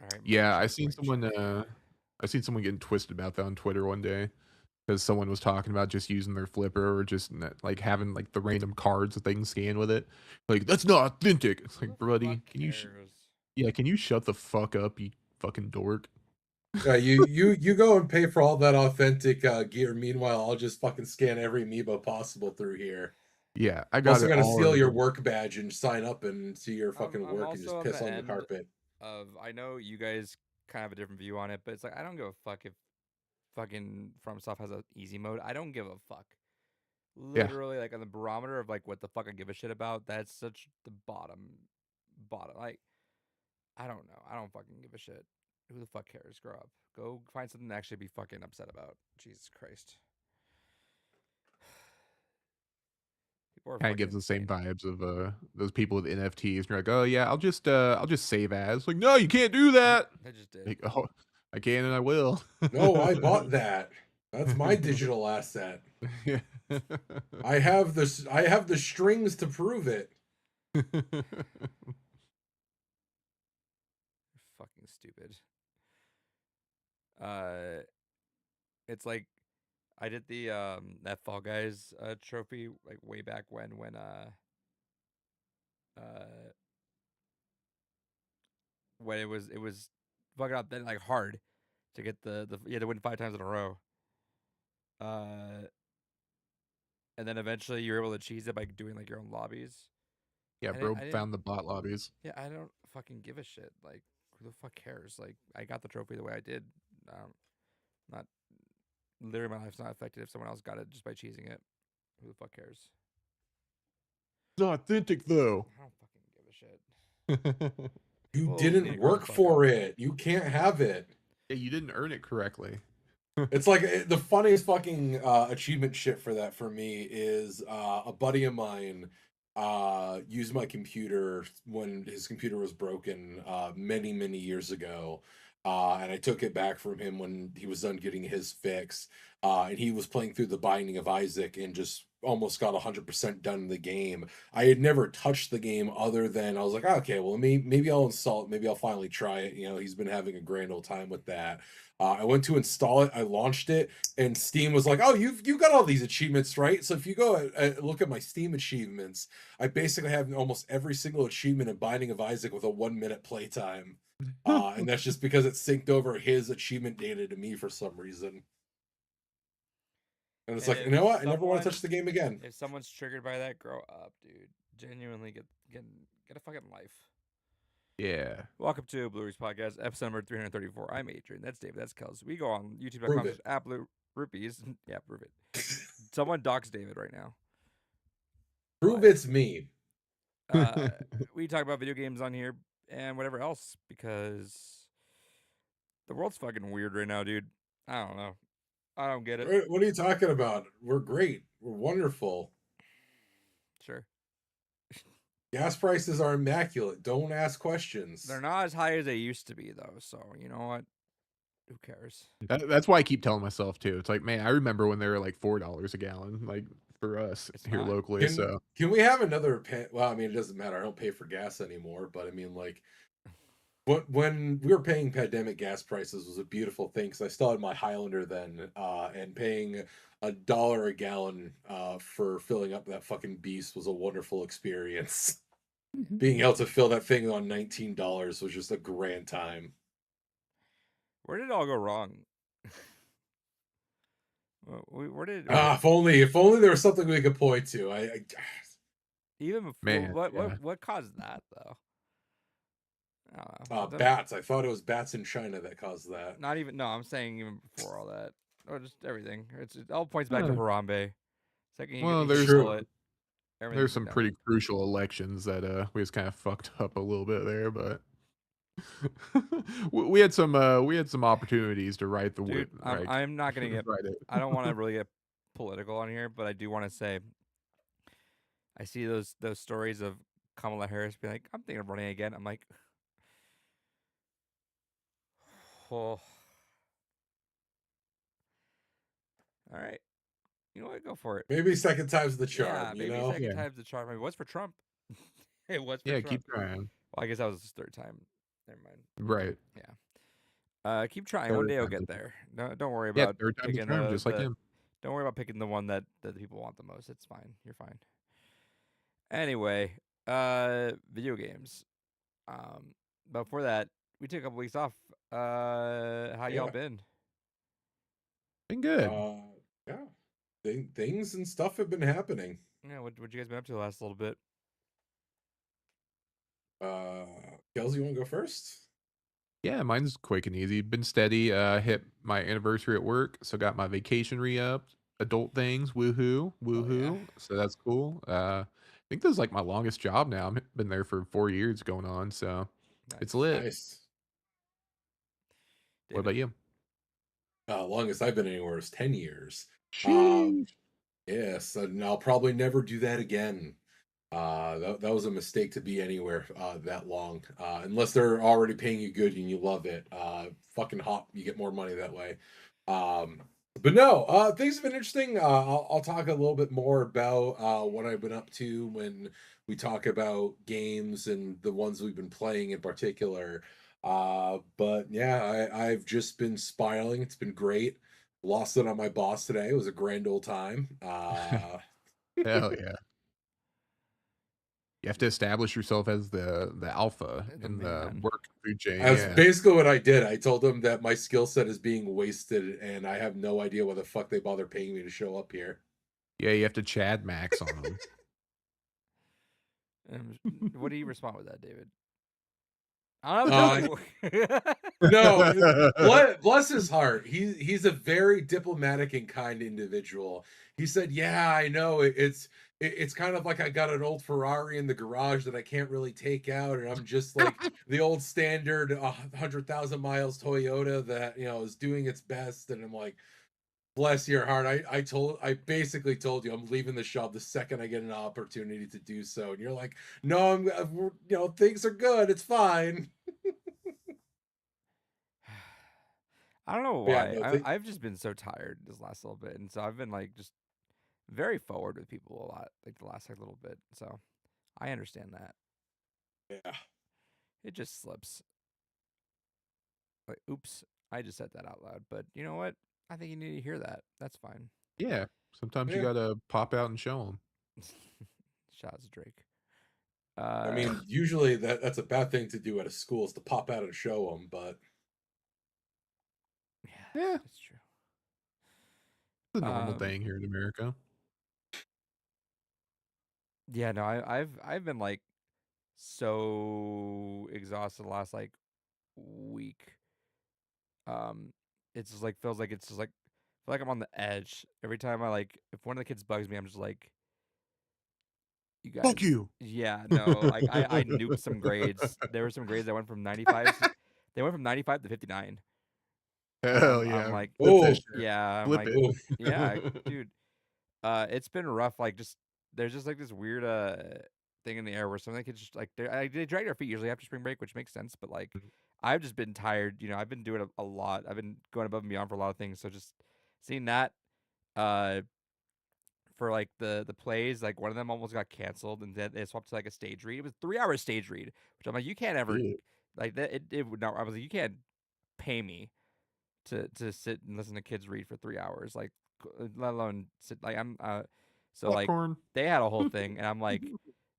All right, mic Yeah, check, mic check. I seen someone getting twisted about that on Twitter one day because someone was talking about just using their flipper or just like having like the random cards that they can scan with it. Like that's not authentic. It's Who the like, buddy, fuck cares? can you shut the fuck up, you fucking dork? You go and pay for all that authentic gear. Meanwhile, I'll just fucking scan every amiibo possible through here. Yeah, I I'm got also it gonna all steal your already. work badge and sign up and see your I'm fucking I'm work and also just on piss the on the end carpet. of I know you guys kind of have a different view on it, but it's like I don't give a fuck if fucking FromSoft has a easy mode. I don't give a fuck. Yeah, Literally, like on the barometer of like what the fuck I give a shit about. That's such the bottom. Like I don't know. I don't fucking give a shit. Who the fuck cares? Grow up. Go find something to actually be fucking upset about. Jesus Christ. People are kind of fucking gives the same insane. vibes of those people with NFTs. You're like, oh yeah, I'll just save as. Like, no, you can't do that. I just did. Like, oh, I can and I will. No, I bought that. That's my digital asset. Yeah. I have the strings to prove it. Fucking stupid. Uh, it's like I did the that Fall Guys trophy like way back uh when it was fucking up then like hard to get the you had to win 5 times in a row. Uh, and then eventually you were able to cheese it by doing like your own lobbies. Yeah, I bro didn't. found the bot lobbies. Yeah, I don't fucking give a shit. Like, who the fuck cares? Like, I got the trophy the way I did. Not literally my life's not affected if someone else got it just by cheesing it. Who the fuck cares? It's not authentic though. I don't fucking give a shit. Yeah, You People need didn't to grow the work fuck up. for it. You can't have it. you didn't earn it correctly. It's like the funniest fucking achievement shit for that for me is a buddy of mine used my computer when his computer was broken many years ago. And I took it back from him when he was done getting his fix. And he was playing through the Binding of Isaac and just almost got 100% done in the game. I had never touched the game other than I was like, okay, well, maybe I'll install it. Maybe I'll finally try it. You know, he's been having a grand old time with that. I went to install it. I launched it, and Steam was like, "Oh, you got all these achievements, right?" So if you go look at my Steam achievements, I basically have almost every single achievement in Binding of Isaac with a 1 minute playtime, and that's just because it synced over his achievement data to me for some reason. And it's And like, you know what? I never want to someone touch the game again. if someone's triggered by that, grow up, dude. Genuinely get a fucking life. Yeah. Welcome to Blue Reese Podcast, episode number 334. I'm Adrian. That's David. That's Kels. We go on Prove youtube.com it. app rupees. Yeah, prove it. Someone docs David right now. Prove But it's me. we talk about video games on here and whatever else because the world's fucking weird right now, dude. I don't know. I don't get it. What are you talking about? We're great. We're wonderful. Sure. Gas prices are immaculate. Don't ask questions. They're not as high as they used to be, though. So, you know what? Who cares? That's why I keep telling myself too. It's like, man, I remember when they were like $4 a gallon, like for us It's here not. locally. So Can we have another well, I mean, it doesn't matter. I don't pay for gas anymore, but I mean, like, when we were paying pandemic gas prices was a beautiful thing because I still had my Highlander then, and paying $1 a gallon for filling up that fucking beast was a wonderful experience. Being able to fill that thing on $19 was just a grand time. Where did it all go wrong? Where did If only there was something we could point to. even before man, yeah. what caused that though? I don't know. Bats. I thought it was bats in China that caused that. Not even. No, I'm saying even before all that, or just everything. It all points back to Harambe. Second Well, he stole True. it. there's Everything went some down. pretty crucial elections that we just kind of fucked up a little bit there, but we had some opportunities to right the Dude, whip, right, I'm not gonna get. right it. I don't want to really get political on here, but I do want to say I see those stories of Kamala Harris being like, "I'm thinking of running again." I'm like, oh, all right. You know what? Go for it. Maybe second time's the Yeah, charm, you maybe know? second Yeah, time's the charm. Maybe what's for Trump? It was for yeah, Trump. keep trying. Well, I guess that was his third time. Never mind. Right. Keep trying. One Third day you'll time's get the charm. there. No, don't worry Yeah, about third time's the picking charm, just like him. Don't worry about picking the one that the people want the most. It's fine. You're fine. Anyway, video games. Before that, we took a couple weeks off. How y'all Yeah. been? Been good. Yeah. Things and stuff have been happening. Yeah, what you guys been up to the last little bit? Kelsey, you want to go first? Yeah, mine's quick and easy. Been steady. Hit my anniversary at work, so got my vacation re-upped. Adult things, woohoo, woohoo. So that's cool. I think this is like my longest job now. I've been there for 4 years going on, so it's Nice. lit. Nice. What about you? Longest I've been anywhere is 10 years. Sheesh. Yes, and I'll probably never do that again. That was a mistake to be anywhere that long. Unless they're already paying you good and you love it. Fucking hop, you get more money that way. But no, things have been interesting. I'll talk a little bit more about what I've been up to when we talk about games and the ones we've been playing in particular. But yeah, I've just been spiraling. It's been great. Lost it on my boss today. It was a grand old time. Hell yeah. You have to establish yourself as the alpha The in the man. work food chain. That's Yeah. basically what I did. I told them that my skill set is being wasted, and I have no idea why the fuck they bother paying me to show up here. Yeah, you have to Chad Max on them. What do you respond with that, David? I don't know. No, bless his heart. He's a very diplomatic and kind individual. He said, "Yeah, I know it's kind of like I got an old Ferrari in the garage that I can't really take out, and I'm just like the old standard 100,000 miles Toyota that is doing its best." And I'm like, bless your heart. I basically told you I'm leaving the shop the second I get an opportunity to do so, and you're like, "No, things are good. It's fine." I don't know But why. yeah, no, I've just been so tired this last little bit, and so I've been like just very forward with people a lot, like the last little bit. So I understand that. yeah. It just slips. Like, oops, I just said that out loud. But you know what? I think you need to hear that. That's fine. Yeah. Sometimes you Yeah. gotta pop out and show them. Shout out to Drake. I mean, usually that's a bad thing to do at a school is to pop out and show them, but Yeah. That's true. It's a normal thing here in America. Yeah, no, I've been like so exhausted the last like week. It's just like feels like it's just like feel like I'm on the edge every time if one of the kids bugs me, I'm just like, you guys. Fuck you. Yeah, no, like I nuked some grades. There were some grades that went from 95. They went from 95 to 59. Hell I'm yeah. like, Flip that oh, shit. yeah, I'm Flip like, it. yeah, dude. It's been rough. Like, just there's just like this weird thing in the air where some of the kids just like they drag their feet usually after spring break, which makes sense. But like, I've just been tired. I've been doing a lot. I've been going above and beyond for a lot of things. So just seeing that, for like the plays, like one of them almost got canceled, and then they swapped to like a stage read. It was 3 hour stage read, which I'm like, you can't ever Yeah. like that. It would not. I was like, you can't pay me to sit and listen to kids read for 3 hours, like let alone sit like I'm so like Popcorn. they had a whole thing, and I'm like,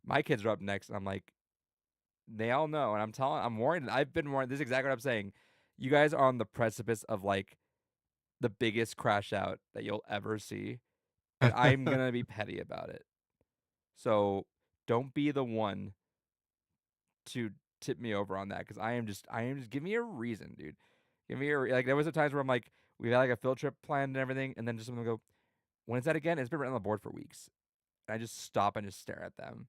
my kids are up next, and I'm like, they all know, and I'm warned. I've been warned. This is exactly what I'm saying. You guys are on the precipice of like the biggest crash out that you'll ever see, and I'm gonna be petty about it. So don't be the one to tip me over on that, because I am just give me a reason, dude. Give me like there was a times where I'm like, we had like a field trip planned and everything, and then just someone will go, when is that again? It's been written on the board for weeks. And I just stop and just stare at them.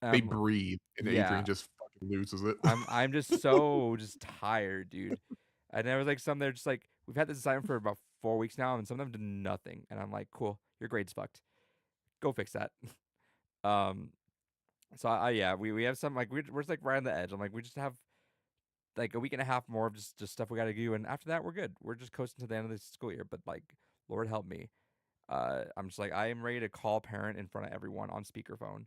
They breathe, and yeah. Adrian just fucking loses it. I'm just so just tired, dude. And there was like some they're just like, we've had this assignment for about 4 weeks now, and some of them did nothing. And I'm like, cool, your grade's fucked. Go fix that. So yeah, we have some like we're just like right on the edge. I'm like, we just have like a week and a half more of just stuff we got to do, and after that we're good. We're just coasting to the end of the school year. But like, Lord help me, I'm just like, I am ready to call parent in front of everyone on speakerphone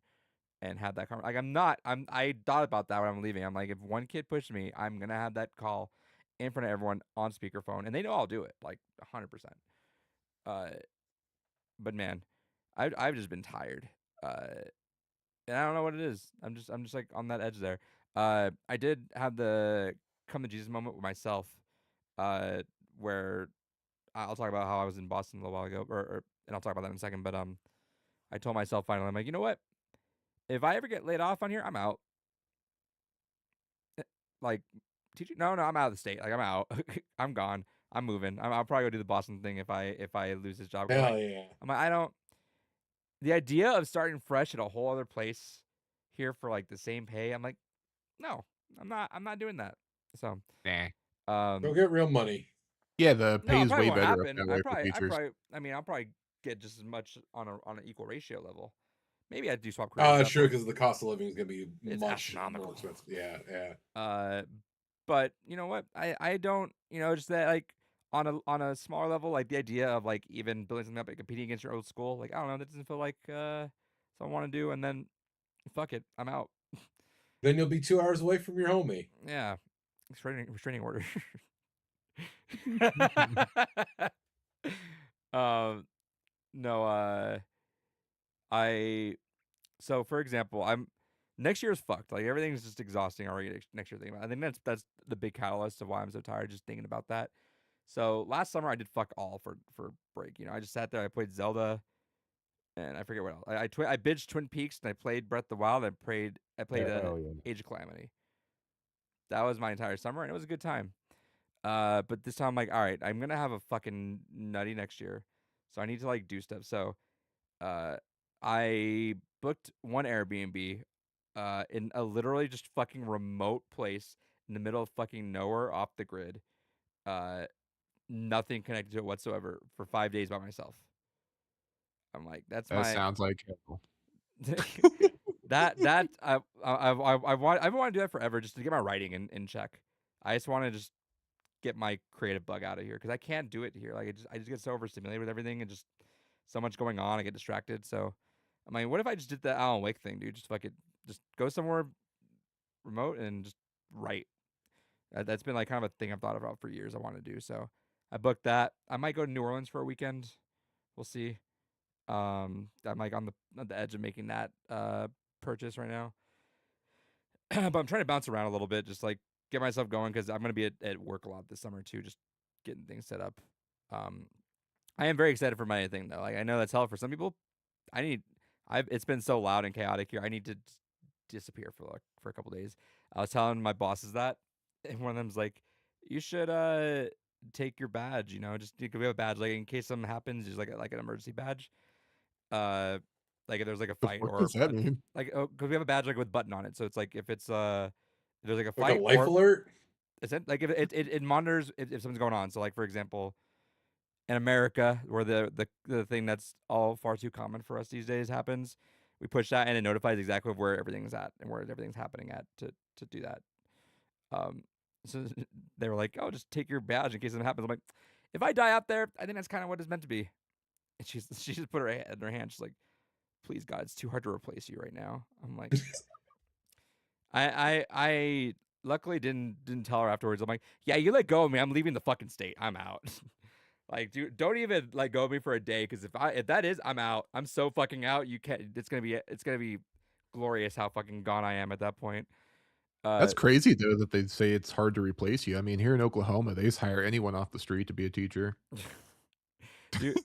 and have that conversation. I thought about that when I'm leaving. I'm like, if one kid pushed me, I'm gonna have that call in front of everyone on speakerphone, and they know I'll do it, like 100%. But man, I've just been tired. And I don't know what it is. I'm just like on that edge there. I did have the come to Jesus moment with myself, where I'll talk about how I was in Boston a little while ago, and I'll talk about that in a second. But I told myself finally, I'm like, you know what? If I ever get laid off on here, I'm out. Like, teaching? No, I'm out of the state. Like, I'm out. I'm gone. I'm moving. I'll probably go do the Boston thing if I lose this job. Hell yeah. I'm like, I don't. The idea of starting fresh at a whole other place here for like the same pay, I'm like, no, I'm not doing that. So, Nah. Go get real money. Yeah, the no, pay it is probably way won't better up happen. that way for teachers. I'll probably get just as much on an equal ratio level. Maybe I'd do swap careers. Sure, because the cost of living is gonna be It's much astronomical. more expensive. Yeah. But you know what? I don't, just that, like, on a smaller level, like the idea of like even building something up and competing against your old school, like, I don't know, that doesn't feel like something I want to do. And then fuck it, I'm out. Then you'll be 2 hours away from your homie. Yeah, restraining order. No, so for example, next year is fucked. Like, everything's just exhausting already next year thinking about it. I think that's the big catalyst of why I'm so tired, just thinking about that. So last summer I did fuck all for break. I just sat there, I played Zelda, and I forget what else. I binged Twin Peaks, and I played Breath of the Wild, and I played Hell yeah. Age of Calamity. That was my entire summer, and it was a good time. But this time I'm like, all right, I'm gonna have a fucking nutty next year, so I need to like do stuff. So, I booked one Airbnb, in a literally just fucking remote place in the middle of fucking nowhere, off the grid. Nothing connected to it whatsoever, for 5 days by myself. I'm like, that's That sounds like hell. that I've wanted to do that forever, just to get my writing in check. I just want to just get my creative bug out of here, because I can't do it here. Like, I just get so overstimulated with everything, and just so much going on. I get distracted. So I'm like, what if I just did the Alan Wake thing, dude? Just fucking just go somewhere remote and just write. That's been like kind of a thing I've thought about for years. I want to do. So I booked that. I might go to New Orleans for a weekend. We'll see. I'm like on the edge of making that purchase right now. But I'm trying to bounce around a little bit, just like get myself going, because I'm gonna be at work a lot this summer too, just getting things set up. I am very excited for my thing though. Like, I know that's hell for some people. It's been so loud and chaotic here. I need to disappear for a couple days. I was telling my bosses that, and one of them's like, "You should take your badge. Just we have a badge, like, in case something happens, just like an emergency badge. Like if there's like a fight, What or does that mean? like, because we have a badge like with button on it, so it's like if it's if there's like a Like fight, a life or alert. like if it monitors if something's going on. So like, for example, in America, where the thing that's all far too common for us these days happens, we push that, and it notifies exactly where everything's at and where everything's happening at to do that. So they were like, "Oh, just take your badge in case something happens." I'm like, "If I die out there, I think that's kind of what it's meant to be." And she just put her head in her hand. She's like, "Please, God, it's too hard to replace you right now." I'm like, I luckily didn't tell her afterwards. I'm like, "Yeah, you let go of me. I'm leaving the fucking state. I'm out." Like, dude, don't even let go of me for a day, because if that is, I'm out. I'm so fucking out. You can't. It's gonna be glorious how fucking gone I am at that point. That's crazy though that they say it's hard to replace you. I mean, here in Oklahoma, they just hire anyone off the street to be a teacher. Dude,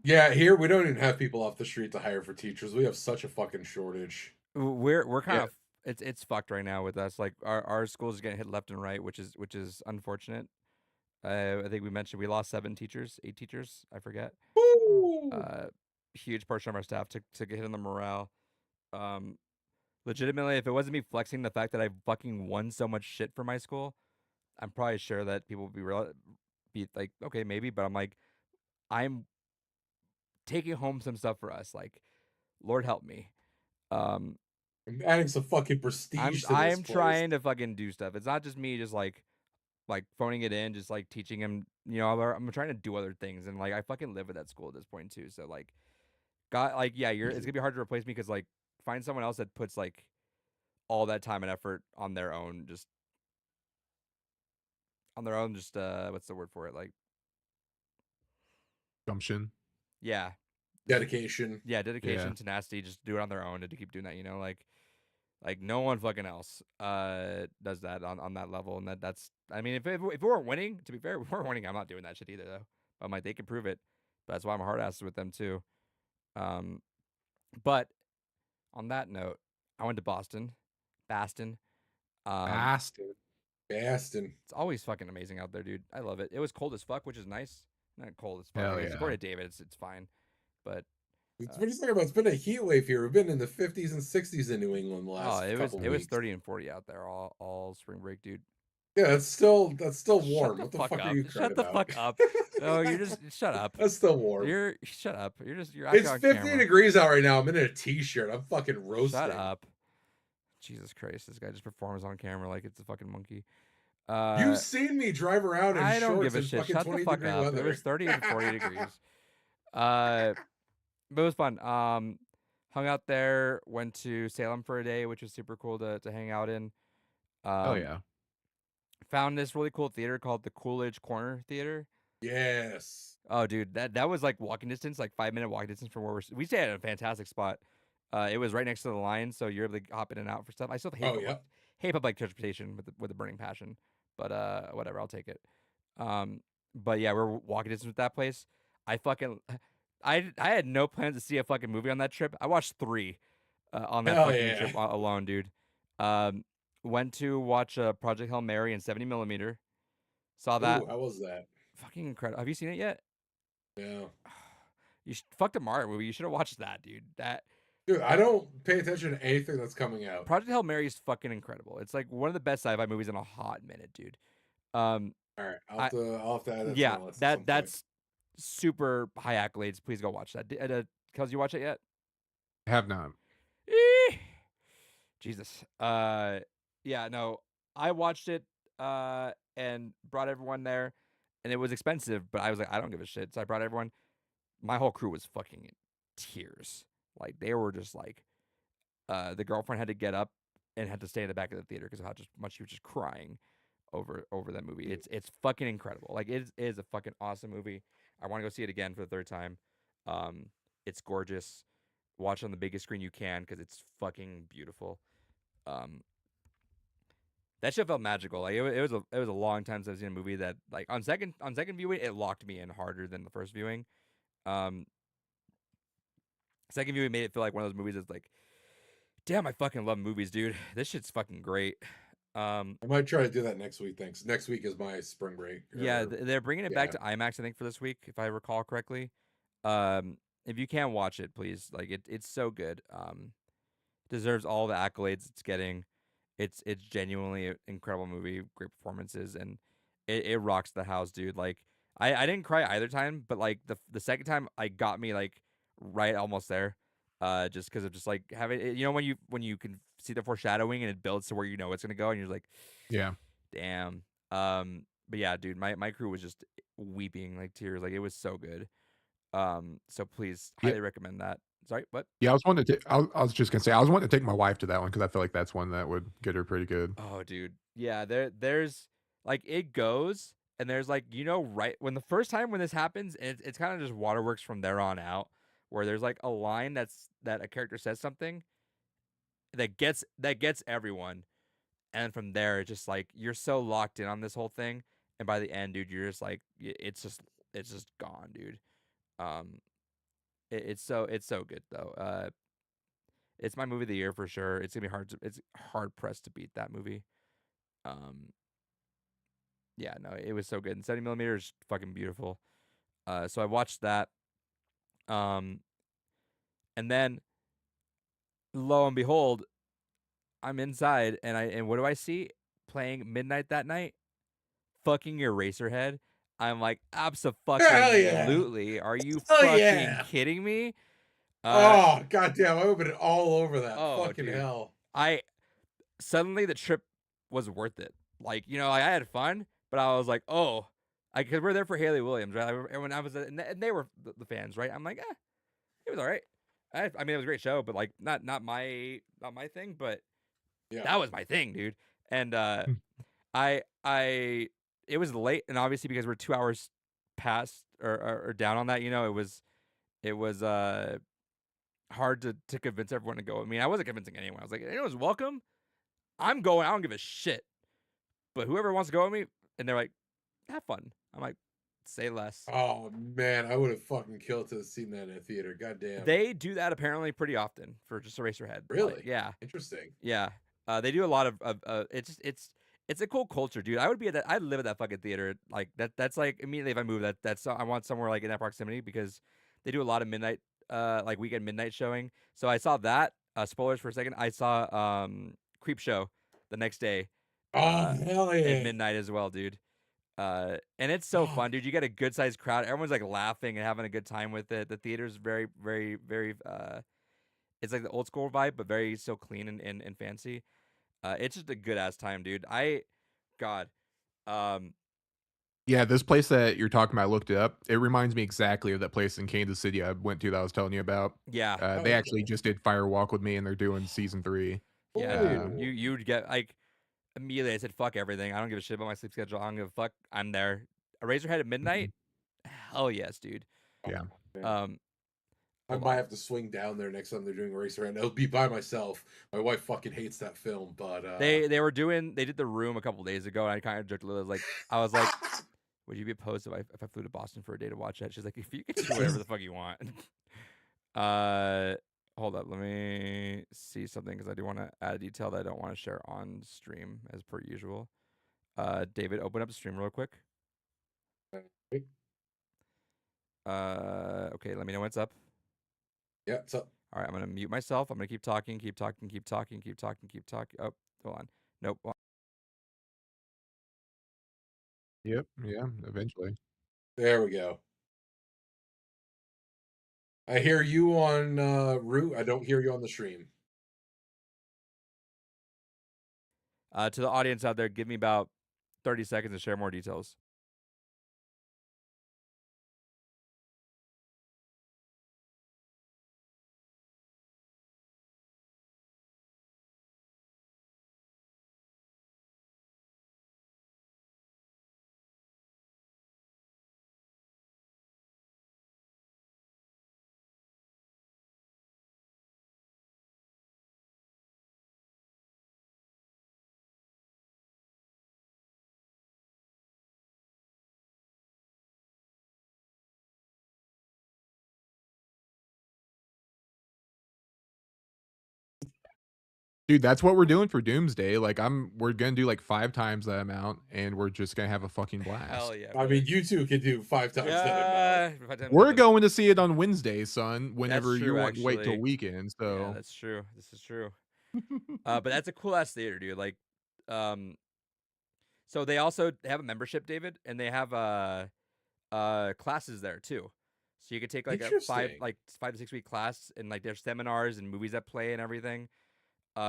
Yeah, here we don't even have people off the street to hire for teachers. We have such a fucking shortage. we're kind Yeah. of it's fucked right now with us. Like, our schools are getting hit left and right, which is unfortunate. I think we mentioned we lost 8 teachers, I forget. Woo! Huge portion of our staff took a hit on the morale. Legitimately, if it wasn't me flexing the fact that I fucking won so much shit for my school, I'm probably sure that people would be like, okay, maybe. But I'm like, I'm taking home some stuff for us. Like, Lord help me. I'm adding some fucking prestige to this I'm place. trying to fucking do stuff. It's not just me just like phoning it in, just like teaching him. I'm trying to do other things, and like, I fucking live at that school at this point too. So like, God, like, yeah, it's gonna be hard to replace me, because like, find someone else that puts like all that time and effort on their own, just what's the word for it? Like, Gumption. yeah, Dedication. yeah, dedication, Yeah. tenacity, just do it on their own and to keep doing that, you know, like no one fucking else does that on that level, and that's I mean, if we weren't winning, to be fair, if we weren't winning, I'm not doing that shit either though. I'm like, they can prove it, but that's why I'm hard ass with them too. But on that note, I went to Boston. Bastard. Bastin. It's always fucking amazing out there, dude. I love it. It was cold as fuck, which is nice. Not cold as fuck. Hell I guess, according yeah. to David, it's fine. But What are you talking about? It's been a heat wave here. We've been in the 50s and 60s in New England the last it couple was weeks. 30 and 40 out there all spring break, dude. Yeah, that's still warm. Shut What the fuck fuck up. are you crying Shut the about? fuck up. Oh, you're just shut up. That's still warm. Shut up. You're acting It's on 50 camera. degrees out right now. I'm in a t-shirt. I'm fucking roasting. Shut up. Jesus Christ, this guy just performs on camera like it's a fucking monkey. You've seen me drive around in I don't shorts give a in shit. fucking Shut the 20 fuck degree up. weather. It was 30 and 40 degrees. But it was fun. Hung out there, went to Salem for a day, which was super cool to hang out in. Oh yeah. Found this really cool theater called the Coolidge Corner Theater. Yes. Oh, dude, that was like walking distance, like 5-minute walking distance from where we stayed at a fantastic spot. It was right next to the line, so you're able to hop in and out for stuff. I still hate public transportation with a burning passion, but whatever, I'll take it. But yeah, we're walking distance with that place. I had no plans to see a fucking movie on that trip. I watched 3 on that fucking trip alone, dude. Went to watch Project Hail Mary in 70mm. Saw that. Ooh, how was that? Fucking incredible. Have you seen it yet? Yeah. Fuck the Mario movie. You should have watched that, dude. Dude, I don't pay attention to anything that's coming out. Project Hail Mary is fucking incredible. It's like one of the best sci-fi movies in a hot minute, dude. All right, I'll have to add that. Yeah, to my list at some that's super high accolades. Please go watch that. Kels, you watch it yet? Have not. Jesus. Yeah, no, I watched it and brought everyone there, and it was expensive, but I was like, I don't give a shit. So I brought everyone. My whole crew was fucking in tears. Like they were just like, the girlfriend had to get up and had to stay in the back of the theater because of how much she was just crying over that movie. It's fucking incredible. Like it is a fucking awesome movie. I want to go see it again for the 3rd time. It's gorgeous. Watch it on the biggest screen you can because it's fucking beautiful. That shit felt magical. Like it was a long time since I've seen a movie that like on second viewing it locked me in harder than the first viewing. Second viewing made it feel like one of those movies that's like, damn, I fucking love movies, dude. This shit's fucking great. I might try to do that next week. Thanks. Next week is my spring break. Yeah, they're bringing it back to IMAX, I think, for this week, if I recall correctly. If you can watch it, please. Like it's so good. Deserves all the accolades it's getting. It's genuinely an incredible movie, great performances, and it rocks the house, dude. Like I didn't cry either time, but like the second time I got me like right almost there. Just because of just like having it, you know, when you can see the foreshadowing and it builds to where you know it's gonna go and you're like, Yeah. damn. But yeah, dude, my crew was just weeping like tears, like it was so good. So please highly recommend that. Sorry, what? Yeah, I was wanting to. I was just gonna say I was wanting to take my wife to that one because I feel like that's one that would get her pretty good. Oh, dude, yeah. There's like it goes and there's like right when the first time when this happens, it's kind of just waterworks from there on out. Where there's like a line that a character says something that gets everyone, and from there it's just like you're so locked in on this whole thing, and by the end, dude, you're just like it's just gone, dude. It's so good though. It's my movie of the year for sure. It's hard pressed to beat that movie. Yeah, no, it was so good. And 70mm is fucking beautiful. So I watched that. And then lo and behold, I'm inside and what do I see playing midnight that night? Fucking Eraserhead. I'm like, absolutely. Are you fucking kidding me? Oh goddamn! I opened it all over that. Fucking dude. hell! Suddenly the trip was worth it. Like I had fun, but I was like, oh, because we're there for Haley Williams, right? And when I was, and they were the fans, right? I'm like, it was all right. I mean, it was a great show, but like not my thing, but Yeah. that was my thing, dude. And Hmm. I it was late, and obviously because we're 2 hours past or down on that, it was hard to convince everyone to go. I mean, I wasn't convincing anyone. I was like, anyone's welcome. I'm going. I don't give a shit. But whoever wants to go with me, and they're like, have fun. I'm like, say less. Oh man, I would have fucking killed to have seen that in a theater. God damn. They do that apparently pretty often for just Eraserhead. Really? Like, yeah, Interesting. yeah. They do a lot of it's a cool culture, dude. I would be at that. I'd live at that fucking theater. Like that's like immediately if I move that's I want somewhere like in that proximity because they do a lot of midnight like weekend midnight showing. So I saw that. Spoilers for a second. I saw Creep Show the next day Oh hell at yeah. midnight as well, dude. And it's so fun, dude. You get a good sized crowd. Everyone's like laughing and having a good time with it. The theater's very, very, very it's like the old school vibe, but very still clean and fancy. It's just a good ass time, dude. God. Yeah, this place that you're talking about, I looked it up. It reminds me exactly of that place in Kansas City I went to that I was telling you about. Yeah. They Oh, actually cool. just did Fire Walk with Me, and they're doing season 3. Yeah. Ooh. You'd get like immediately I said fuck everything. I don't give a shit about my sleep schedule. I don't give a fuck. I'm there. A Razorhead at midnight? Hell yes, dude. Yeah. Man. Um I hold might on. have to swing down there next time they're doing Eraserhead. It'll be by myself. My wife fucking hates that film, but They did The Room a couple days ago, and I kind of joked a little. I was like, would you be opposed if I flew to Boston for a day to watch that? She's like, if you can do whatever the fuck you want. Hold up, let me see something because I do want to add a detail that I don't want to share on stream as per usual. David, open up the stream real quick. Okay, let me know when it's up. Yeah, it's up. All right, I'm gonna mute myself. I'm gonna keep talking. Oh, hold on. Nope. Yep. Yeah. Eventually. There we go. I hear you on Root. I don't hear you on the stream. To the audience out there, give me about 30 seconds to share more details. Dude, that's what we're doing for Doomsday. Like, we're gonna do like 5 times that amount, and we're just gonna have a fucking blast. Hell yeah. I mean, you two could do 5 times that amount. We're going to see it on Wednesday, son. Whenever true, you want to wait till actually. weekend. Yeah, So that's true. This is true. But that's a cool ass theater, dude. Like, so they also have a membership, David, and they have classes there too. So you could take like a 5 to 6 week class, and like there's seminars and movies that play and everything.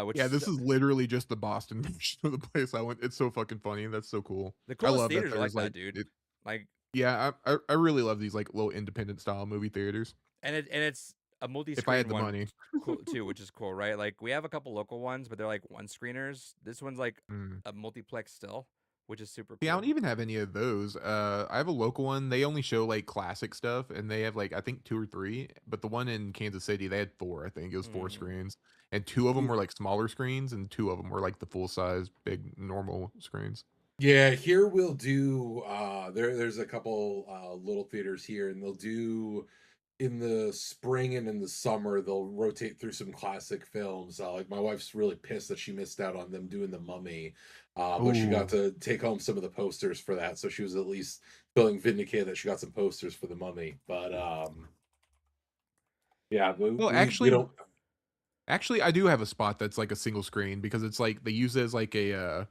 Which yeah, this is literally just the Boston version of the place I went. It's so fucking funny. That's so cool. the I coolest love that theaters are like there's that, dude. Like, yeah, I really love these like little independent style movie theaters. and it's a multi-screen If I had the one money. cool too, which is cool, right? Like we have a couple local ones, but they're like one screeners. This one's like a multiplex still, which is super cool. Yeah, I don't even have any of those. I have a local one. They only show like classic stuff, and they have like I think 2 or 3. But the one in Kansas City, they had 4. I think it was 4 screens, and 2 of them were like smaller screens, and 2 of them were like the full size big normal screens. Yeah, here we'll do there's a couple little theaters here, and they'll do in the spring and in the summer they'll rotate through some classic films. Like my wife's really pissed that she missed out on them doing The Mummy, but she got to take home some of the posters for that, so she was at least feeling vindicated that she got some posters for The Mummy. But yeah, Well, we don't. actually, I do have a spot that's like a single screen because it's like they use it as like a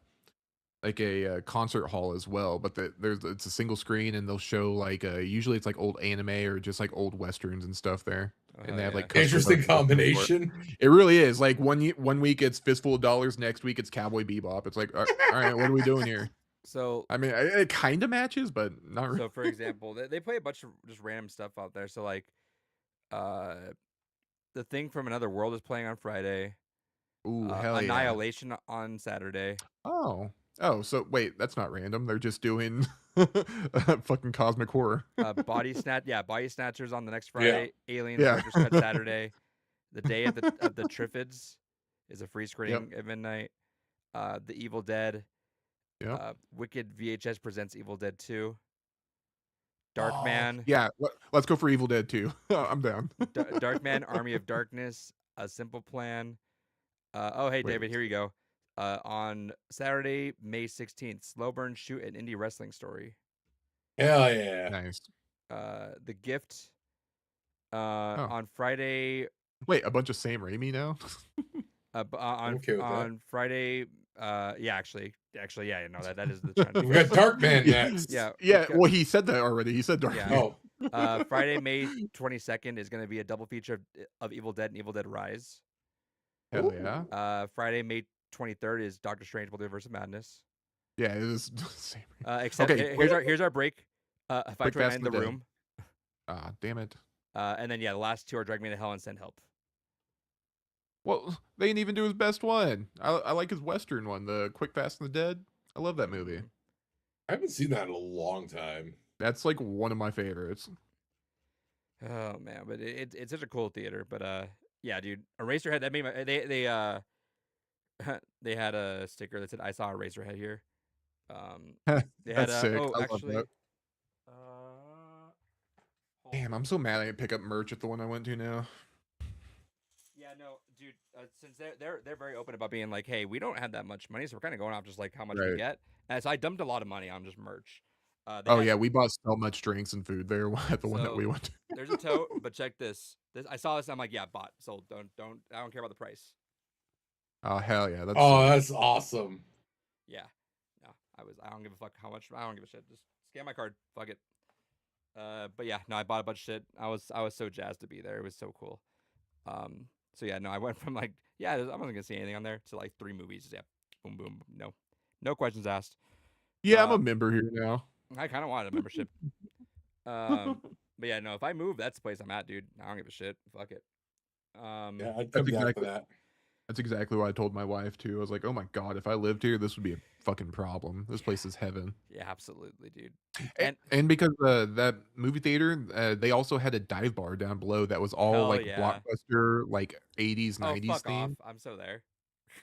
concert hall as well, but it's a single screen, and they'll show like usually it's like old anime or just like old westerns and stuff there, and they have like custom Interesting posters for it. combination. It really is. Like one week it's Fistful of Dollars, next week it's Cowboy Bebop. It's like all right, what are we doing here? So I mean, it kind of matches, but not really. So for example, they play a bunch of just random stuff out there. So like, The Thing from Another World is playing on Friday. Ooh, hell yeah. Annihilation on Saturday. Oh. Oh, so wait, that's not random. They're just doing fucking cosmic horror. Body Snatchers on the next Friday. Alien Yeah. Director's Cut Saturday. The Day of the Triffids is a free screening at midnight. The Evil Dead. Yep. Wicked VHS presents Evil Dead 2. Darkman. Yeah, let's go for Evil Dead 2. I'm down. Darkman, Army of Darkness, A Simple Plan. Oh, hey, Wait. David, here you go. On Saturday, May 16th, Slow Burn Shoot an Indie Wrestling Story. Hell yeah. Nice. The Gift. On Friday. Wait, a bunch of Sam Raimi now? On Friday. Yeah, actually, yeah, no, that is the trend. We got Darkman next. Yeah. Well, he said that already. He said Darkman. Yeah. Oh. Friday, May 22nd is going to be a double feature of Evil Dead and Evil Dead Rise. Hell yeah. Friday, May 23rd is Doctor Strange: Multiverse of Madness. Yeah, it is Sam Raimi. Except here's our break. 529 The Room. Damn it. And then the last two are Drag Me to Hell and Send Help. Well, they didn't even do his best one. I like his Western one, the Quick, Fast, and the Dead. I love that movie. I haven't seen that in a long time. That's like one of my favorites. Oh man, but it's such a cool theater. But yeah, dude, Eraserhead. That made my they had a sticker that said "I saw Eraserhead here." They had That's sick. oh I actually. love that. Damn, I'm so mad I didn't pick up merch at the one I went to now. Yeah, no, dude. Since they're very open about being like, hey, we don't have that much money, so we're kind of going off just like how much we get. And so I dumped a lot of money on just merch. Yeah, we bought so much drinks and food there at the one that we went to. There's a tote, but check this. I saw this. I'm like, yeah, bought, sold. I don't care about the price. Oh hell yeah! That's awesome. Yeah, no, I don't give a fuck how much. I don't give a shit. Just scan my card. Fuck it. But yeah, no, I bought a bunch of shit. I was so jazzed to be there. It was so cool. So yeah, no, I went from like, yeah, I wasn't gonna see anything on there to like 3 movies. Yeah, boom, boom, no questions asked. Yeah, I'm a member here now. I kind of wanted a membership. But yeah, no, if I move, that's the place I'm at, dude. I don't give a shit. Fuck it. Yeah, I'd come back for that. That's exactly what I told my wife too. I was like, oh my god, if I lived here, this would be a fucking problem. This place is heaven. Yeah, absolutely, dude. And because that movie theater, they also had a dive bar down below that was all like blockbuster, like 80s, 90s theme. I'm so there.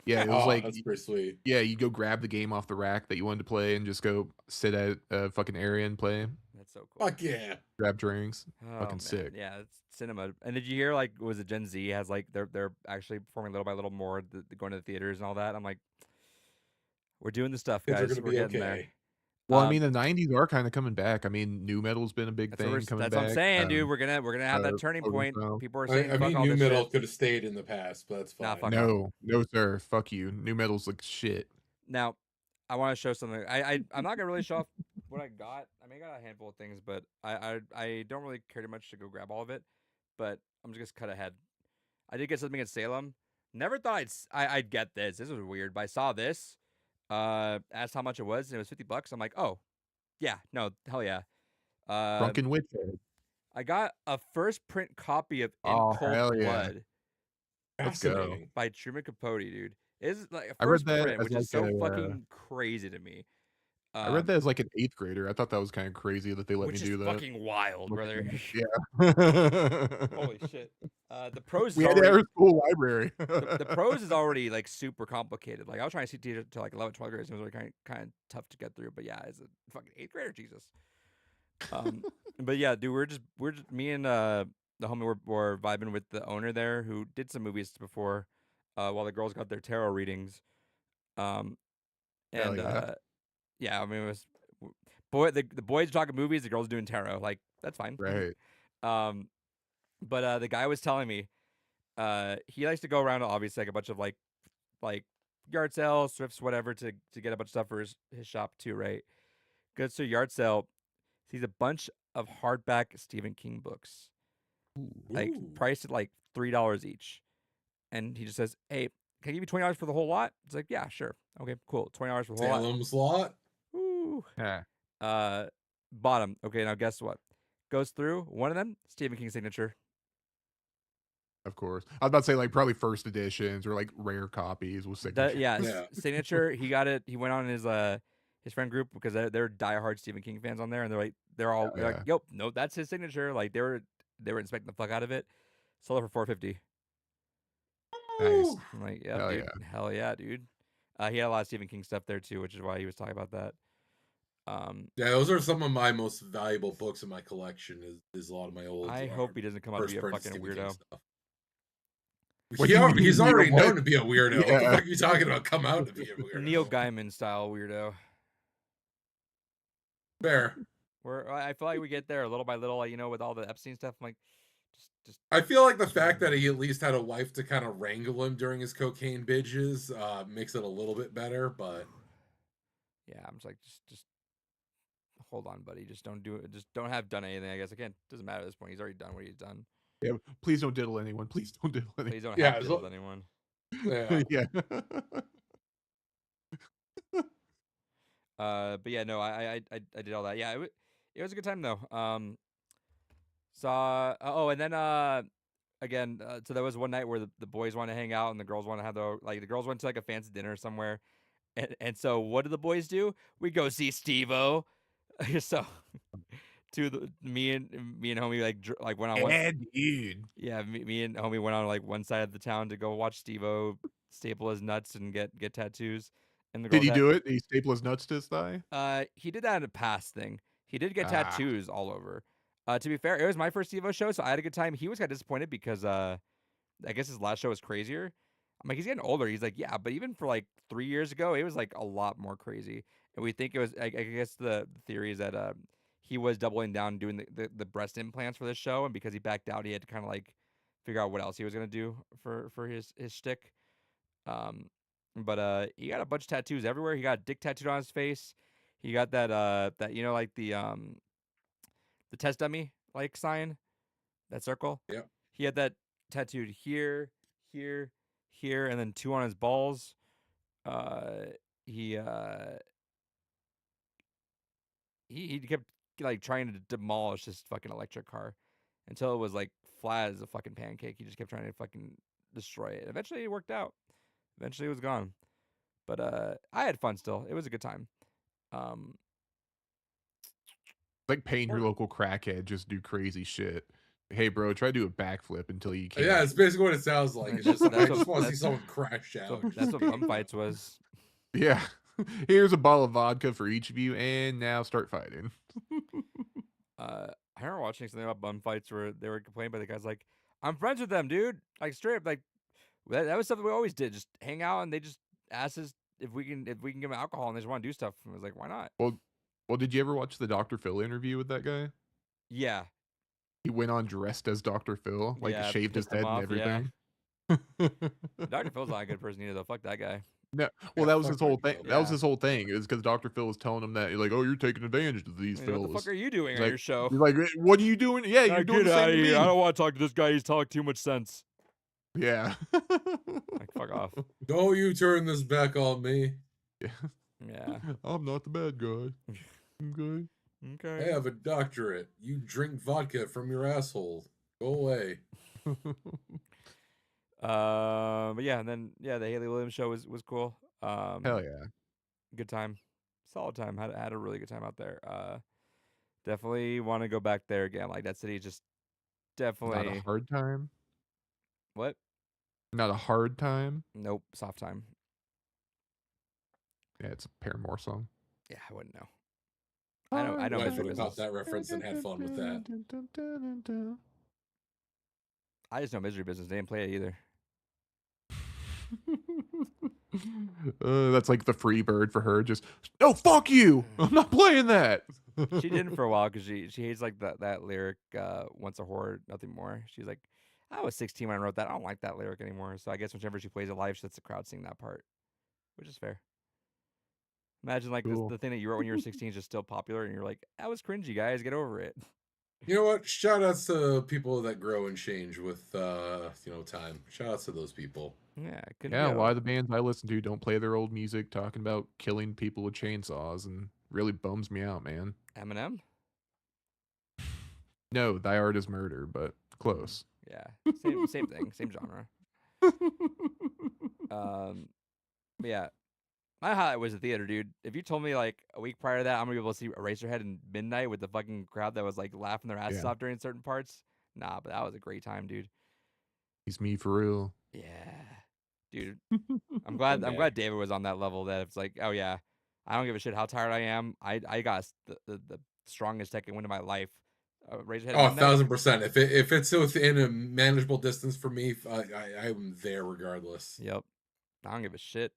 Yeah, it was like that's pretty sweet. Yeah, you go grab the game off the rack that you wanted to play and just go sit at a fucking area and play. That's so cool. Fuck yeah. Grab drinks. Oh, fucking sick. Yeah, it's cinema. And did you hear like was it Gen Z has like they're actually performing little by little more, going to the theaters and all that? I'm like, we're doing the stuff, guys. We're getting there. Well, I mean, the 90s are kind of coming back. I mean, new metal's been a big thing coming back. That's what I'm saying, dude. We're gonna have that turning point. People are saying, I mean, new metal could have stayed in the past, but that's fine. No, sir. Fuck you. New metal's like shit. Now, I want to show something. I'm not gonna really show off what I got. I mean, I got a handful of things, but I don't really care too much to go grab all of it. But I'm just gonna cut ahead. I did get something in Salem. Never thought I'd get this. This was weird, but I saw this. Asked how much it was, and it was $50. I'm like, oh, yeah, no, hell yeah. Drunken Witch. I got a first print copy of In Cold Blood. Let's go. By Truman Capote, dude. It's like I read that print, which is so fucking crazy to me. I read that as like an 8th grader. I thought that was kind of crazy that they let me do that. Fucking wild, brother. Yeah. Holy shit. The prose. We had our school library. The prose is already like super complicated. Like I was trying to teach it to like 11, 12 graders. It was really kind of tough to get through. But yeah, as a fucking 8th grader, Jesus. But yeah, dude, we're just me and the homie were vibing with the owner there who did some movies before, while the girls got their tarot readings. Yeah, I mean, it was the boys are talking movies, the girls doing tarot. Like that's fine, right? But the guy was telling me, he likes to go around to obviously like a bunch of like yard sales, thrifts, whatever, to get a bunch of stuff for his shop too, right? Goes to a yard sale, sees a bunch of hardback Stephen King books, like priced at like $3 each, and he just says, "Hey, can I give you $20 for the whole lot?" It's like, "Yeah, sure, okay, cool, $20 for the whole Salem's lot." Woo. Yeah. Bottom. Okay, now guess what? Goes through one of them, Stephen King signature. Of course. I was about to say like probably first editions or like rare copies with signature. Yeah, Yeah. signature. He got it. He went on his friend group because they're diehard Stephen King fans on there, and they're all Yeah. like, "Yep, no, that's his signature." Like they were inspecting the fuck out of it. Sold it for $450. Nice. I'm like, "Yep, Hell dude, yeah. hell yeah, dude." He had a lot of Stephen King stuff there too, which is why he was talking about that. Yeah, those are some of my most valuable books in my collection. Is a lot of my old. I hope he doesn't come out to be a first-person fucking Stephen King weirdo. stuff. What do you mean, He's you know already what? known to be a weirdo. What the Yeah. fuck are you talking about? Come out to be a weirdo. Neil Gaiman style weirdo. Fair. Where I feel like we get there little by little, like, with all the Epstein stuff. I'm like, just I feel like the fact that he at least had a wife to kind of wrangle him during his cocaine binges makes it a little bit better, but yeah, I'm just like, just hold on, buddy. Just don't do it. Just don't have done anything. I guess again, doesn't matter at this point. He's already done what he's done. Yeah. Please don't diddle anyone. Please don't diddle anyone. Please don't Yeah, have as deals lo- with anyone. yeah. Yeah. But yeah, no, I did all that. Yeah, it was a good time though. And then again, so there was one night where the boys want to hang out and the girls want to have the girls went to like a fancy dinner somewhere, and so what do the boys do? We go see Steve-O. So me and homie like went on one. Yeah, dude. Yeah, me and homie went on like one side of the town to go watch Steve-O staple his nuts and get tattoos. And the Did girls he had, do it? Did he staple his nuts to his thigh? he did that in a past thing. He did get Ah. tattoos all over. To be fair, it was my first Steve-O show, so I had a good time. He was kind of disappointed because I guess his last show was crazier. I'm like, he's getting older. He's like, yeah, but even for like 3 years ago, it was like a lot more crazy. And we think it was. I guess the theory is that he was doubling down doing the breast implants for this show, and because he backed out, he had to kind of like figure out what else he was gonna do for his shtick. But he got a bunch of tattoos everywhere. He got a dick tattooed on his face. He got that like the test dummy like sign, that circle. Yep. He had that tattooed here, here, here, and then 2 on his balls. He kept like trying to demolish this fucking electric car until it was like flat as a fucking pancake. He just kept trying to fucking destroy it. Eventually it worked out. Eventually it was gone. But I had fun still. It was a good time. Like paying your local crackhead just do crazy shit. Hey, bro, try to do a backflip until you can. Yeah, it's basically what it sounds like. It's just I just want to see someone crash out. That's what bum fights was. Yeah. Here's a bottle of vodka for each of you, and now start fighting. I remember watching something about bum fights where they were complaining, but the guy's like, "I'm friends with them, dude." Like straight up, like that was something we always did. Just hang out, and they just asked us if we can give them alcohol, and they just want to do stuff. And I was like, why not? Well, did you ever watch the Dr. Phil interview with that guy? Yeah. He went on dressed as Dr. Phil, like Yeah, shaved his pissed him head and off, yeah. everything. Dr. Phil's not a good person either, though. Fuck that guy. No, well, Yeah, that was fuck his whole Dr. thing. Phil. That was Yeah. his whole thing. It was because Dr. Phil was telling him that, like, oh, you're taking advantage of these What fellas. the fuck are you doing He's on like- your show? He's like, what are you doing? Yeah, you're doing the same to me. I don't want to talk to this guy. He's talking too much sense. Yeah. Like, fuck off. Don't you turn this back on me. Yeah. I'm not the bad guy. Okay. Okay. I have a doctorate. You drink vodka from your asshole. Go away. But yeah, and then the Haley Williams show was cool. Hell yeah. Good time, solid time. Had a really good time out there. Definitely want to go back there again. Like that city is just Not definitely a hard time. what? Not a hard time. Nope, soft time. Yeah, it's a Paramore song. Yeah, I wouldn't know. I know Wife Misery would have caught Business. that reference and had fun with that. I just know Misery Business. They didn't play it either. That's like the free bird for her. Just no, fuck you. I'm not playing that. She didn't for a while because she hates like that lyric. Once a whore, nothing more. She's like, I was 16 when I wrote that. I don't like that lyric anymore. So I guess whenever she plays it live, she lets the crowd sing that part, which is fair. Imagine like Cool. the thing that you wrote when you were 16 is just still popular, and you're like, that was cringy, guys. Get over it. You know what? Shout outs to people that grow and change with time. Shout outs to those people. Yeah, it could Yeah, be. a lot of the bands I listen to don't play their old music talking about killing people with chainsaws, and really bums me out, man. Eminem. No, Thy Art is Murder, but close. Yeah, same thing, same genre. But yeah, my highlight was the theater, dude. If you told me like a week prior to that I'm gonna be able to see Eraserhead in midnight with the fucking crowd that was like laughing their asses Yeah. off during certain parts, nah. But that was a great time, dude. He's me for real. Yeah, dude. I'm One glad. I'm day. glad David was on that level. That it's like, oh yeah, I don't give a shit how tired I am. I got the strongest second win of my life. Razorhead Oh, at midnight. 1000%. If it's within a manageable distance for me, I'm there regardless. Yep. I don't give a shit.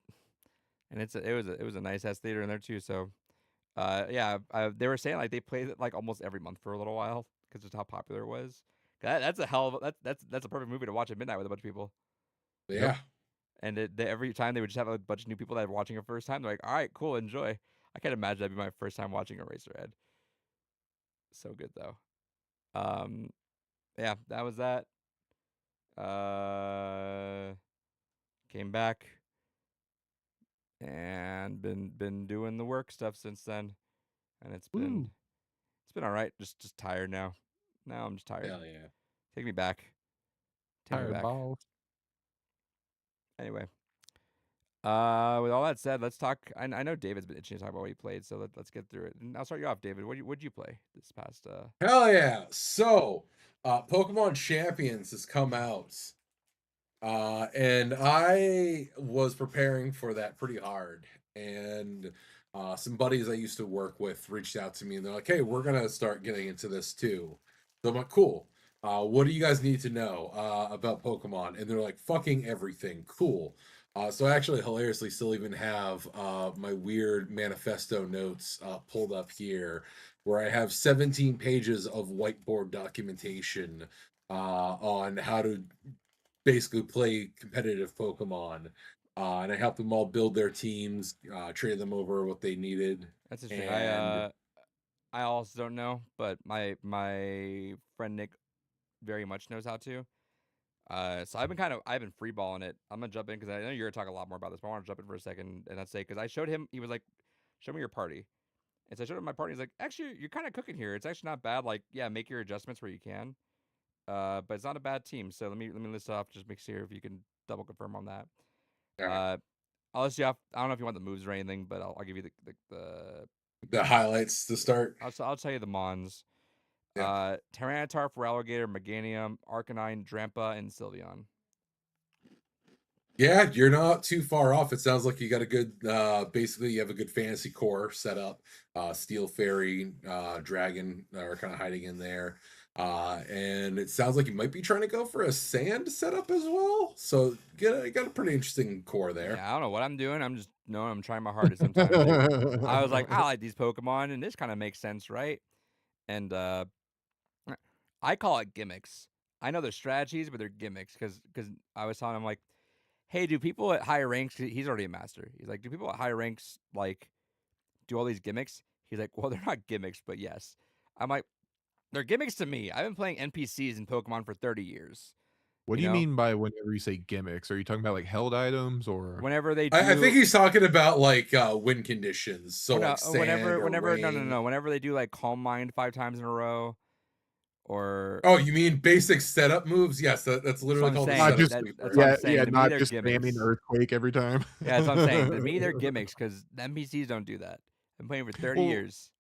And it was a nice ass theater in there too. So, yeah, they were saying like they played it like almost every month for a little while because just how popular it was. That's a hell of that's a perfect movie to watch at midnight with a bunch of people. Yeah. And every time they would just have a bunch of new people that were watching it first time. They're like, all right, cool, enjoy. I can't imagine that'd be my first time watching Eraserhead. So good though. Yeah, that was that. Came back and been doing the work stuff since then, and it's been all right. Just tired now. Now I'm just tired. Hell yeah. Take me back. Take me Tired back. balls. Anyway, with all that said, let's talk. I know David's been itching to talk about what he played, so let's get through it. And I'll start you off, David. What'd you play this past? Hell yeah. So, Pokemon Champions has come out. And I was preparing for that pretty hard. And some buddies I used to work with reached out to me and they're like, hey, we're going to start getting into this too. So I'm like, cool. What do you guys need to know about Pokemon? And they're like, fucking everything. Cool. So I actually hilariously still even have my weird manifesto notes pulled up here where I have 17 pages of whiteboard documentation on how to basically play competitive Pokemon. And I helped them all build their teams, trade them over what they needed. That's interesting. And I also don't know, but my friend Nick very much knows how to. So I've been freeballing it. I'm gonna jump in because I know you're gonna talk a lot more about this, but I want to jump in for a second and that's say because I showed him. He was like, "Show me your party," and so I showed him my party. He's like, "Actually, you're kind of cooking here. It's actually not bad. Like, yeah, make your adjustments where you can. But it's not a bad team. So let me list off. Just make sure if you can double confirm on that. right, I'll list you off. I don't know if you want the moves or anything, but I'll give you the highlights to start. I'll tell you the Mons. Yeah. Tyranitar, Feraligatr, Meganium, Arcanine, Drampa, and Sylveon. Yeah, you're not too far off. It sounds like you got a good basically you have a good fantasy core set up. Steel Fairy, Dragon are kind of hiding in there. And it sounds like you might be trying to go for a sand setup as well. So you got a pretty interesting core there. Yeah, I don't know what I'm doing. I'm just knowing I'm trying my hardest sometimes. Like, I was like, I like these Pokemon, and this kind of makes sense, right? And I call it gimmicks. I know they're strategies, but they're gimmicks because I was telling him like, hey, do people at higher ranks? He's already a master. He's like, do people at higher ranks like do all these gimmicks? He's like, well, they're not gimmicks, but yes. I'm like, they're gimmicks to me. I've been playing NPCs in Pokemon for 30 years. What do you know? mean by whenever you say gimmicks? Are you talking about like held items or Whenever they do, I think he's talking about like win conditions. So like sand whenever or no. Whenever they do like Calm Mind 5 times in a row, or oh, you mean basic setup moves? Yes, that's literally That's what called I'm the saying. setup sweep. That's what I'm saying. yeah, To me, not they're just gimmicks. spamming Earthquake every time. Yeah, that's what I'm saying. To me, they're gimmicks because the NPCs don't do that. I'm playing for 30 years.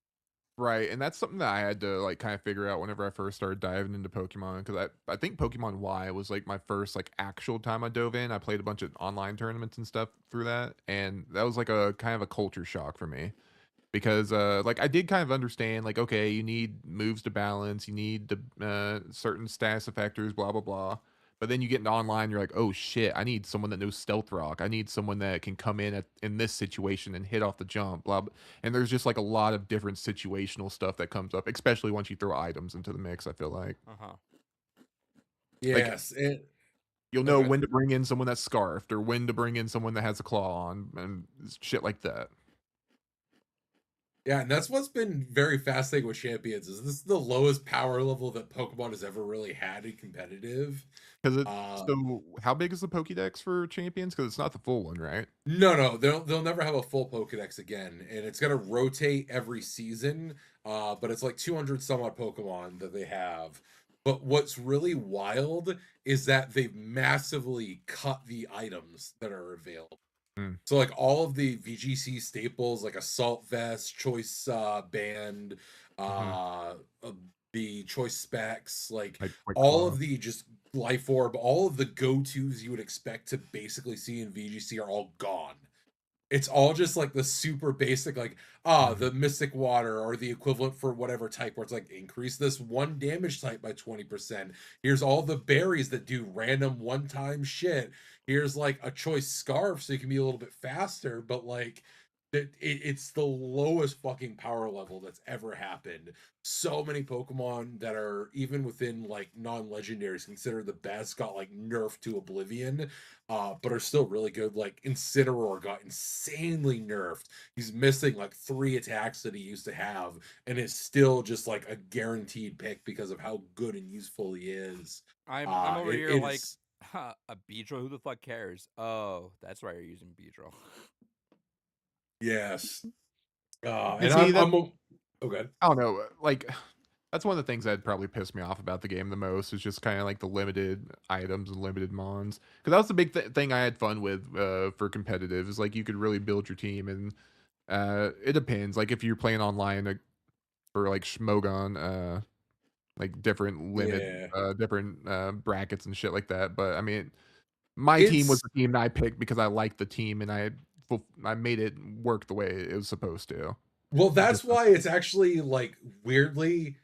Right, and that's something that I had to like kind of figure out whenever I first started diving into Pokemon because I think Pokemon Y was like my first like actual time I dove in. I played a bunch of online tournaments and stuff through that, and that was like a kind of a culture shock for me because like I did kind of understand like okay, you need moves to balance, you need the certain status effectors, blah blah blah. But then you get into online, you're like, oh shit, I need someone that knows Stealth Rock. I need someone that can come in this situation and hit off the jump, blah, blah. And there's just like a lot of different situational stuff that comes up, especially once you throw items into the mix, I feel like. Yes. Like, you'll know when to bring in someone that's scarfed or when to bring in someone that has a claw on and shit like that. Yeah, and that's what's been very fascinating with Champions is this is the lowest power level that Pokemon has ever really had in competitive. Because so how big is the Pokédex for Champions? Because it's not the full one, right? No, they'll never have a full Pokédex again, and it's gonna rotate every season. But it's like 200 some odd Pokemon that they have. But what's really wild is that they've massively cut the items that are available. Mm. So like all of the VGC staples, like assault vest, choice band, Mhm. uh, uh, the choice specs, like Like Quick all Claw. of the just life orb, all of the go-tos you would expect to basically see in VGC are all gone. It's all just like the super basic, like, Mhm. the mystic water or the equivalent for whatever type, where it's like increase this one damage type by 20%. Here's all the berries that do random one-time shit. Here's like a choice scarf so you can be a little bit faster, but like it's the lowest fucking power level that's ever happened. So many Pokemon that are even within like non-legendaries considered the best got like nerfed to oblivion, but are still really good. Like Incineroar got insanely nerfed. He's missing like 3 attacks that he used to have, and it's still just like a guaranteed pick because of how good and useful he is. I'm over here like It's a Beedrill. Who the fuck cares? Oh, that's why you're using Beedrill. yes, And and see that okay. I don't know, like that's one of the things that probably pissed me off about the game the most is just kind of like the limited items and limited mons. Because that was the big thing I had fun with for competitive is like you could really build your team and it depends. Like if you're playing online for like Schmogon, like Yeah, different brackets and shit like that. But I mean, my team was it's the team that I picked because I liked the team and I made it work the way it was supposed to. well, It that's just why it's actually like weirdly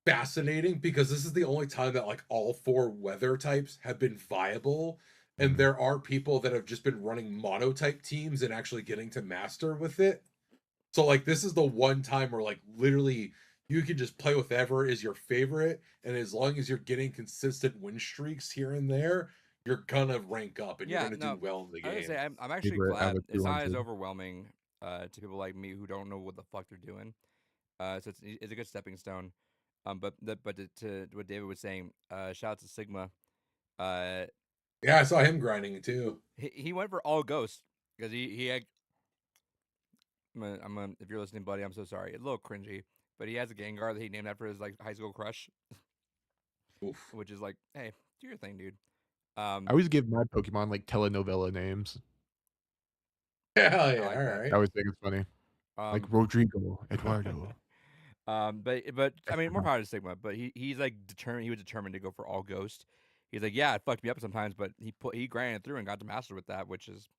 fascinating, because this is the only time that like all 4 weather types have been viable, and Mhm. there are people that have just been running monotype teams and actually getting to master with it. So like this is the one time where like literally you can just play with whatever is your favorite, and as long as you're getting consistent win streaks here and there, you're gonna rank up and you're Yeah, gonna do no, well in the I would say game. I'm actually favorite out glad of it's not as 200. overwhelming to people like me who don't know what the fuck they're doing. So it's a good stepping stone. But to what David was saying, shout out to Sigma. Uh, Yeah, I saw him grinding it too. he went for all ghosts because he had. If you're listening, buddy, I'm so sorry. A little cringy, but he has a Gengar that he named after his like high school crush, Oof. which is like, hey, do your thing, dude. I always give my Pokemon like telenovela names. Hell I yeah, like all that. I right. always think it's funny. Like Um, Rodrigo, Eduardo. but I mean, more Esteban. power to Sigma. But he's like determined. He was determined to go for all ghost. He's like, yeah, it fucked me up sometimes, but he grinded through and got to master with that, which is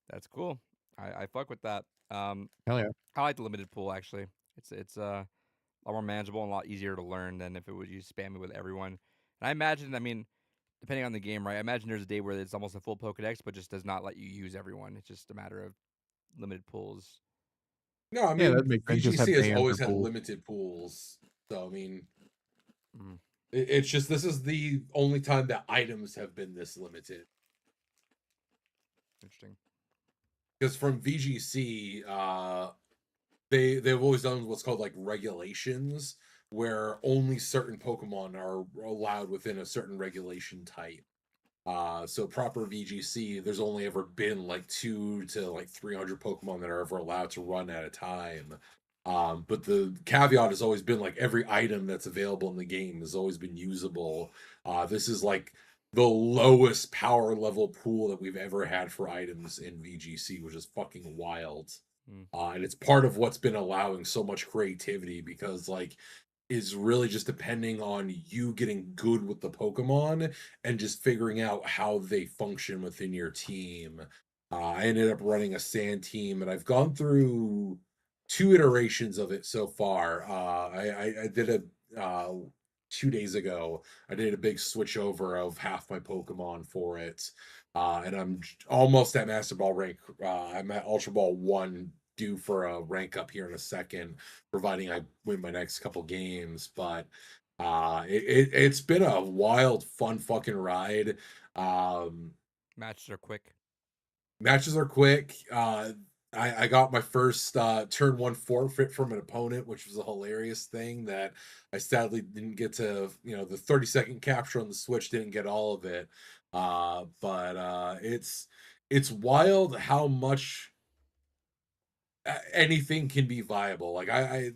that's cool. I fuck with that. Hell yeah. I like the limited pool actually. It's a lot more manageable and a lot easier to learn than if it was you spam it with everyone. And I imagine, I mean, depending on the game, right? I imagine there's a day where it's almost a full Pokedex, but just does not let you use everyone. It's just a matter of limited pools. No, I Yeah, that mean makes sense. Just VGC have has bans or always had pools. limited pools. So I mean, Mm, it's just this is the only time that items have been this limited. interesting. Because from VGC, they've always done what's called like regulations, where only certain Pokemon are allowed within a certain regulation type. So proper VGC, there's only ever been like 2 to like 300 Pokemon that are ever allowed to run at a time. But the caveat has always been like every item that's available in the game has always been usable. This is like the lowest power level pool that we've ever had for items in VGC, which is fucking wild. Mm. And it's part of what's been allowing so much creativity, because like is really just depending on you getting good with the Pokemon and just figuring out how they function within your team. I ended up running a sand team, and I've gone through 2 iterations of it so far. I did a 2 days ago. I did a big switch over of half my Pokemon for it, and I'm almost at Master Ball rank. I'm at Ultra Ball 1, due for a rank up here in a second, providing I win my next couple games. But it's been a wild, fun fucking ride. Um, Matches are quick. Matches are quick. I got my first turn 1 forfeit from an opponent, which was a hilarious thing that I sadly didn't get to. The 30-second capture on the Switch didn't get all of it. But it's wild how much anything can be viable. Like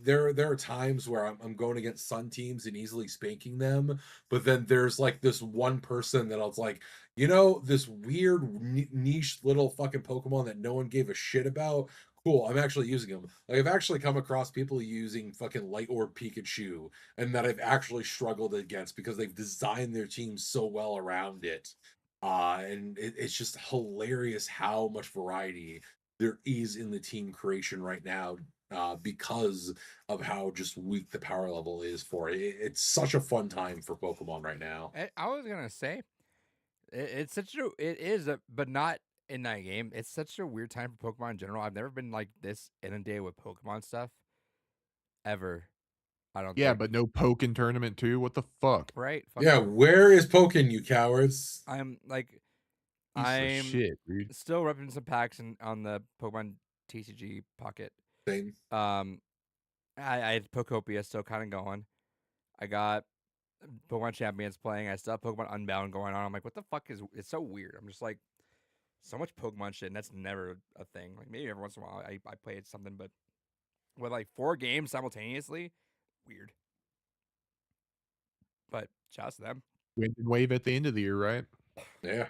there are times where I'm going against Sun teams and easily spanking them, but then there's like this one person that I was like, this weird niche little fucking Pokemon that no one gave a shit about. Cool, I'm actually using them. Like I've actually come across people using fucking Light Orb Pikachu, and that I've actually struggled against because they've designed their team so well around it. And it's just hilarious how much variety there is in the team creation right now, because of how just weak the power level is for it. It's such a fun time for Pokemon right now. I was gonna say it's such a it is a but not in that game. It's such a weird time for Pokemon in general. I've never been like this inundated with Pokemon stuff ever. I don't Yeah, think. but no Pokken tournament too. What the fuck? Right? Yeah, where is Pokken, you cowards? I'm like Piece of I'm shit, dude. still repping some packs on the Pokemon TCG pocket. Same. I had Pokopia still kind of going. I got Pokemon Champions playing. I still have Pokemon Unbound going on. I'm like, what the fuck is? It's so weird. I'm just like, so much Pokemon shit, and that's never a thing. Like maybe every once in a while I play something, but with like 4 games simultaneously, weird. But shouts to them. Wind and Wave at the end of the year, right? Yeah.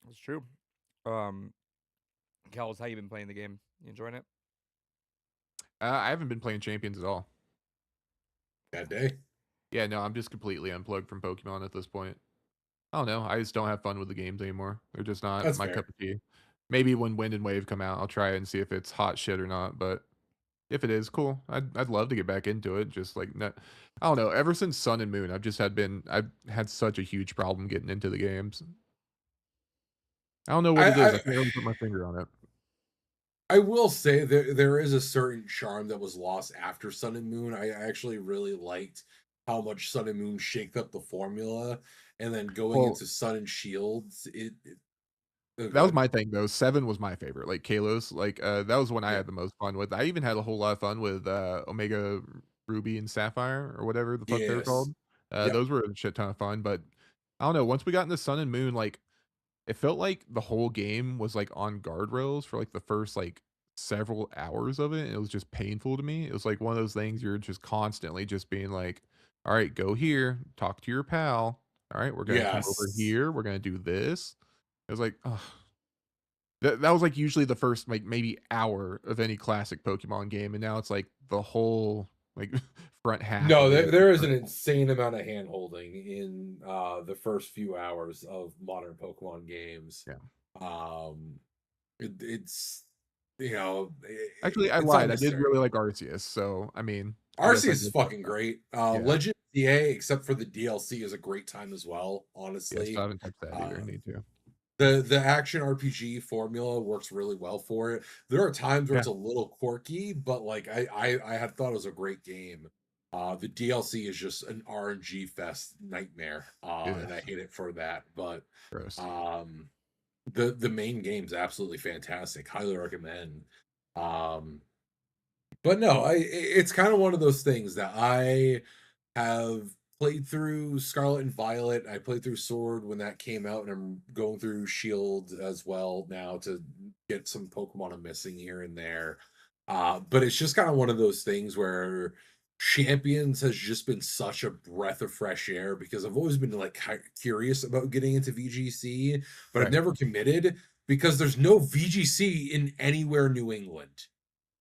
It's true. Kels, how you been playing the game? You enjoying it? I haven't been playing Champions at all. Bad day. Yeah, no, I'm just completely unplugged from Pokemon at this point. I don't know. I just don't have fun with the games anymore. They're just not That's my fair. cup of tea. Maybe when Wind and Wave come out, I'll try it and see if it's hot shit or not. But if it is, cool. I'd love to get back into it. Just like I don't know. Ever since Sun and Moon, I've had such a huge problem getting into the games. I don't know what it is. I can't really put my finger on it. I will say there is a certain charm that was lost after Sun and Moon. I actually really liked how much Sun and Moon shaked up the formula, and then going Well, into Sun and Shields, that was my thing though. 7 was my favorite. Like Kalos, like that was when I Yeah. had the most fun with. I even had a whole lot of fun with Omega Ruby and Sapphire or whatever the fuck they're Yes. called. Yep. Those were a shit ton of fun. But I don't know. Once we got into Sun and Moon, like it felt like the whole game was like on guardrails for like the first like several hours of it. And it was just painful to me. It was like one of those things you're just constantly just being like, all right, go here, talk to your pal. All right, we're gonna come over Yes. here. We're gonna do this. It was like, oh, that was like usually the first like maybe hour of any classic Pokemon game, and now it's like the whole like front half. No, of it. there is an insane amount of hand holding in the first few hours of modern Pokemon games. Yeah. It's Actually, I it's lied. I did unnecessary. really like Arceus, so I mean, Arceus is fucking great. Yeah. Legend DA, except for the DLC, is a great time as well. Yes, Honestly, I haven't touched that either. I need to. the action RPG formula works really well for it. There are times where Yeah. it's a little quirky, but like I had thought it was a great game. The DLC is just an RNG fest nightmare, and I hate it for that. But Gross. the main game's absolutely fantastic. Highly recommend. But no, it's kind of one of those things that I have played through Scarlet and Violet. I played through Sword when that came out, and I'm going through Shield as well now to get some Pokemon I'm missing here and there. But it's just kind of one of those things where Champions has just been such a breath of fresh air because I've always been like curious about getting into VGC, but I've Right. never committed because there's no VGC in anywhere New England.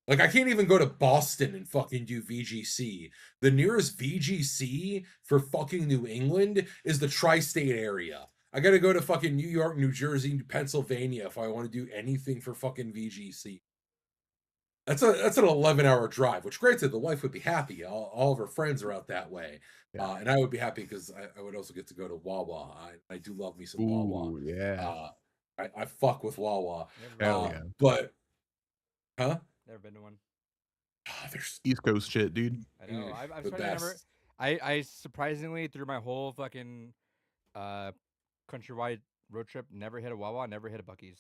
Like I can't even go to Boston and fucking do VGC. The nearest VGC for fucking New England is the tri-state area. I got to go to fucking New York, New Jersey, Pennsylvania if I want to do anything for fucking VGC. That's an 11-hour drive, which granted the wife would be happy. All of her friends are out that way. Yeah. And I would be happy because I would also get to go to Wawa. I do love me some Wawa. Ooh, yeah. I fuck with Wawa. Hell yeah. But huh? Never been to one. There's East Coast shit, dude. I know. I've the started never. best. I surprisingly through my whole fucking countrywide road trip never hit a Wawa, never hit a Buc-ee's.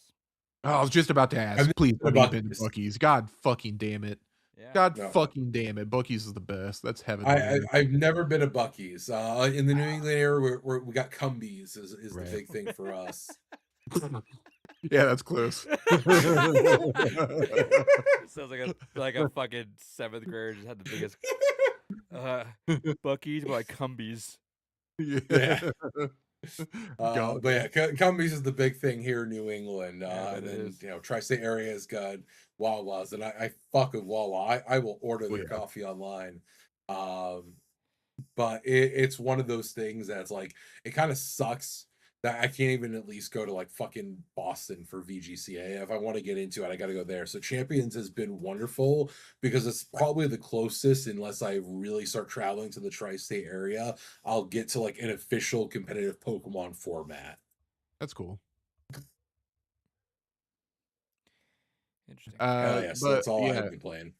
Oh, I was just about to ask. been Please to tell me you've been to Buc-ee's. Buc-ee's. God fucking damn it. Yeah. God No. fucking damn it. Buc-ee's is the best. That's heaven. I've never been to Buc-ee's. In the New England area, where we got Cumbies is the Right. big thing for us. Yeah, that's close. Sounds like a fucking 7th grader just had the biggest Bucky's by Cumbies. Yeah. Yeah. God, But yeah, Cumbies is the big thing here in New England. Yeah, I bet And it then, is. tri-state area has got Wawa's, and I fuck with Wawa. I will order oh their yeah. coffee online. Um, but it's one of those things that's like, it kind of sucks that I can't even at least go to like fucking Boston for VGCA. If I want to get into it, I got to go there. So Champions has been wonderful because it's probably the closest, unless I really start traveling to the tri-state area, I'll get to like an official competitive Pokemon format. That's cool. Interesting. Hell yeah! So But that's all yeah, I've been playing.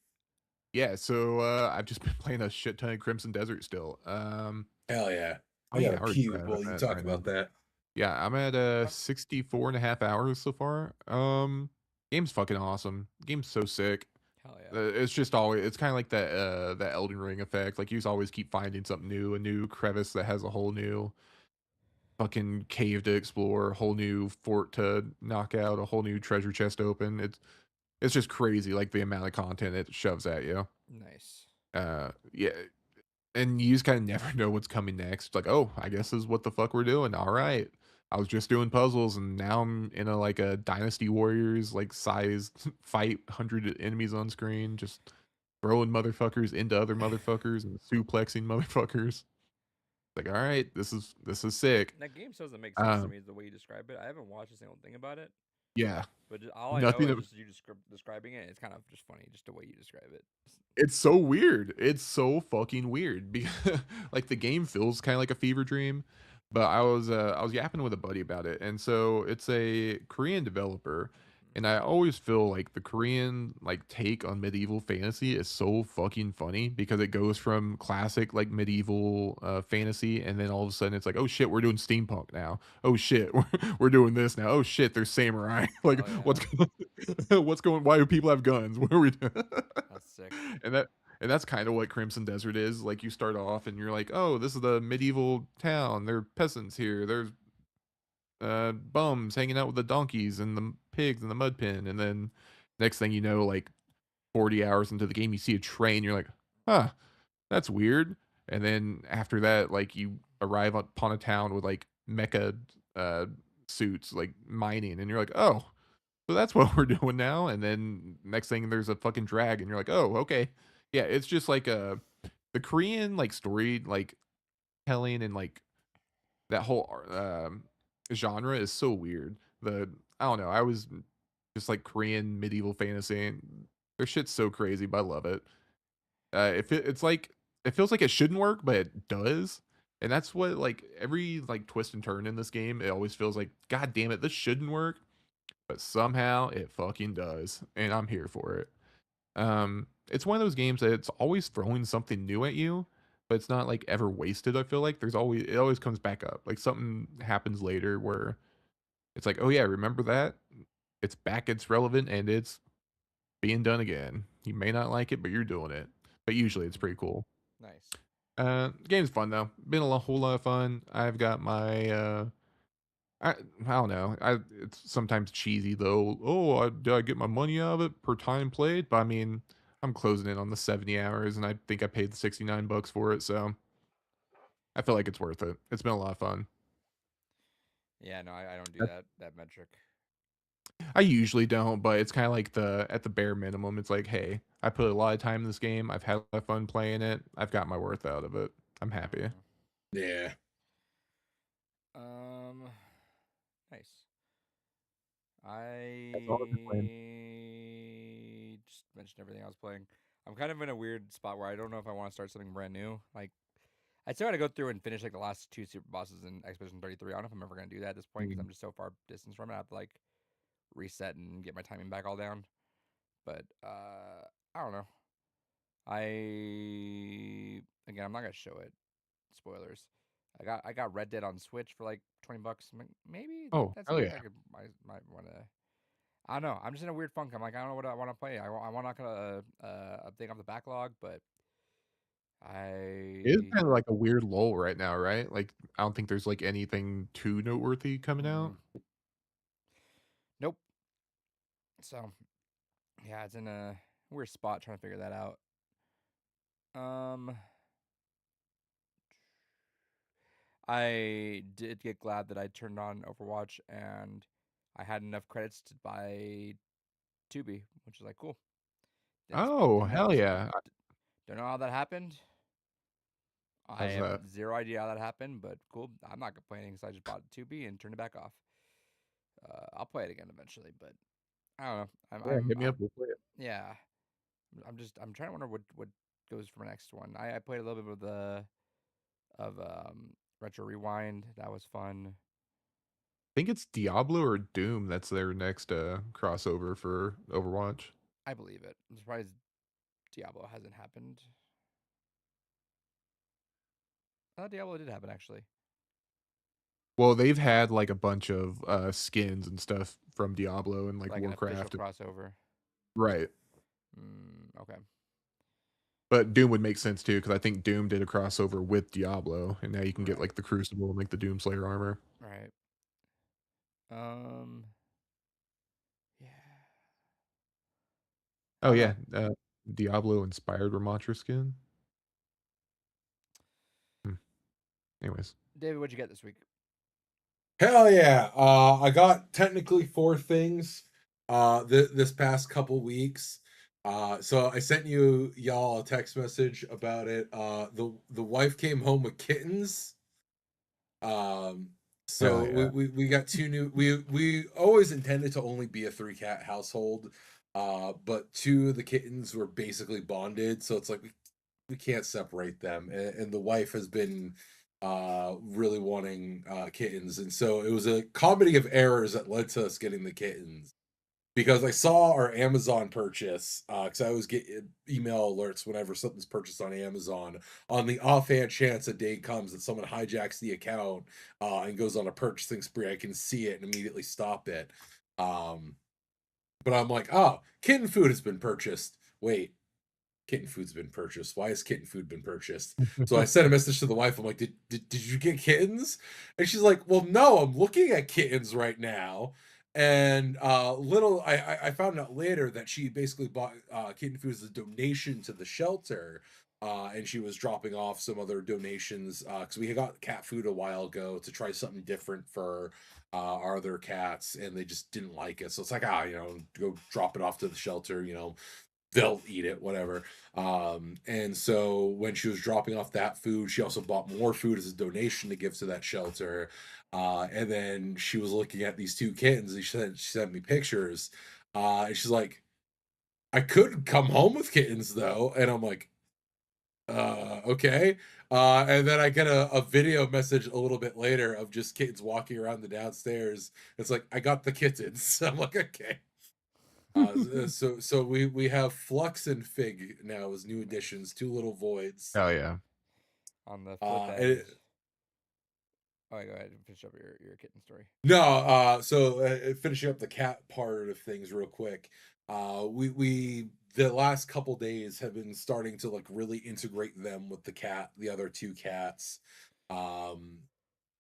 yeah. So I've just been playing a shit ton of Crimson Desert still. Hell yeah! How I many gotta hours pee do I have in while you that talk right now? about that. Yeah, I'm at 64 and a half hours so far. Game's fucking awesome. Game's so sick. Hell yeah. It's just always it's kind of like that Elden Ring effect. Like you just always keep finding something new, a new crevice that has a whole new fucking cave to explore, a whole new fort to knock out, a whole new treasure chest to open. It's just crazy, like the amount of content it shoves at you. Nice. Yeah, and you just kind of never know what's coming next. Like, oh, I guess this is what the fuck we're doing. All right. I was just doing puzzles and now I'm in a Dynasty Warriors like size fight, 100 enemies on screen, just throwing motherfuckers into other motherfuckers and suplexing motherfuckers. Like, all right, this is sick. That game still doesn't make sense to Um, me, is the way you describe it. I haven't watched a single thing about it, yeah, but all I know nothing. is just you describing it. It's kind of just funny, just the way you describe it. It's so weird. It's so fucking weird because like the game feels kind of like a fever dream. But I was yapping with a buddy about it, and so it's a Korean developer, and I always feel like the Korean like take on medieval fantasy is so fucking funny because it goes from classic like medieval fantasy, and then all of a sudden it's like, oh shit, we're doing steampunk now. Oh shit, we're doing this now. Oh shit, there's samurai. Like Oh yeah, what's going? Why do people have guns? What are we doing? that's sick. and that and that's kind of what Crimson Desert is. Like you start off and you're like, oh, this is the medieval town. There are peasants here. There's bums hanging out with the donkeys and the pigs and the mud pin. And then next thing you know, like 40 hours into the game, you see a train. You're like, huh, that's weird. And then after that, like you arrive upon a town with like mecha uh, suits, like mining, and you're like, oh, so that's what we're doing now. And then next thing there's a fucking drag, and you're like, oh, okay. Yeah, it's just like the Korean like story like telling and like that whole genre is so weird. I don't know. I was just like Korean medieval fantasy and their shit's so crazy, but I love it. It's like it feels like it shouldn't work, but it does. And that's what like every like twist and turn in this game, it always feels like, God damn it, this shouldn't work, but somehow it fucking does, and I'm here for it. It's one of those games that it's always throwing something new at you, but it's not like ever wasted. I feel like it always comes back up. Like something happens later where it's like, oh yeah, remember that? It's back, it's relevant, and it's being done again. You may not like it, but you're doing it. But usually it's pretty cool. Nice. The game's fun though. Been a whole lot of fun. I've got my I don't know. It's sometimes cheesy though. Oh, did I get my money out of it per time played? But I mean, I'm closing in on the 70 hours, and I think I paid the $69 for it, so I feel like it's worth it. It's been a lot of fun. Yeah, no, I don't do Uh, that metric. I usually don't, but it's kind of like at the bare minimum. It's like, hey, I put a lot of time in this game. I've had a lot of fun playing it. I've got my worth out of it. I'm happy. Yeah. Nice. That's all I've been playing. I just mentioned everything I was playing. I'm kind of in a weird spot where I don't know if I want to start something brand new. Like, I still got to go through and finish like the last 2 super bosses in Expedition 33. I don't know if I'm ever gonna do that at this point because Mm. I'm just so far distance from it. I have to like reset and get my timing back all down. But I don't know. Again, I'm not gonna show it. Spoilers. I got Red Dead on Switch for like $20. I'm like, maybe Oh, that's hell something yeah. I might want to. I don't know. I'm just in a weird funk. I'm like, I don't know what I want to play. I want not gonna update off the backlog, but It is I kind of like a weird lull right now, right? Like, I don't think there's like anything too noteworthy coming out. mm, nope. So yeah, it's in a weird spot trying to figure that out. I did get glad that I turned on Overwatch and I had enough credits to buy Tubi, which is like cool. Oh, Didn't have hell yeah. don't know how that happened. I How's have that? zero idea how that happened, but cool. I'm not complaining because I just bought Tubi and turned it back off. I'll play it again eventually, but I don't know. Yeah, hit me up. We'll play it. Yeah. I'm trying to wonder what goes for my next one. I played a little bit of Retro Rewind. That was fun. I think it's Diablo or Doom that's their next crossover for Overwatch. I believe it. I'm surprised Diablo hasn't happened. I thought Diablo did happen actually. Well, they've had like a bunch of skins and stuff from Diablo and like Like an official Warcraft. crossover. Right. Okay. But Doom would make sense too, because I think Doom did a crossover with Diablo, and now you can get Right. like the Crucible and like the Doomslayer armor. Right. Yeah. I Oh don't yeah, know. Diablo inspired Ramattra skin. Anyways, David, what'd you get this week? Hell yeah. I got technically 4 things this past couple weeks. So I sent y'all a text message about it. The wife came home with kittens. So hell yeah. we got 2 new we always intended to only be a 3-cat household. But 2 of the kittens were basically bonded, so it's like we can't separate them. And the wife has been really wanting kittens, and so it was a comedy of errors that led to us getting the kittens, because I saw our Amazon purchase, because I always get email alerts whenever something's purchased on Amazon, on the offhand chance a day comes that someone hijacks the account and goes on a purchasing spree. I can see it and immediately stop it. But I'm like, oh, kitten food has been purchased. Wait, kitten food's been purchased. Why has kitten food been purchased? So I sent a message to the wife. I'm like, did you get kittens? And she's like, well, no, I'm looking at kittens right now. And I found out later that she basically bought kitten food as a donation to the shelter. And she was dropping off some other donations because we got cat food a while ago to try something different for our other cats, and they just didn't like it. So it's like, go drop it off to the shelter, they'll eat it, whatever. And so when she was dropping off that food, she also bought more food as a donation to give to that shelter. And then she was looking at these 2 kittens, and she sent me pictures. And she's like, I could come home with kittens though. And I'm like, okay. And then I get a video message a little bit later of just kittens walking around the downstairs. It's like, I got the kittens. I'm like, okay. So we have Flux and Fig now as new additions, 2 little voids. Hell yeah. On the flip And end. Go ahead and finish up your kitten story. No, finishing up the cat part of things real quick. We the last couple days have been starting to like really integrate them with the other 2 cats.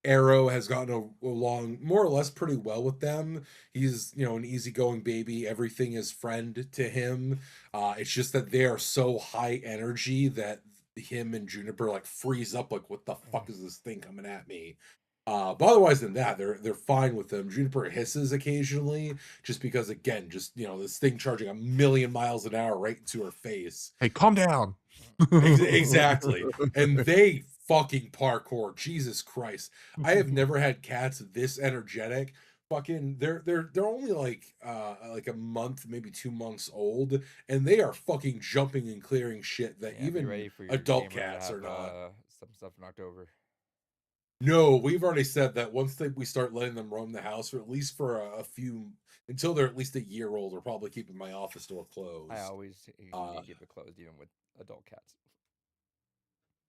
Arrow has gotten along more or less pretty well with them. He's, an easygoing baby. Everything is friend to him. It's just that they are so high energy that him and Juniper like freeze up, like, what the fuck is this thing coming at me? But otherwise than that, they're fine with them. Juniper hisses occasionally, just because, again, this thing charging 1,000,000 miles an hour right into her face. Hey, calm down. Exactly. And they fucking parkour. Jesus Christ. I have never had cats this energetic. Fucking they're only like a month, maybe 2 months old, and they are fucking jumping and clearing shit that Yeah, be even ready for your adult gamer to cats have are not. some stuff in October. No, we've already said that once we start letting them roam the house, or at least for a few, until they're at least a year old, we're probably keeping my office door closed. I always keep it closed, even with adult cats.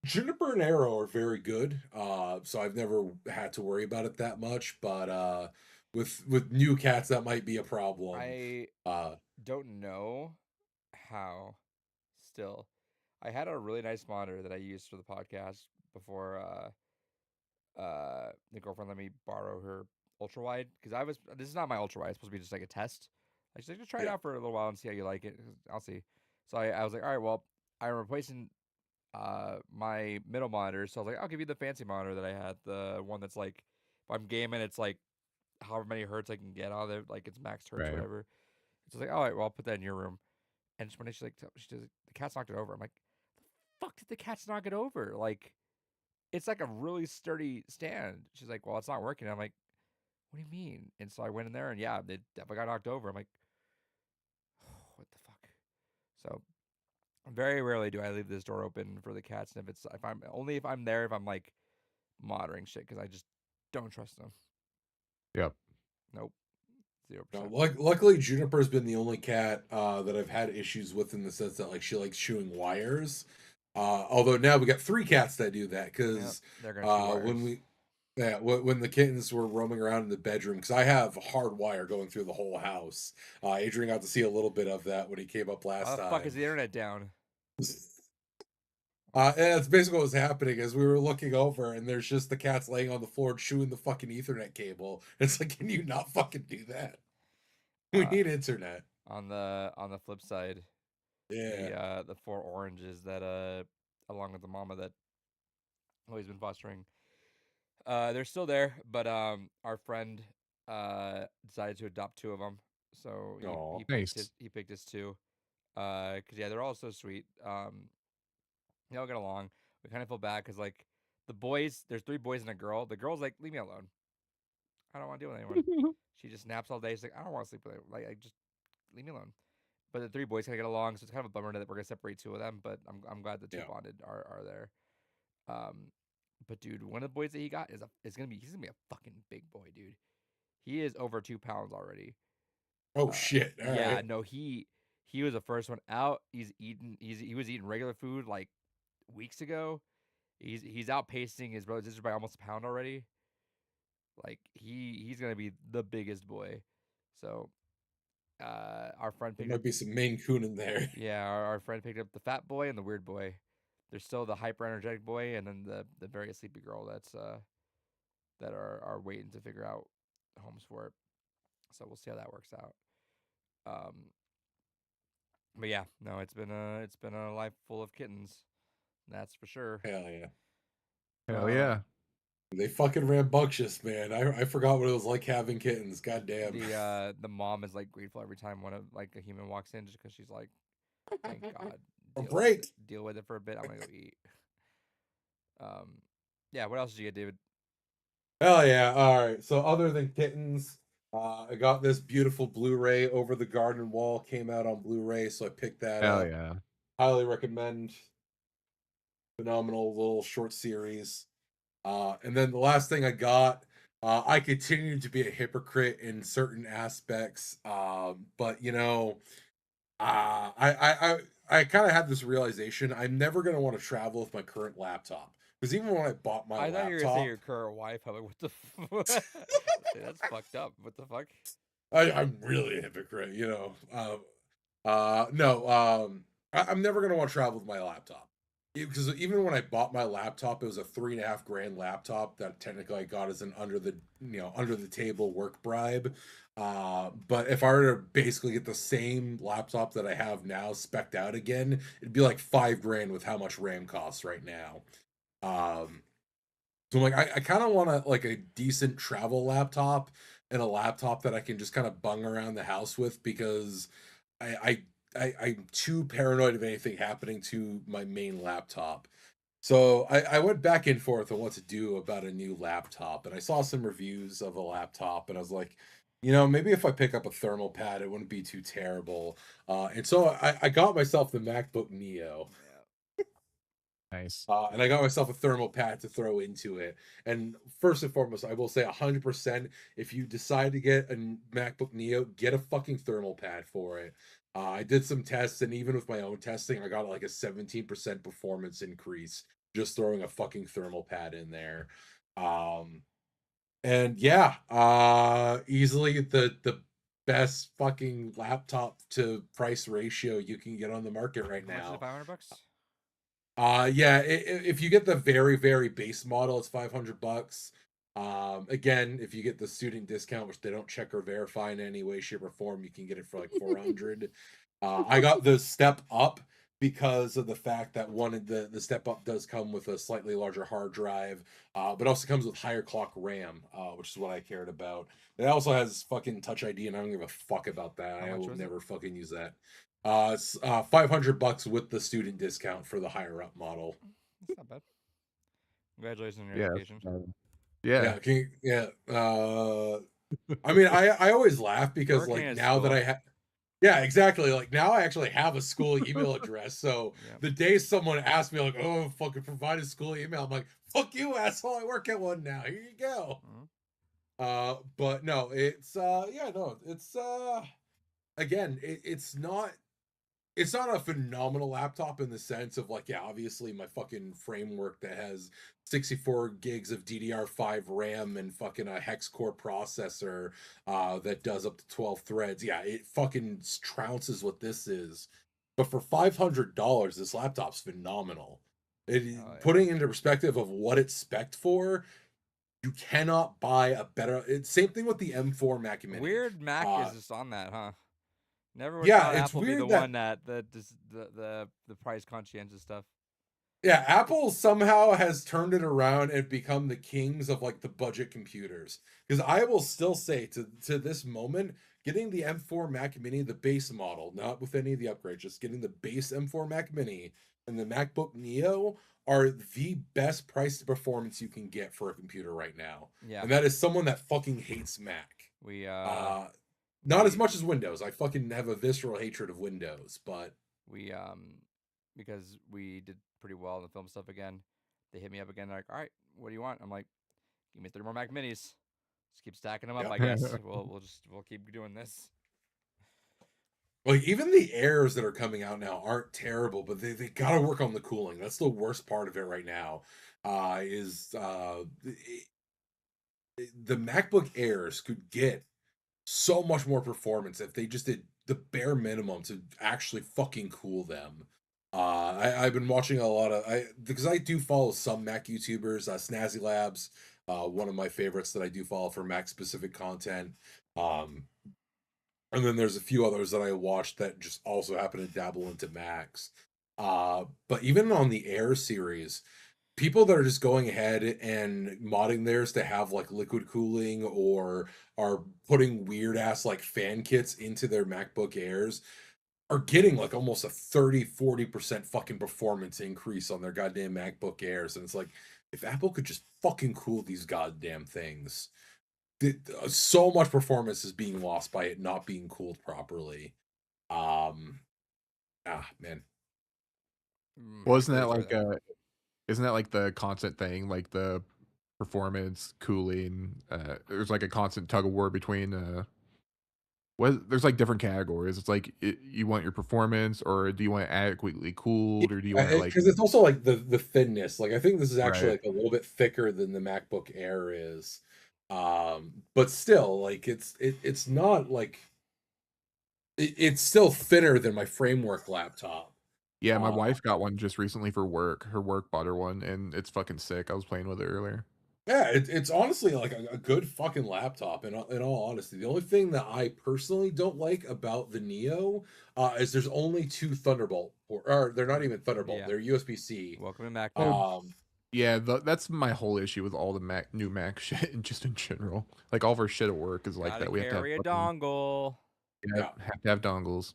Juniper and Arrow are very good, so I've never had to worry about it that much. But with new cats, that might be a problem. I don't know how. Still, I had a really nice monitor that I used for the podcast before. The girlfriend let me borrow her ultra wide because this is not my ultra wide. It's supposed to be just like a test, Like, she's like, just try it Yeah. out for a little while and see how you like it. I'll see. So I was like, all right, well, I'm replacing my middle monitor. So I was like, I'll give you the fancy monitor that I had, the one that's like, if I'm gaming, it's like however many hertz I can get out of it, like it's max hertz, Right. whatever. So I was like, all right, well, I'll put that in your room. And when she's like, the cat's knocked it over. I'm like, the fuck did the cats knock it over? Like, it's like a really sturdy stand. She's like, well, it's not working. I'm like, what do you mean? And so I went in there, and yeah, it definitely got knocked over. I'm like, what the fuck? So very rarely do I leave this door open for the cats, and if I'm there, if I'm like monitoring shit, because I just don't trust them. Yep. Nope. 0%. No, luckily, Juniper's been the only cat that I've had issues with, in the sense that like she likes chewing wires. Although now we got 3 cats that do that, Yep, because they're gonna chew when wires. when the kittens were roaming around in the bedroom, because I have hard wire going through the whole house. Adrian got to see a little bit of that when he came up last How the time. fuck is the internet down? And that's basically what was happening. Is we were looking over, and there's just the cats laying on the floor chewing the fucking Ethernet cable. It's like, can you not fucking do that? We Uh, need internet. on the flip side, Yeah. the 4 oranges that along with the mama that Chloe's been fostering, they're still there, but our friend decided to adopt 2 of them. So Aw. Nice. he picked his 2. Cause yeah, they're all so sweet. They all get along. We kind of feel bad because like the boys, there's 3 boys and a girl. The girl's like, leave me alone. I don't want to deal with anyone. She just naps all day. She's like, I don't want to sleep with anyone. Like, just leave me alone. But the 3 boys kind of get along, so it's kind of a bummer that we're gonna separate 2 of them. But I'm glad the 2 Yeah. bonded are there. But dude, one of the boys that he got he's gonna be a fucking big boy, dude. He is over 2 pounds already. Oh shit! All Yeah, right. no, he was the first one out. He was eating regular food like weeks ago. He's outpacing his brother and sister by almost a pound already. Like he's gonna be the biggest boy. So our friend There picked might up be some Maine Coon in there. yeah, our friend picked up the fat boy and the weird boy. There's still the hyper energetic boy and then the very sleepy girl that are waiting to figure out homes for it. So we'll see how that works out. But yeah, no, it's been a life full of kittens. That's for sure. Hell yeah. Hell yeah. They fucking rambunctious, man. I forgot what it was like having kittens. God damn. The mom is like grateful every time a human walks in, just because she's like, thank God. A break. Deal with it for a bit. I'm gonna go eat. Yeah. What else did you get, David? Hell yeah. All right. So other than kittens, I got this beautiful Blu-ray, Over the Garden Wall. Came out on Blu-ray, so I picked that Hell up. yeah. Highly recommend. Phenomenal little short series. And then the last thing I got, I continue to be a hypocrite in certain aspects, but you know, I kind of had this realization: I'm never gonna want to travel with my current laptop, because even when I bought my I thought you were gonna say laptop, your current wife. I'm like, what the? That's fucked up. What the fuck? I'm really a hypocrite, you know. No, I'm never gonna want to travel with my laptop, because even when I bought my laptop, it was a $3.5 grand laptop that technically I got as an under the table work bribe. But if I were to basically get the same laptop that I have now spec'd out again, it'd be like $5 grand with how much RAM costs right now. So I'm like, I kind of want a decent travel laptop, and a laptop that I can just kind of bung around the house with, because I'm too paranoid of anything happening to my main laptop. So I went back and forth on what to do about a new laptop, and I saw some reviews of a laptop, and I was like, maybe if I pick up a thermal pad, it wouldn't be too terrible. And so I got myself the MacBook Neo. Nice. And I got myself a thermal pad to throw into it. And first and foremost, I will say 100%, if you decide to get a MacBook Neo, get a fucking thermal pad for it. I did some tests, and even with my own testing, I got like a 17% performance increase just throwing a fucking thermal pad in there. And yeah, easily the best fucking laptop to price ratio you can get on the market right How much is now. it? $500? Yeah, if you get the very, very base model, it's $500. Again, if you get the student discount, which they don't check or verify in any way, shape, or form, you can get it for like 400. I got the step up because of the fact that one of the step up does come with a slightly larger hard drive, but also comes with higher clock RAM, which is what I cared about. It also has fucking Touch ID, and I don't give a fuck about that. How I much will was it? never fucking use that. It's $500 with the student discount for the higher up model. That's not bad. Congratulations on your Yeah. education. Yeah. I mean, I always laugh because Working like at now that school. I have, yeah, exactly. Like now I actually have a school email address. So Yep. the day someone asks me like, "Oh, fucking provide a school email," I'm like, "Fuck you, asshole! I work at one now. Here you go." Mhm. But no, it's yeah, no, it's again, it's not a phenomenal laptop in the sense of like, yeah, obviously my fucking framework that has 64 gigs of DDR5 RAM and fucking a hex core processor that does up to 12 threads. Yeah, it fucking trounces what this is. But for $500, this laptop's phenomenal. Oh, yeah. Putting into perspective of what it's spec'd for, you cannot buy a better. It's same thing with the M4 Mac Mini. Weird Mac is just on that, huh? Never would Yeah, thought it's Apple be the weird that one that the price conscientious stuff. yeah, Apple somehow has turned it around and become the kings of like the budget computers. Because I will still say to this moment, getting the M4 Mac Mini, the base model, not with any of the upgrades, just getting the base M4 Mac Mini and the MacBook Neo are the best price to performance you can get for a computer right now. Yeah. And that is someone that fucking hates Mac. We Not as much as Windows. I fucking have a visceral hatred of Windows, but we because we did pretty well in the film stuff again. They hit me up again. They're like, all right, what do you want? I'm like, give me 3 more Mac Minis. Just keep stacking them up. Yeah. I guess we'll keep doing this. Like even the Airs that are coming out now aren't terrible, but they gotta work on the cooling. That's the worst part of it right now. The MacBook Airs could get so much more performance if they just did the bare minimum to actually fucking cool them. I've been watching a lot of because I do follow some Mac YouTubers, Snazzy Labs, one of my favorites that I do follow for Mac specific content. And then there's a few others that I watched that just also happen to dabble into Macs. But even on the Air series, people that are just going ahead and modding theirs to have like liquid cooling or are putting weird ass like fan kits into their MacBook Airs are getting like almost a 30-40% fucking performance increase on their goddamn MacBook Airs. And it's like, if Apple could just fucking cool these goddamn things, so much performance is being lost by it not being cooled properly. Man. Well, isn't that like the constant thing, like the performance, cooling? There's like a constant tug of war between there's like different categories. It's like you want your performance, or do you want it adequately cooled, or do you want it like Because it's also like the thinness. Like I think this is actually right? like a little bit thicker than the MacBook Air is. But still, like it's not like it's still thinner than my framework laptop. Yeah, my Uh, wife got one just recently for work. Her work bought her one, and it's fucking sick. I was playing with it earlier. Yeah, it's honestly like a good fucking laptop. In all honesty, the only thing that I personally don't like about the Neo is there's only 2 Thunderbolt, or they're not even Thunderbolt. Yeah. They're USB-C. Welcome to Mac. Yeah, that's my whole issue with all the new Mac shit, and just in general, like all of our shit at work is like Gotta that. We have to have carry a fucking, dongle. Yeah. have to have dongles.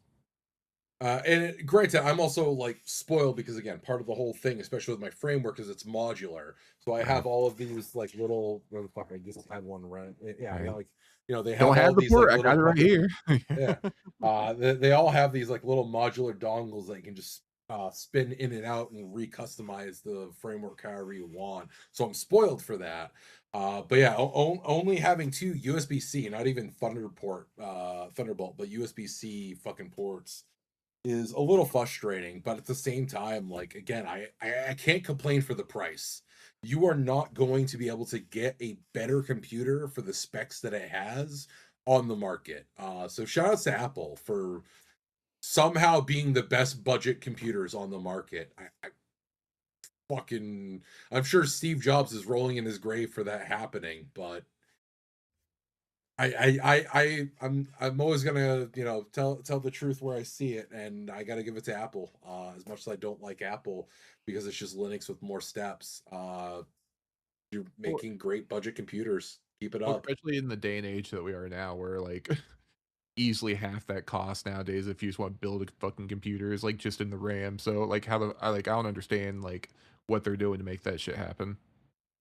Granted, I'm also like spoiled because again, part of the whole thing, especially with my framework, is it's modular. So I have all of these like little. Where the fuck? I just had one run. Yeah, I got like they have Don't all have the these port. like I got it right here. yeah. They all have these like little modular dongles that you can just spin in and out and recustomize the framework however you want. So I'm spoiled for that. But yeah, only having 2 USB-C, not even Thunderbolt, but USB-C fucking ports is a little frustrating. But at the same time, like again, I can't complain for the price. You are not going to be able to get a better computer for the specs that it has on the market. So shout outs to Apple for somehow being the best budget computers on the market. fucking. I'm sure Steve Jobs is rolling in his grave for that happening, but I'm always gonna tell the truth where I see it, and I got to give it to Apple. As much as I don't like Apple because it's just Linux with more steps. You're Well, making great budget computers. Keep it well, up. especially in the day and age that we are now, where like easily half that cost nowadays if you just want to build a fucking computer is like just in the RAM. So like I don't understand like what they're doing to make that shit happen.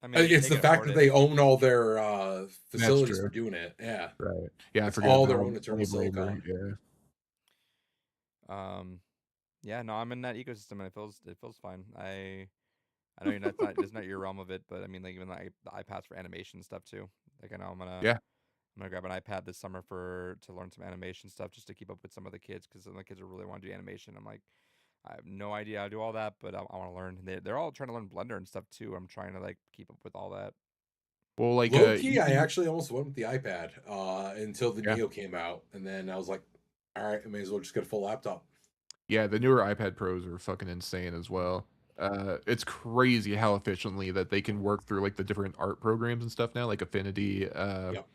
I mean, It's they the can fact afford that it. they own all their That's facilities for true. doing it. Yeah, Right. Yeah, I it's forgot all they're their all own internal slave labor. silicon. Yeah. Yeah, no, I'm in that ecosystem and it feels fine. I know it's not your realm of it, but I mean, like even the iPads for animation stuff too. Like I know Yeah. I'm gonna grab an iPad this summer to learn some animation stuff just to keep up with some of the kids because some of the kids really want to do animation. I'm like, I have no idea how to do all that, but I want to learn. They're all trying to learn Blender and stuff too. I'm trying to like keep up with all that. Well, like Low key, I even actually almost went with the iPad until the yeah. Neo came out, and then I was like, all right, I may as well just get a full laptop. Yeah, the newer iPad Pros are fucking insane as well. It's crazy how efficiently that they can work through like the different art programs and stuff now, like Affinity, Yep.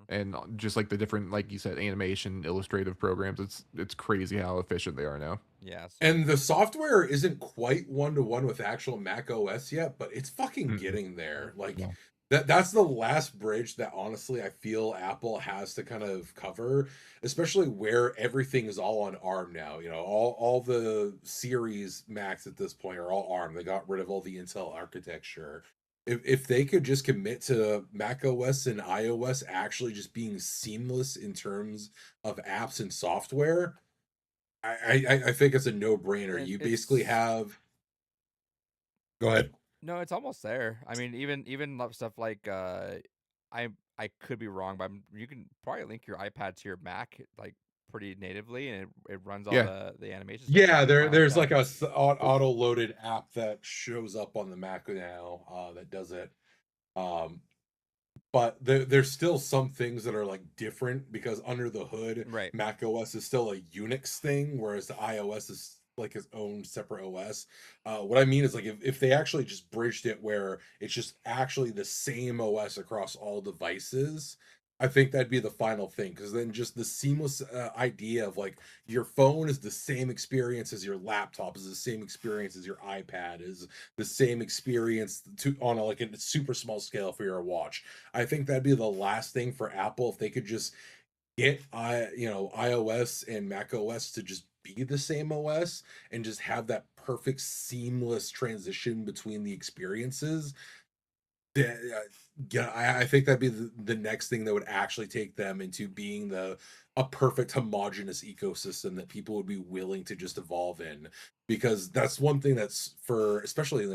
and just like the different, like you said, animation, illustrative programs. It's crazy how efficient they are now. Yeah. So And the software isn't quite one to one with actual Mac OS yet, but it's fucking Mm-mm. getting there. Like Yeah. that's the last bridge that honestly I feel Apple has to kind of cover, especially where everything is all on ARM now. You know, all the series Macs at this point are all ARM. They got rid of all the Intel architecture. If they could just commit to Mac OS and iOS actually just being seamless in terms of apps and software, I think it's a no-brainer. and You basically it's have. Go ahead. no, it's almost there. I mean, even stuff like I could be wrong, but you can probably link your iPad to your Mac like pretty natively, and it runs all Yeah. the animation stuff Yeah, perfectly fine like there's that. like a auto-loaded app that shows up on the Mac now that does it. Um, but there's still some things that are like different because under the hood, Right. Mac OS is still a Unix thing, whereas the iOS is like its own separate OS. What I mean is like if they actually just bridged it where it's just actually the same OS across all devices, I think that'd be the final thing because then just the seamless idea of like your phone is the same experience as your laptop, is the same experience as your iPad, is the same experience to on like a super small scale for your watch. I think that'd be the last thing for Apple if they could just get iOS and Mac OS to just be the same OS and just have that perfect seamless transition between the experiences. Yeah, I think that'd be the next thing that would actually take them into being a perfect homogenous ecosystem that people would be willing to just evolve in, because that's one thing that's for especially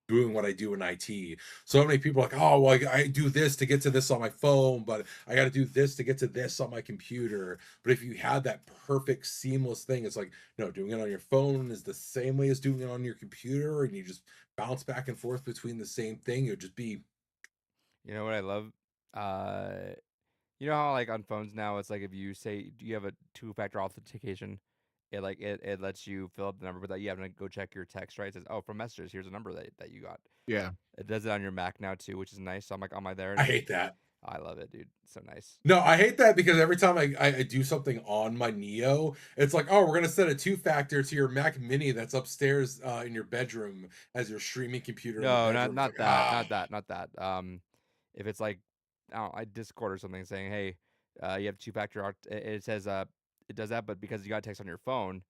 doing what I do in IT. So many people are like, oh well, I do this to get to this on my phone, but I got to do this to get to this on my computer. But if you had that perfect seamless thing, it's like no, doing it on your phone is the same way as doing it on your computer, and you just bounce back and forth between the same thing. It would just be. You know what I love? Uh, you know how like on phones now it's like if you say do you have a two-factor authentication, it lets you fill out the number without you having to go check your text, right? It says, "Oh, from messages, here's a number that you got." Yeah. It does it on your Mac now too, which is nice. So I'm like, "Am I there?" And I it's like, hate that. I love it, dude. It's so nice. No, I hate that because every time I do something on my Neo, it's like, oh, we're gonna set a two-factor to your Mac Mini that's upstairs in your bedroom as your streaming computer in the No, bedroom. It's like, not that. If it's like, I don't know, I Discord or something saying, "Hey, you have two-factor," it says, it does that, but because you got a text on your phone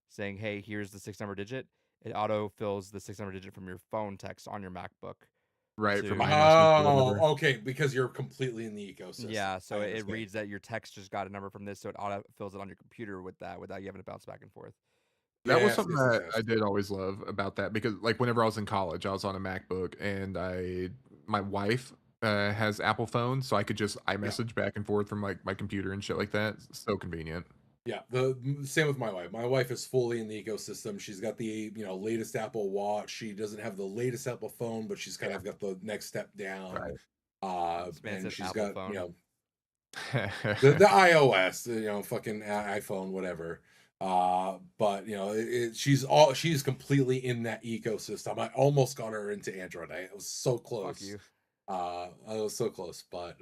saying, "Hey, here's the six-number digit," it auto fills the six-number digit from your phone text on your MacBook Right, from to iMessage or whatever. okay, because you're completely in the ecosystem. yeah. So I it understand. reads that your text just got a number from this, so it auto fills it on your computer with that without you having to bounce back and forth. That was Yes, something yes, yes, that yes. I did always love about that because, like, whenever I was in college, I was on a MacBook, and my wife has Apple phone, so I could just Yeah. iMessage back and forth from like my computer and shit like that. So convenient. Yeah, the same with my wife. My wife is fully in the ecosystem. She's got the latest Apple Watch. She doesn't have the latest Apple phone, but she's kind Yeah, of got the next step down. right. This man And said she's Apple got phone. the iOS, fucking iPhone, whatever. But she's completely in that ecosystem. I almost got her into Android. I was so Fuck close. you. I was so close, but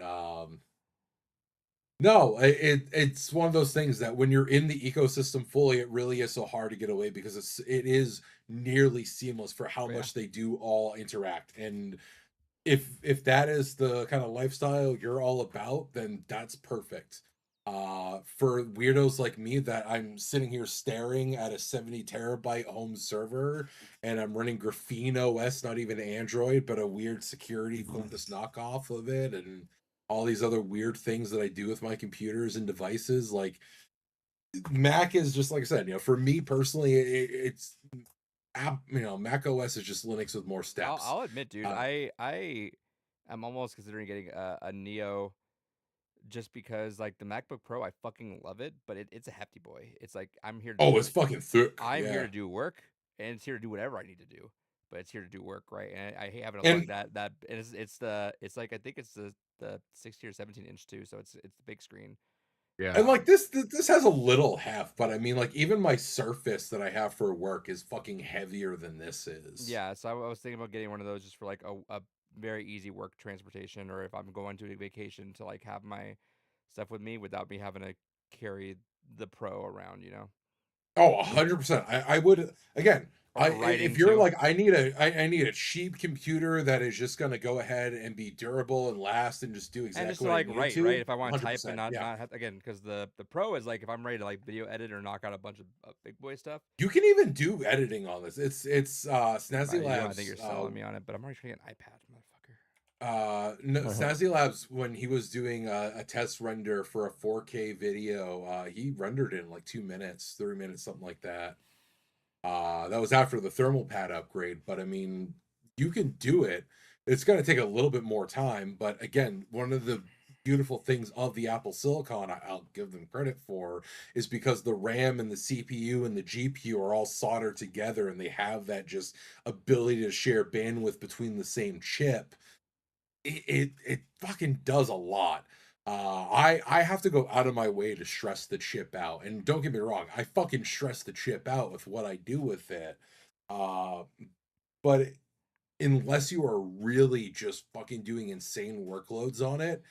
no, it's one of those things that when you're in the ecosystem fully, it really is so hard to get away because it is nearly seamless for how Yeah. much they do all interact. And if that is the kind of lifestyle you're all about, then that's perfect. For weirdos like me that I'm sitting here staring at a 70 terabyte home server and I'm running Graphene OS, not even Android, but a weird security focus knockoff of it, and all these other weird things that I do with my computers and devices, like Mac is just like I said, for me personally, it's Mac OS is just Linux with more steps. I'll admit, dude, Uh, I am almost considering getting a Neo just because like the MacBook Pro, I fucking love it, but it's a hefty boy. It's like I'm here to oh, do it's fucking thick. I'm here Yeah. to do work, and it's here to do whatever I need to do. But it's here to do work, right? And I hate having to lug And that. And it's like I think it's the 16 or 17-inch too, so it's the big screen. Yeah. like this has a little heft, but I mean, like, even my Surface that I have for work is fucking heavier than this is. Yeah, so I was thinking about getting one of those just for like a very easy work transportation, or if I'm going to a vacation to like have my stuff with me without me having to carry the Pro around, you know? Oh, 100%. I would, again, Or if writing you're too. like, I need a cheap computer that is just gonna go ahead and be durable and last and just do And just exactly to what I like need write, to. right? If I want to type and 100%. Yeah. not have again, because the Pro is like if I'm ready to like video edit or knock out a bunch of big boy stuff. You can even do editing on this. It's Snazzy I think you're Labs. selling me on it, but I'm already trying to get an iPad, motherfucker. No, Snazzy Labs, when he was doing a test render for a 4K video, he rendered it in like 2 minutes, 3 minutes, something like that. That was after the thermal pad upgrade, but I mean, you can do it. It's going to take a little bit more time, but again, one of the beautiful things of the Apple Silicon, I'll give them credit for, is because the RAM and the CPU and the GPU are all soldered together and they have that just ability to share bandwidth between the same chip. It fucking does a lot. I have to go out of my way to stress the chip out, and don't get me wrong, I fucking stress the chip out with what I do with it. Uh, but unless you are really just fucking doing insane workloads on it,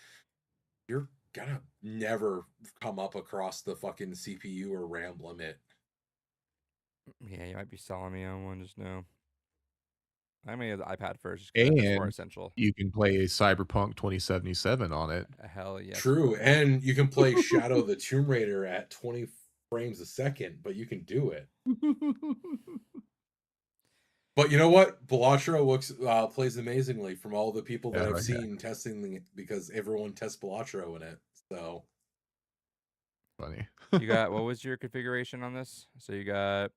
you're gonna never come up across the fucking CPU or RAM limit. Yeah, you might be selling me on one just now. I may have the iPad first just because it's more And essential. you can play Cyberpunk 2077 on it. Hell yes. True, and you can play Shadow the Tomb Raider at 20 frames a second, but you can do it. But you know what? Balatro plays amazingly from all the people that I've seen testing it, because everyone tests Balatro in it. So Funny. You got what was your configuration on this? So you got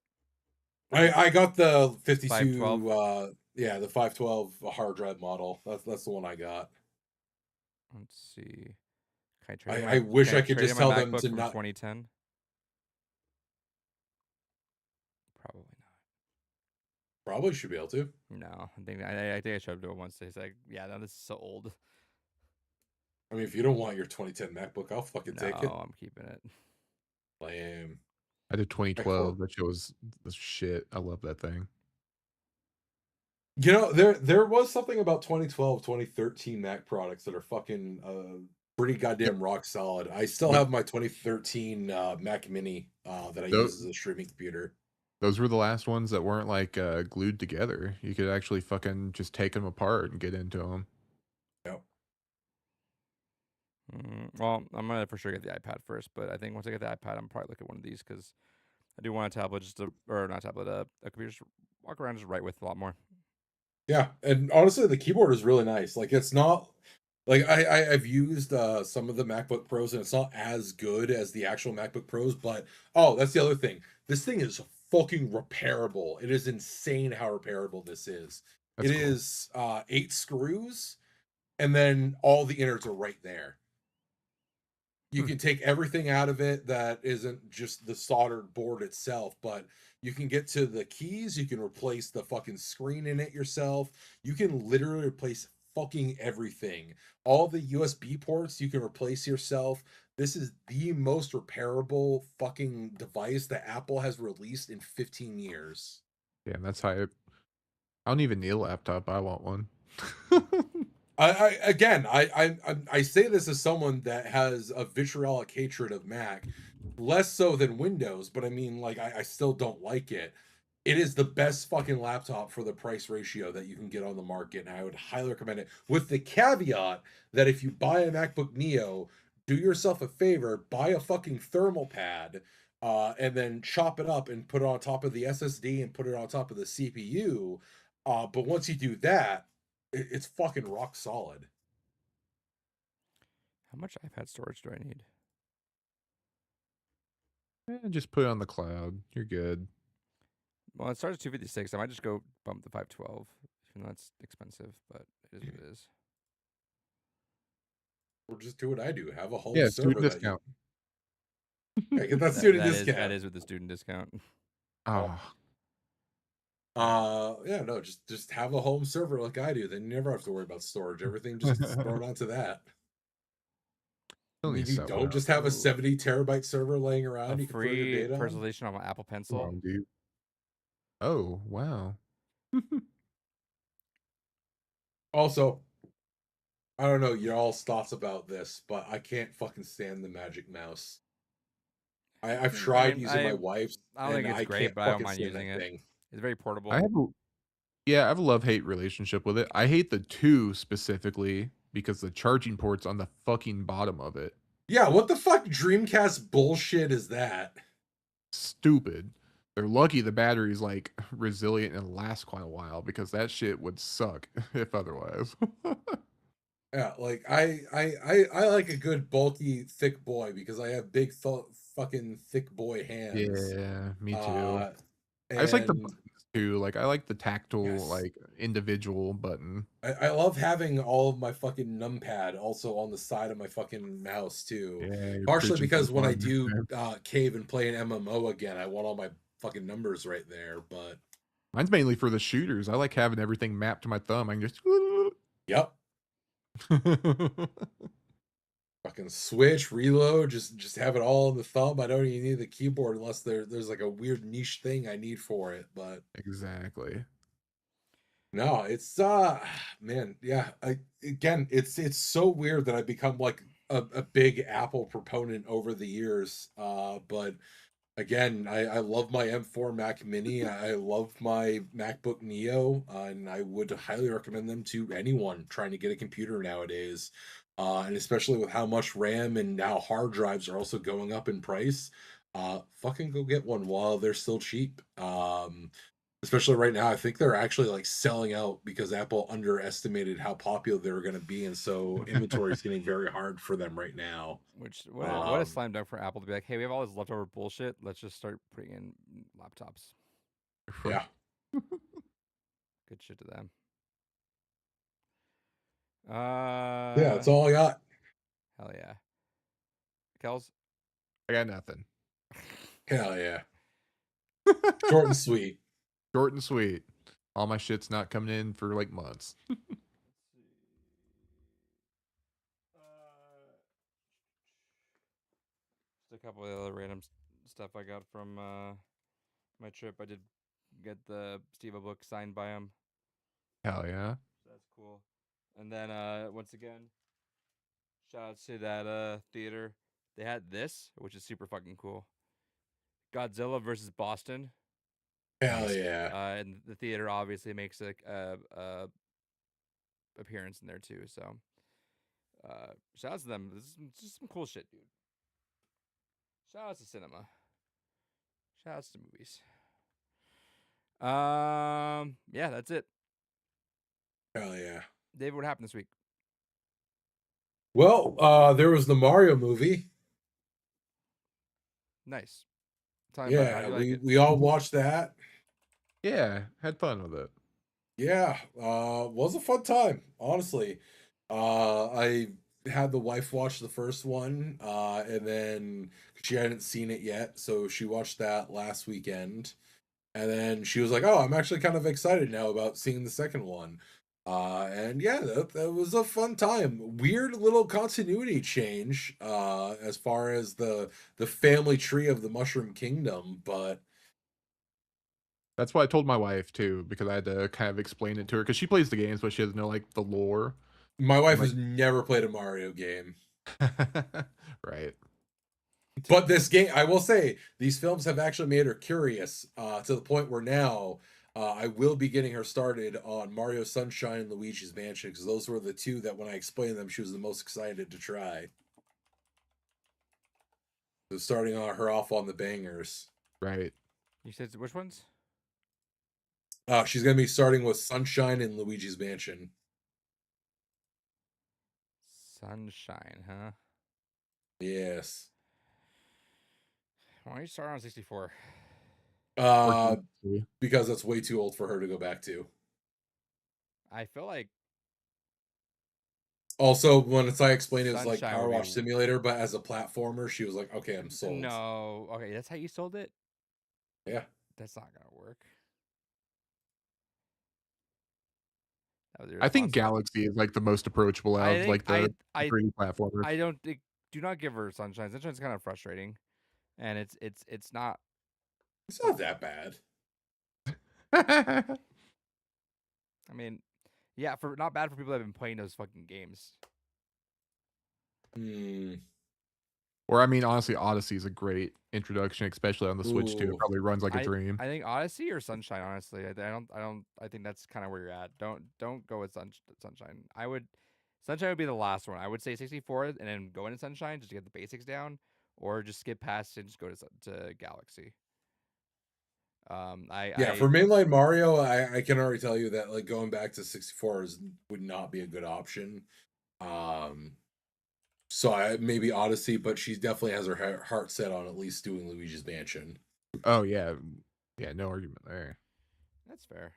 I got the 52 512? Yeah, the 512 hard drive model. That's the one I got. Let's see. Can I wish I could trade just in tell my them MacBook to from not. 2010? Probably Probably should be able to. not. No, I think I showed up to it once. He's like, yeah, no, this is so old. I mean, if you don't want your 2010 MacBook, I'll fucking No, take it. I'm keeping it. Lame. I did 2012. That shit was the shit. I love that thing. There was something about 2012, 2013 Mac products that are fucking pretty goddamn rock solid. I still have my 2013 Mac Mini that I use as a streaming computer. Those were the last ones that weren't like glued together. You could actually fucking just take them apart and get into them. Yep. Well, I'm gonna for sure get the iPad first, but I think once I get the iPad, I'm probably look at one of these because I do want a tablet or not a tablet, a computer just walk around just write with a lot more. Yeah, and honestly, the keyboard is really nice. Like, it's not like I've used some of the MacBook Pros, and it's not as good as the actual MacBook Pros. But that's the other thing. This thing is fucking repairable. It is insane how repairable this is. That's It cool. is 8 screws, and then all the innards are right there. You can take everything out of it that isn't just the soldered board itself, but you can get to the keys, you can replace the fucking screen in it yourself. You can literally replace fucking everything. All the USB ports you can replace yourself. this is the most repairable fucking device that Apple has released in 15 years. Yeah, that's hype. I don't even need a laptop. I want one. I say this as someone that has a vitriolic hatred of Mac, less so than Windows, but I mean, like, I still don't like it. It is the best fucking laptop for the price ratio that you can get on the market, and I would highly recommend it. With the caveat that if you buy a MacBook Neo, do yourself a favor, buy a fucking thermal pad, and then chop it up and put it on top of the SSD and put it on top of the CPU. But once you do that, it's fucking rock solid. How much iPad storage do I need? Just put it on the cloud. You're good. Well, it starts at 256. I might just go bump the 512, even though that's expensive, but it is what it is. Or just do what I do. Have a home Yeah, server student that discount. yeah, get that student That discount. is with the student discount. Oh, Yeah, no, just have a home server like I do. Then you never have to worry about storage. Everything just gets thrown onto that. I don't mean, need you to set one don't up. just have a Ooh. 70 terabyte server laying A around. You can put your free data on. personalization on my Apple Come Pencil. on, dude. Oh, wow. Also, I don't know y'all's thoughts about this, but I can't fucking stand the Magic Mouse. I've tried using my wife's, I don't and think it's I great, can't but I don't fucking mind stand using that it. thing. It's very portable. I have a love-hate relationship with it. I hate the 2 specifically because the charging port's on the fucking bottom of it. Yeah, what the fuck Dreamcast bullshit is that? Stupid. They're lucky the battery's like resilient and lasts quite a while because that shit would suck if otherwise. Yeah, like I like a good bulky thick boy because I have big fucking thick boy hands. Yeah, me too. I just like the And buttons too. Like I like the tactile, yes, like individual button. I love having all of my fucking numpad also on the side of my fucking mouse too. Yeah, you're Partially preaching to the because when I choir, do man. cave and play an MMO again, I want all my fucking numbers right there. But Mine's mainly for the shooters. I like having everything mapped to my thumb. I can just yep, fucking switch, reload, just have it all on the thumb. I don't even need the keyboard unless there's like a weird niche thing I need for it. But Exactly. no, it's man, yeah. It's so weird that I become like a big Apple proponent over the years. But again, I love my M4 Mac Mini. I love my MacBook Neo, and I would highly recommend them to anyone trying to get a computer nowadays. And especially with how much RAM and now hard drives are also going up in price. Fucking go get one while they're still cheap. Especially right now, I think they're actually like selling out because Apple underestimated how popular they were going to be, and so inventory is getting very hard for them right now. Which what a slam dunk for Apple to be like, hey, we have all this leftover bullshit. Let's just start putting in laptops. Yeah. Good shit to them. Yeah, that's all I got. Hell yeah. Kels? I got nothing. Hell yeah. Short and sweet. Short and sweet. All my shit's not coming in for like months. Just a couple of other random stuff I got from my trip. I did get the Steve-O book signed by him. Hell yeah. So that's cool. And then once again, shout out to that theater. They had this, which is super fucking cool. Godzilla versus Boston. Hell yeah. And the theater obviously makes a appearance in there too. So shout out to them. This is just some cool shit, dude. Shout out to cinema. Shout out to movies. Yeah, that's it. Hell yeah. David, what happened this week? Well, there was the Mario movie. Nice. Tell me about it. How Yeah, do you like we all watched that. Yeah, had fun with it. Yeah, was a fun time, honestly. I had the wife watch the first one, and then she hadn't seen it yet, so she watched that last weekend. And then she was like, "Oh, I'm actually kind of excited now about seeing the second one." And yeah, that was a fun time. Weird little continuity change as far as the family tree of the Mushroom Kingdom, but That's why I told my wife too, because I had to kind of explain it to her because she plays the games, but she doesn't know like the lore. my I'm wife like, has never played a Mario game. right. But this game, I will say, these films have actually made her curious to the point where now I will be getting her started on Mario Sunshine and Luigi's Mansion because those were the two that when I explained them, she was the most excited to try. So starting on her off on the bangers. Right. You said which ones? She's going to be starting with Sunshine and Luigi's Mansion. Sunshine, huh? Yes. Why don't you start on 64? Uh, Or- because that's way too old for her to go back to. I feel like Also, when I explained it was like Sunshine Power would be Wash Simulator, but as a platformer, she was like, "Okay, I'm sold." no. Okay, that's how you sold it. Yeah. That's not gonna work. That was I think irresponsible. Galaxy is like the most approachable out I of think like the 3D platformers. I don't think. Do not give her Sunshine. Sunshine's kind of frustrating, and it's not. It's not that bad. I mean, yeah, for not bad for people that have been playing those fucking games. Hmm. Or I mean, honestly, Odyssey is a great introduction, especially on the Switch too. Ooh. It probably runs like a I dream. I think Odyssey or Sunshine. Honestly, I think that's kind of where you're at. Don't go with Sunshine. Sunshine would be the last one. I would say 64 and then go into Sunshine just to get the basics down, or just skip past and just go to Galaxy. Yeah, for mainline Mario, I can already tell you that like going back to 64 would not be a good option. Um, so I maybe Odyssey, but she definitely has her heart set on at least doing Luigi's Mansion. Oh yeah, yeah, no argument there. That's fair.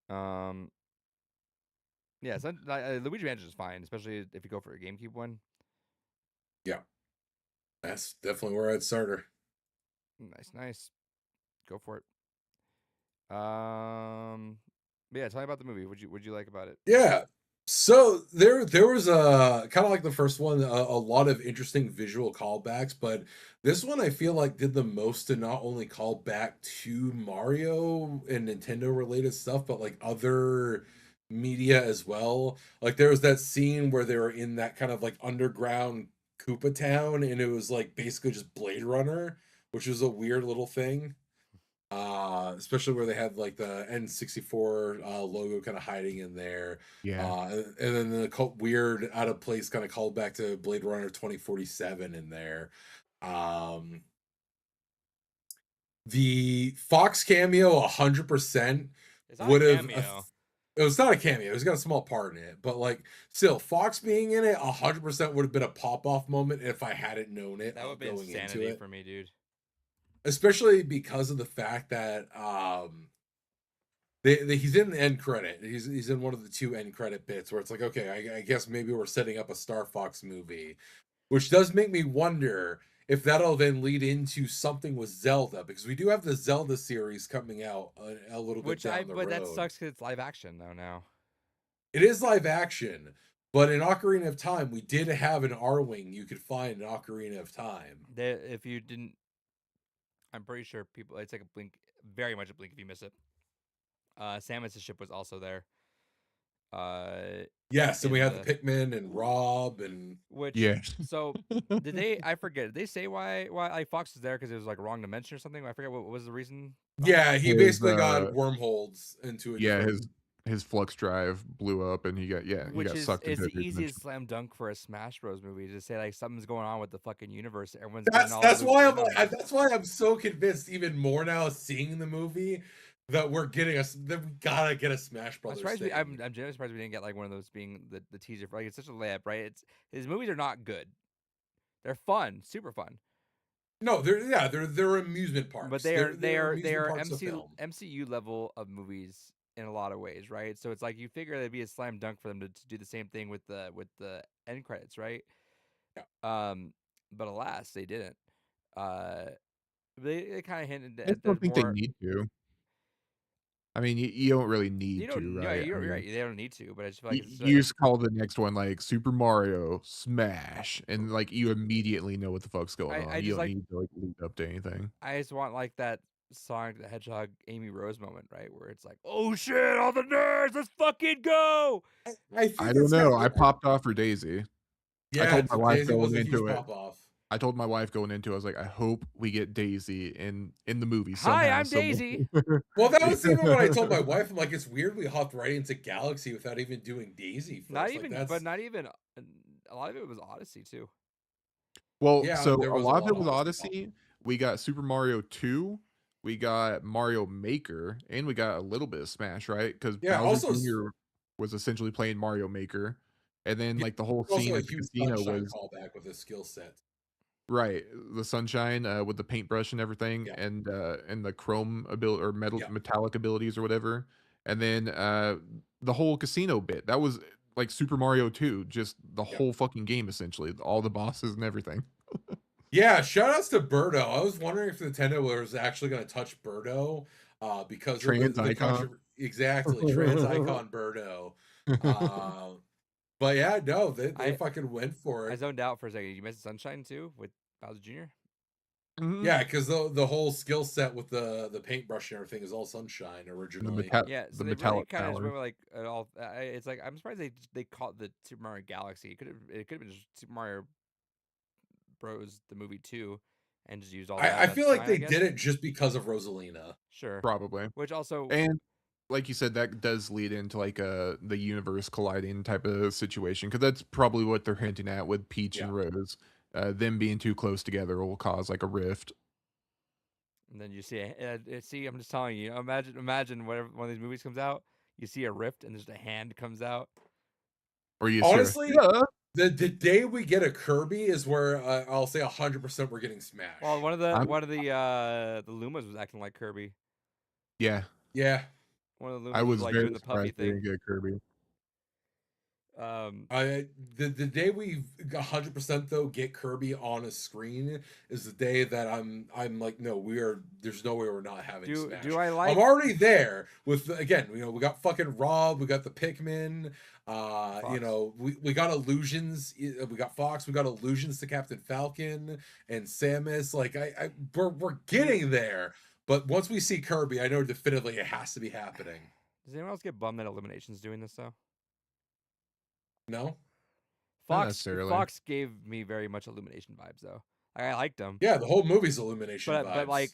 Um, yeah, Luigi Mansion is fine, especially if you go for a GameCube one. Yeah, that's definitely where I'd start her. Nice. Go for it. Yeah, tell me about the movie. What'd you like about it? Yeah. So there was a kind of like the first one, a lot of interesting visual callbacks, but this one I feel like did the most to not only call back to Mario and Nintendo related stuff, but like other media as well. Like there was that scene where they were in that kind of like underground Koopa town, and it was like basically just Blade Runner, which was a weird little thing. Especially where they had like the N64 logo kind of hiding in there. Yeah, And then the weird out of place kind of called back to Blade Runner 2047 in there. Um, the Fox cameo 100% It's not a would have cameo. it was not a cameo, it's got a small part in it, but like still Fox being in it 100% would have been a pop-off moment if I hadn't known it That would be going into insanity it. for me, dude. Especially because of the fact that he's in the end credit. He's in one of the two end credit bits where it's like, okay, I guess maybe we're setting up a Star Fox movie, which does make me wonder if that'll then lead into something with Zelda, because we do have the Zelda series coming out a little bit down the But that road. sucks because it's live action though now. It is live action, but in Ocarina of Time, we did have an R-wing you could find in Ocarina of Time. If you didn't, I'm pretty sure people. It's like a blink, very much a blink if you miss it. Samus's ship was also there. Yes, and we In had the the Pikmin and Rob and which yeah. so did they? I forget. Did they say why like Fox was there because it was like wrong dimension or something? I forget what was the reason. yeah, he His basically got wormholes into a yeah, different. his flux drive blew up and he Which got sucked is into a the new easiest dimension. slam dunk for a Smash Bros movie to say like something's going on with the fucking universe. Everyone's getting all That's looped why in on this. that's why I'm so convinced even more now seeing the movie that that we gotta get a Smash I'm Brothers surprised thing. I'm genuinely surprised we didn't get like one of those being the teaser for like it's such a layup, right? It's his movies are not good. They're fun, super fun, No, they're amusement but parks. They're they amusement are parks of film. MCU level of movies in a lot of ways, right? So it's like you figure it'd be a slam dunk for them to do the same thing with the end credits, right? Yeah. But alas, they didn't. Uh, they kind of hinted I at don't there's think they more. need to. I mean, you don't really need You to, don't. Yeah, right? I you're mean, right. They don't need to, but I just feel like it's you like just call the next one like Super Mario Smash, and like you immediately know what the fuck's going I on. You just don't like need to like lead up to anything. I just want like that Sonic the Hedgehog Amy Rose moment, right? Where it's like, oh shit, all the nerds, let's fucking go. I I think don't it's got know. I popped off for Daisy. I yeah. told my wife Daisy was going a huge into it. pop off. I told my wife going into it, I was like, I hope we get Daisy in the movie Hi, somehow, I'm some Daisy. Well, that was even when I told my Yeah. wife, I'm like, it's weird we hopped right into Galaxy without even doing Daisy Not first. Like even, but that's not even. A lot of it was Odyssey too. Well, yeah, so there a was a lot of lot it of was Odyssey. Odyssey. We got Super Mario 2, we got Mario Maker, and we got a little bit of Smash, right? Because Yeah, Bowser also Jr. was essentially playing Mario Maker, and then, yeah, like, the whole also scene a at the huge casino Sunshine was callback with his skill set. right, the sunshine, with the paintbrush and everything, Yeah, and the chrome ability or yeah. metallic abilities or whatever, and then, the whole casino bit, that was, like, Super Mario 2, just the Yeah. whole fucking game, essentially, all the bosses and everything. Yeah, shout outs to Birdo. I was wondering if Nintendo was actually going to touch Birdo because of Trans the icon. exactly trans icon Birdo. Uh, but yeah, no, they I fucking went for I it. zoned out for a second. You missed Sunshine too with Bowser Jr. Mhm. Yeah, because the whole skill set with the paintbrush and everything is all Sunshine And originally. Yeah, the so they really metallic kind of just power. went with like all. It's like I'm surprised they called the Super Mario Galaxy. It could have been just Super Mario Bros. The movie too, and just used all that. I That's feel like fine, I they guess. did it just because of Rosalina. Sure. Probably. Which also, And like you said, that does lead into like the universe colliding type of situation because that's probably what they're hinting at with Peach Yeah. and Rose. Them being too close together will cause like a rift. and then you see. I'm just telling you. Imagine whenever one of these movies comes out, you see a rift and just a hand comes out. Or you just hear, Honestly, yeah. the day we get a Kirby is where I'll say 100% we're getting Smash. Well, I'm, one of the Lumas was acting like Kirby. yeah. Yeah. One of the I Lumas was was like doing very the puppy surprised they thing. didn't get Kirby. The day we 100% though get Kirby on a screen is the day that I'm like, no, there's no way we're not having Smash. Do I I'm like? already there with again, we got fucking Rob, we got the Pikmin, Fox. we got illusions, we got Fox, we got illusions to Captain Falcon and Samus. Like we're getting there. But once we see Kirby, I know definitively it has to be happening. Does anyone else get bummed that Illumination's doing this though? No? Not necessarily. Fox gave me very much Illumination vibes though. I liked them, Yeah, the whole movie's Illumination vibes. but like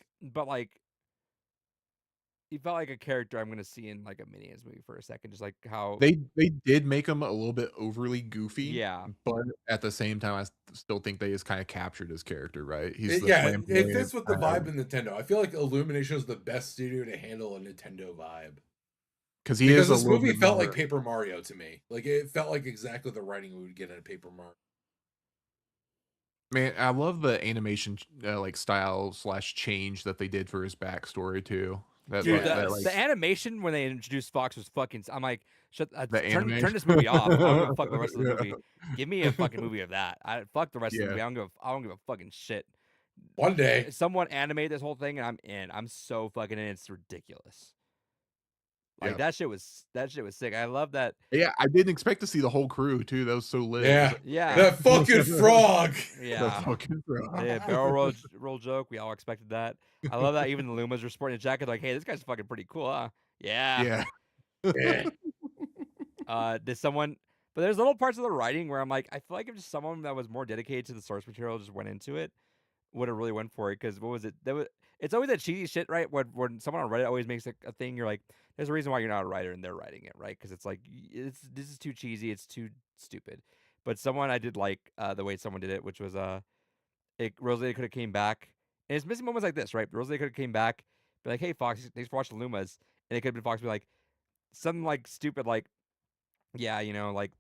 he felt like a character I'm gonna see in like a Minions movie for a second, just like how They did make him a little bit overly goofy, yeah. but at the same time, still think they just kind of captured his character, right? He's the Yeah, it flamboyant fits with the kind of vibe of Nintendo. I feel like Illumination is the best studio to handle a Nintendo vibe because he because is a this little movie bit felt like more. Paper Mario to me. Like it felt like exactly the writing we would get in a Paper Mario. Man, I love the animation like style slash change that they did for his backstory too. That Dude, like Yeah, that like the animation when they introduced Fox was fucking. I'm like, the turn animation. this movie off. I don't give a fuck the rest of the Yeah. movie. Give me a fucking movie of that. Fuck the rest of the Yeah. movie. I don't give a fucking shit. one day. Someone animate this whole thing and I'm in. I'm so fucking in. It's ridiculous. Like Yeah. that shit was sick. I love that. Yeah, I didn't expect to see the whole crew too. That was so lit. It was Yeah, like, Yeah. that fucking frog. the Yeah. fucking The barrel roll joke. We all expected that. I love that even the Lumas were sporting a jacket. Like, hey, this guy's fucking pretty cool, huh? Yeah. Yeah. Yeah. Did someone? But there's little parts of the writing where I'm like, I feel like if just someone that was more dedicated to the source material just went into it, would have really went for it. Because what was it? It's always that cheesy shit, right? When someone on Reddit always makes a thing, you're like, there's a reason why you're not a writer and they're writing it, right? Because it's like this is too cheesy, it's too stupid. But someone I did like the way someone did it, which was Rosalie could have came back, and it's missing moments like this, right? Rosalie could have came back, be like, hey Fox, thanks for watching Lumas, and it could have been Fox be like something like stupid, like yeah, like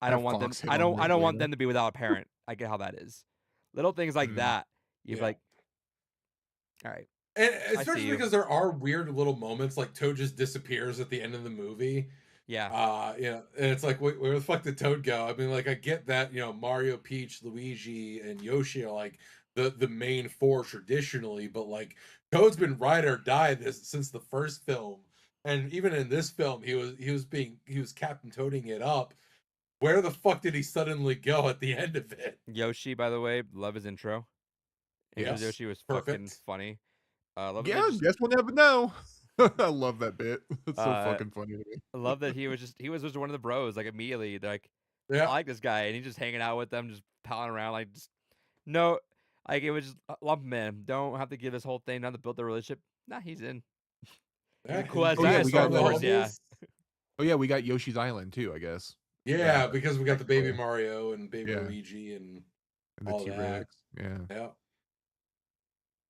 I don't Have want them. Fox hit on I don't want Rosalina. them to be without a parent. I get how that is. Little things like that. You're Yeah. like, all right. And I see especially you. because there are weird little moments like Toad just disappears at the end of the movie. Yeah. And it's like, where the fuck did Toad go? I mean, like, I get that, Mario, Peach, Luigi, and Yoshi are like the main four traditionally, but like Toad's been ride or die since the first film. And even in this film, he was Captain Toading it up. Where the fuck did he suddenly go at the end of it? Yoshi, by the way, love his intro. Intro Yes, Yoshi was fucking perfect. funny. Love that they Yeah, just guess we'll never know. I love that bit. It's so fucking funny to me. love that he was just one of the bros. Like immediately, they're like, I Yeah, like this guy, and he's just hanging out with them, just palling around, like just no, like it was just lump him in. Don't have to give this whole thing not to build the relationship. Nah, he's in. He's a yeah. cool ass Oh yeah, we dinosaur, got of the course. Yeah, humbles. Oh yeah, we got Yoshi's Island too, I guess. Yeah, because we got the baby technically. Mario and baby Yeah. Luigi and And the all T-Rex. that. Yeah. Yeah.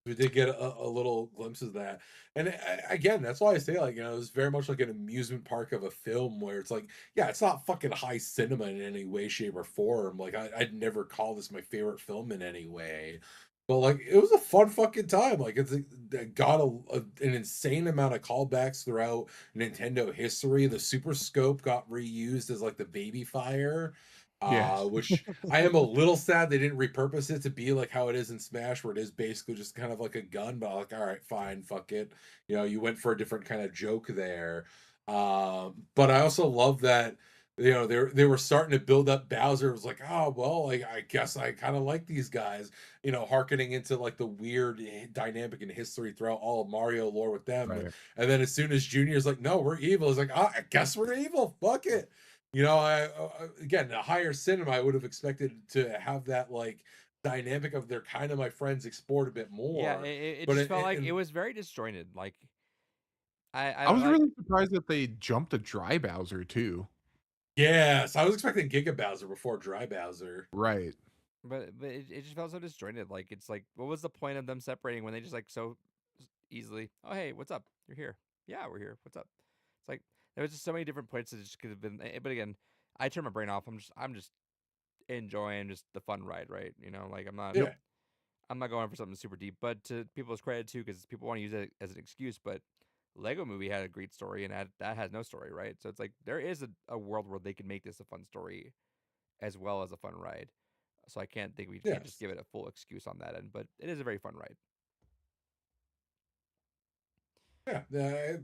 We did get a little glimpse of that. And again, that's why I say, like, it's very much like an amusement park of a film where it's like, yeah, it's not fucking high cinema in any way, shape, or form. Like, I'd never call this my favorite film in any way. But, like, it was a fun fucking time. Like, it got an insane amount of callbacks throughout Nintendo history. The Super Scope got reused as, like, the baby fire. Yeah. Which I am a little sad they didn't repurpose it to be like how it is in Smash, where it is basically just kind of like a gun. But I'm like, all right, fine, fuck it. You went for a different kind of joke there. But I also love that they were starting to build up Bowser. It was like, oh well, like I guess I kind of like these guys. Harkening into like the weird dynamic in history throughout all of Mario lore with them. Right. And then as soon as Junior's like, no, we're evil. It's like, I guess we're evil. Fuck it. Again, a higher cinema, I would have expected to have that like dynamic of they're kind of my friends explored a bit yeah. more. It But just felt like it was very disjointed. Like I I was like really surprised that they jumped a dry Bowser too. yes, I was expecting Giga Bowser before Dry Bowser. Right. but it just felt so disjointed. Like it's like, what was the point of them separating when they just like so easily? Oh hey, what's up? You're here. Yeah, we're here. What's up? It's like there was just so many different points that just could have been. But again, I turn my brain off. I'm just enjoying just the fun ride, right? Like Yeah, I'm not going for something super deep. But to people's credit too, because people want to use it as an excuse, but Lego Movie had a great story, and that has no story, right? So it's like there is a world where they can make this a fun story as well as a fun ride. So I can't think we can't just yes, give it a full excuse on that end, but it is a very fun ride. yeah.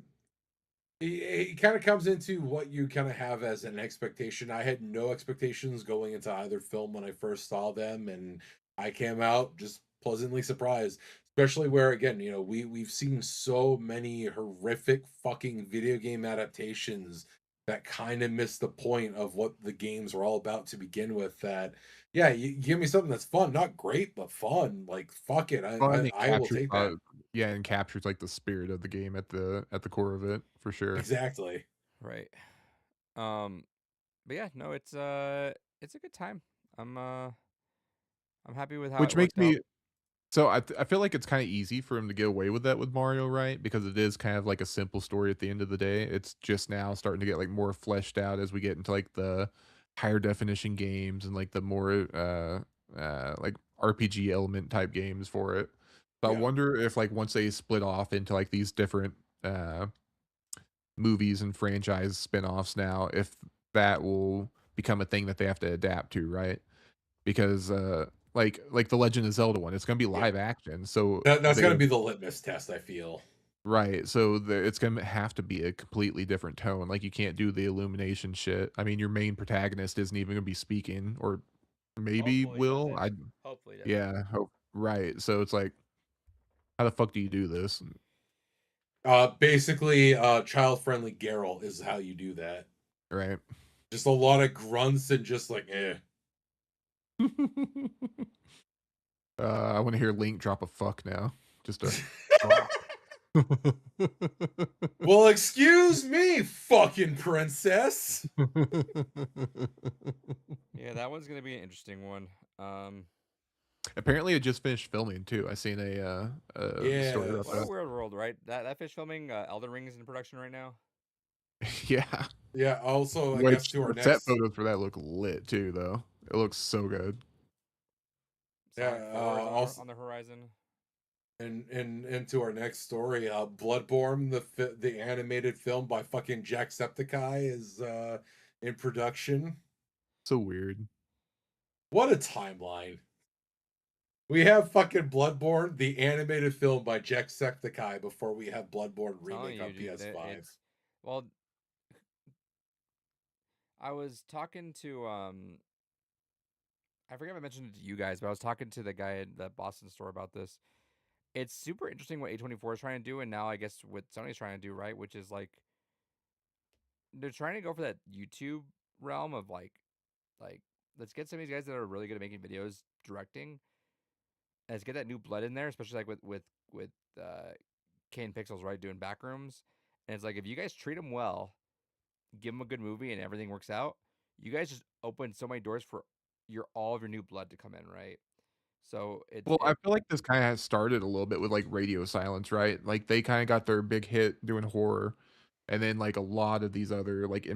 It kind of comes into what you kind of have as an expectation. I had no expectations going into either film when I first saw them, and I came out just pleasantly surprised. Especially where, again, we've seen so many horrific fucking video game adaptations that kind of miss the point of what the games were all about to begin with. That, yeah, you give me something that's fun, not great, but fun. Like, fuck it, I Fun I, and I will captures take that. yeah, and captures like the spirit of the game at the core of it for sure. Exactly. Right. Um but yeah, no, it's a good time. I'm happy with how it Which makes worked out. me so I feel like it's kind of easy for him to get away with that with Mario, right? Because it is kind of like a simple story at the end of the day. It's just now starting to get like more fleshed out as we get into like the higher definition games and like the more like RPG element type games for it. So I Yeah. wonder if like once they split off into like these different movies and franchise spin-offs now, if that will become a thing that they have to adapt to, right? Because like the Legend of Zelda one, it's gonna be Yeah. live action, so That's got to they be the litmus test, I feel. right, so it's gonna have to be a completely different tone. Like you can't do the illumination shit. I mean, your main protagonist isn't even gonna be speaking, or maybe Hopefully will. doesn't. I Hopefully doesn't. yeah, right. So it's like, how the fuck do you do this? Basically, child-friendly Geralt is how you do that. Right. Just a lot of grunts and just like, I want to hear Link drop a fuck now. Just a. Well, excuse me, fucking princess. Yeah, that one's gonna be an interesting one. Apparently, it just finished filming too. I seen a story about Yes. What a that. weird world, right? That fish filming, Elden Ring is in production right now. Yeah, Yeah. Also, I guess which to our the set next, photos for that look lit too, though. It looks so good. yeah. Sonic 4 is Also, on the horizon. and to our next story, Bloodborne, the animated film by fucking Jacksepticeye, is in production. So weird. What a timeline. We have fucking Bloodborne, the animated film by Jacksepticeye, before we have Bloodborne I'm telling remake on you, dude, PS5. Well, I was talking to I forget if I mentioned it to you guys, but I was talking to the guy at the Boston store about this. It's super interesting what A24 is trying to do, and now I guess what Sony's trying to do, right? Which is like they're trying to go for that YouTube realm of like let's get some of these guys that are really good at making videos directing, and let's get that new blood in there, especially like with Kane Pixels, right, doing backrooms. And it's like if you guys treat them well, give them a good movie, and everything works out, you guys just open so many doors for your all of your new blood to come in, right? So it's Well, I it feel like this kind of has started a little bit with like Radio Silence, right? Like they kind of got their big hit doing horror, and then like a lot of these other like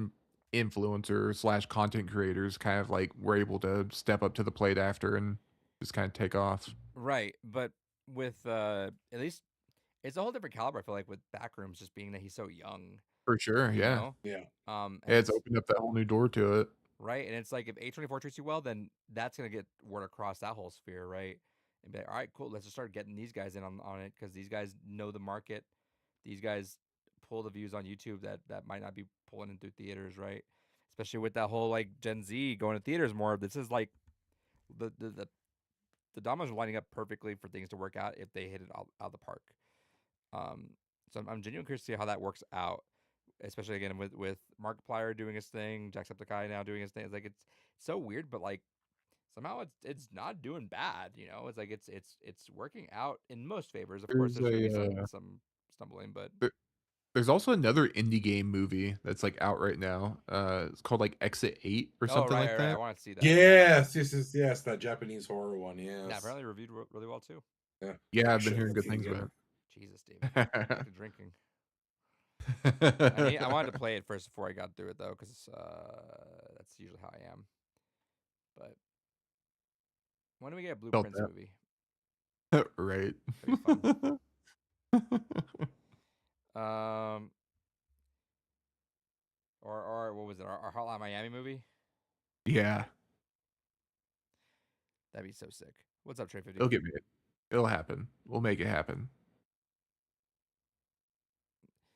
influencers slash content creators kind of like were able to step up to the plate after and just kind of take off. right, but with at least it's a whole different caliber. I feel like with Backrooms, just being that he's so young, For sure, you yeah. know, Yeah. and Yeah, it's it's opened up that whole new door to it. right, and it's like if A24 treats you well, then that's gonna get word across that whole sphere, right? And be like, all right, cool, let's just start getting these guys in on it because these guys know the market. These guys pull the views on YouTube that might not be pulling in through theaters, right? Especially with that whole like Gen Z going to theaters more. This is like the dominoes are lining up perfectly for things to work out if they hit it out of the park. Um, so I'm genuinely curious to see how that works out, especially again with Markiplier doing his thing, Jacksepticeye now doing his thing. It's like it's so weird, but like somehow it's not doing bad. You know, it's like it's working out in most favors. Of course, There's there's gonna be a some stumbling, but there, there's also another indie game movie that's like out right now. It's called like Exit 8 or oh something like right, I that. want to see that. Yes, that Japanese horror one. Yeah, Yes. apparently reviewed really well too. Yeah. Yeah, I I've been should hearing look good it things again. about Jesus, David, back it. to drinking. I wanted to play it first before I got through it though, because that's usually how I am. But when do we get a Felt Blueprints that. movie? Right. That'd be fun. Um, or what was it? Our Hotline Miami movie? Yeah, That'd be so sick. What's up, Trey 50? it'll get made. It'll happen. We'll make it happen.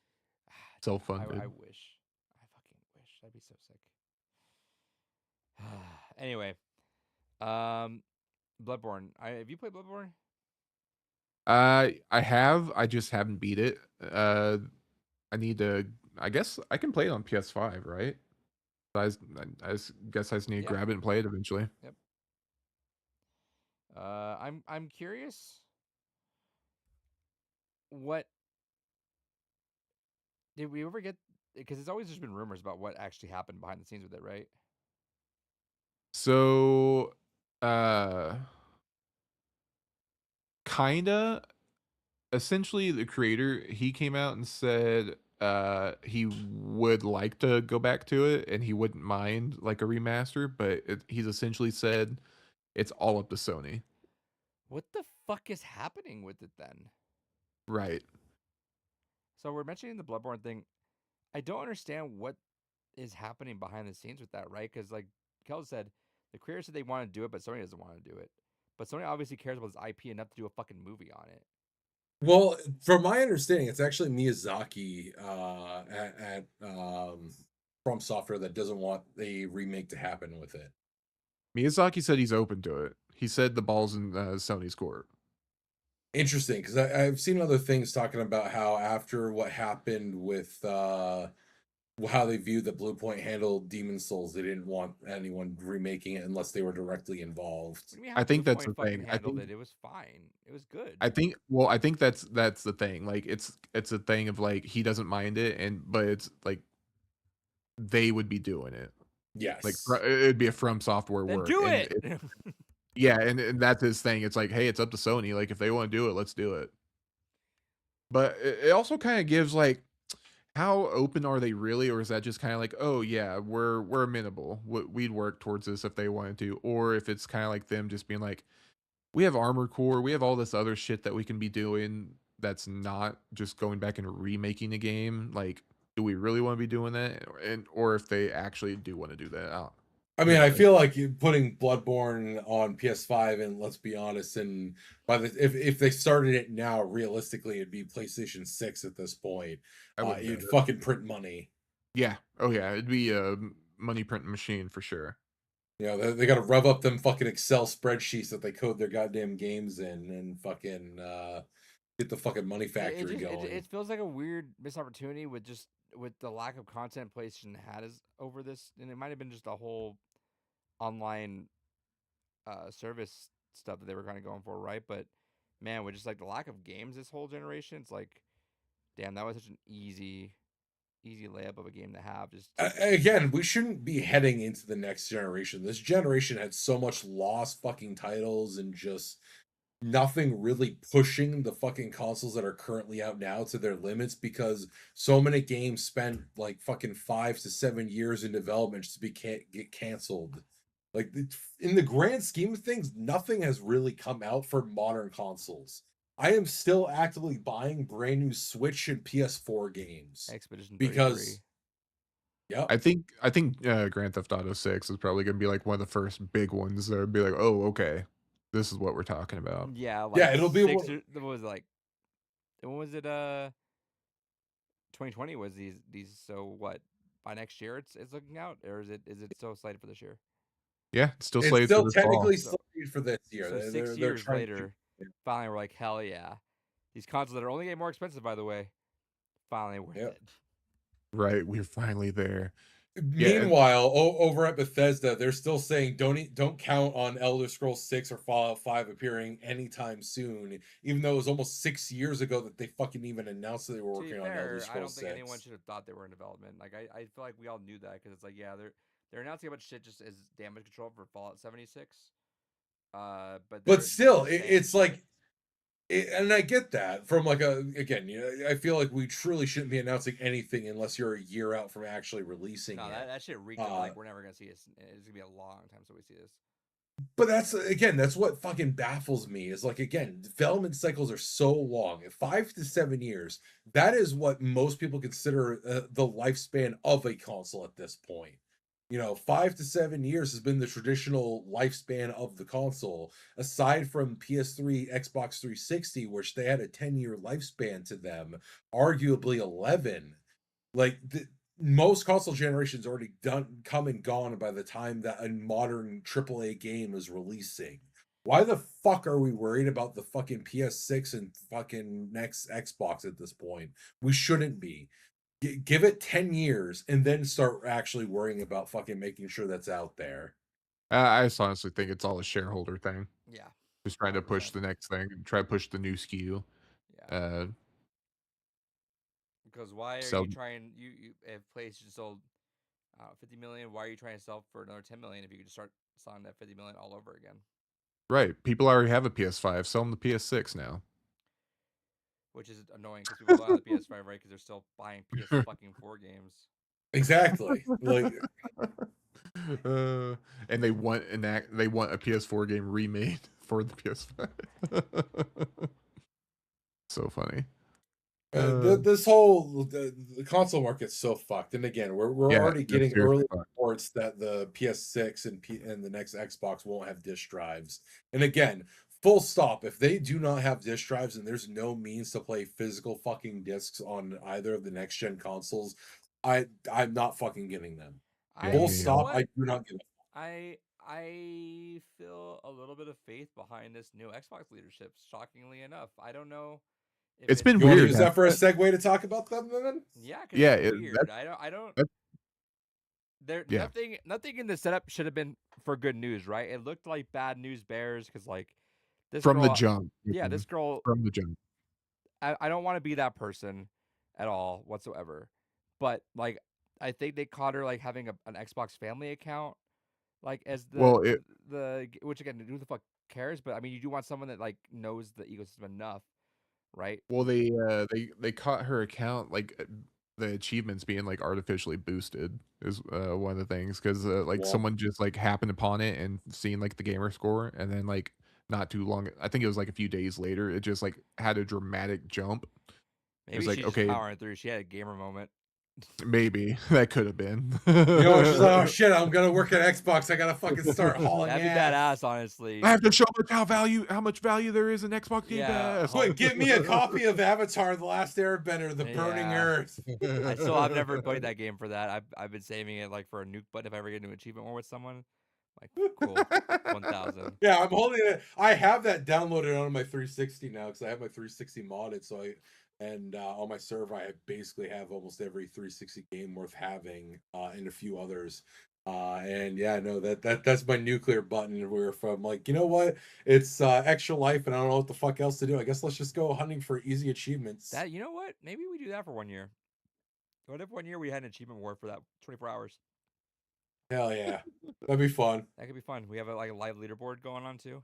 Dude, I Self-funded. wish. I fucking wish. That'd be so sick. Anyway, Bloodborne. Have you played Bloodborne? I have. I just haven't beat it. I need to. I guess I can play it on PS5, right? I just need to Yeah. grab it and play it eventually. Yep. I'm curious. What did we ever get? Because it's always just been rumors about what actually happened behind the scenes with it, right? So, uh, kinda. Essentially, the creator he came out and said he would like to go back to it and he wouldn't mind like a remaster, but he's essentially said it's all up to Sony. What the fuck is happening with it then? Right. So we're mentioning the Bloodborne thing. I don't understand what is happening behind the scenes with that, right? Because like Kel said, the creator said they want to do it, but Sony doesn't want to do it. But Sony obviously cares about his IP enough to do a fucking movie on it. Well, from my understanding, it's actually Miyazaki at From Software that doesn't want a remake to happen with it. Miyazaki said he's open to it. He said the ball's in Sony's court. Interesting, because I've seen other things talking about how after what happened with how they viewed that Blue Point handled Demon Souls, they didn't want anyone remaking it unless they were directly involved. What do you mean I how think Blue that's the Point fucking thing. handled it? It was fine. It was good. I think that's the thing. Like it's a thing of like he doesn't mind it but it's like they would be doing it. Like Yes. it'd be a From Software Then work. do And it. yeah, and that's his thing. It's like, hey, it's up to Sony. Like if they want to do it, let's do it. But it also kind of gives like how open are they really, or is that just kind of like, oh yeah, we're amenable. We'd work towards this if they wanted to, or if it's kind of like them just being like, we have Armored Core, we have all this other shit that we can be doing that's not just going back and remaking a game. Like, do we really want to be doing that? And or if they actually do want to do that? I mean, Yeah, I feel like putting Bloodborne on PS5, and let's be honest, and by the if they started it now, realistically, it'd be PlayStation 6 at this point. I wouldn't You'd doubt it. fucking print money. Yeah. Oh yeah, it'd be a money printing machine for sure. You know, they got to rev up them fucking Excel spreadsheets that they code their goddamn games in, and fucking get the fucking money factory going. It feels like a weird missed opportunity with the lack of content PlayStation had over this, and it might have been just a whole online service stuff that they were kind of going for, right? But man, with just like the lack of games this whole generation, it's like, damn, that was such an easy layup of a game to have. Just Again, we shouldn't be heading into the next generation. This generation had so much lost fucking titles and just nothing really pushing the fucking consoles that are currently out now to their limits, because so many games spent like fucking 5 to 7 years in development just to be get canceled. Like, in the grand scheme of things, nothing has really come out for modern consoles. I am still actively buying brand new Switch and PS4 games Expedition 33. because, yeah, I think Grand Theft Auto 6 is probably gonna be like one of the first big ones that would be like, oh, okay, this is what we're talking about. Yeah, like yeah, it'll be what was it, like, when was it? 2020 was these. So what? By next year, it's looking out, or is it still slated for this year? Yeah, it's still it's slated still for this fall. technically So- slated for this year. So They're- 6 they're years trying to- later, finally we're like, hell yeah, these consoles that are only getting more expensive, by the way, finally worth Yep. it. Right, we're finally there. Meanwhile, over at Bethesda, they're still saying don't count on Elder Scrolls 6 or Fallout 5 appearing anytime soon, even though it was almost 6 years ago that they fucking even announced that they were To be working on Elder fair, Scrolls I don't 6. think anyone should have thought they were in development. Like I feel like we all knew that, because it's like, yeah, they're announcing a bunch of shit just as damage control for Fallout 76. But still, they're saying it's shit. like, and I get that from like again, I feel like we truly shouldn't be announcing anything unless you're a year out from actually releasing No, it. that shit reeked of like we're never gonna see this. It's gonna be a long time till we see this. But that's what fucking baffles me, is like, again, development cycles are so long, 5 to 7 years. That is what most people consider the lifespan of a console at this point. 5 to 7 years has been the traditional lifespan of the console, aside from PS3, Xbox 360, which they had a 10-year lifespan to them, arguably 11. Like, most console generations already come and gone by the time that a modern AAA game is releasing. Why the fuck are we worried about the fucking PS6 and fucking next Xbox at this point? We shouldn't be. Give it 10 years and then start actually worrying about fucking making sure that's out there. I just honestly think it's all a shareholder thing. Yeah. Just trying to push 100%. the next thing, try to push the new SKU. Yeah. Because why are So- you trying? You if PlayStation sold 50 million, why are you trying to sell for another 10 million if you could just start selling that 50 million all over again? Right, people already have a PS5. Sell them the PS6 now. Which is annoying because people don't have the PS5, right? Because they're still buying PS fucking 4 games. Exactly. Like, And they want a PS4 game remade for the PS5. So funny. this whole the console market's so fucked. And again, we're Yeah, already it's getting seriously early fucked. reports that the PS6 and the next Xbox won't have disk drives. And again, full stop. If they do not have disk drives and there's no means to play physical fucking discs on either of the next gen consoles, I'm not fucking getting them. Yeah, Full me stop. either. I do not get them. I feel a little bit of faith behind this new Xbox leadership. Shockingly enough, I don't know. If It's been You want to weird. use that for a segue to talk about them then? Yeah, because Yeah, it's it- weird. I don't. that- There, Yeah. nothing in the setup should have been for good news, right? It looked like bad news bears because like this From the girl, jump. yeah, this girl. From the jump. I don't want to be that person at all whatsoever, but like I think they caught her like having an Xbox family account, like as which again, who the fuck cares? But I mean, you do want someone that like knows the ecosystem enough, right? Well, they caught her account, like, the achievements being, like, artificially boosted is, one of the things, 'cause, like, Well- someone just, like, happened upon it and seen, like, the gamer score, and then, like, not too long I think it was, like, a few days later, it just, like, had a dramatic jump. Maybe was like, she's just okay. powering through. She had a gamer moment. Maybe that could have been. You know, she's like, oh shit, I'm gonna work at Xbox. I gotta fucking start hauling That'd be ass. badass, honestly. I have to show how much value there is in Xbox Game Yeah, Pass. Wait, give me a copy of Avatar: The Last Airbender, The Burning Yeah. Earth. I still have never played that game for that. I've been saving it like for a nuke button if I ever get into an achievement war with someone. Like cool, 1000. Yeah, I'm holding it. I have that downloaded on my 360 now because I have my 360 modded. So on my server, I basically have almost every 360 game worth having, and a few others. And yeah, no, that's my nuclear button. Where from like, you know what? It's extra life, and I don't know what the fuck else to do. I guess let's just go hunting for easy achievements. That you know what? Maybe we do that for 1 year. What if 1 year we had an achievement war for that 24 hours? Hell yeah, that'd be fun. That could be fun. We have a live leaderboard going on too.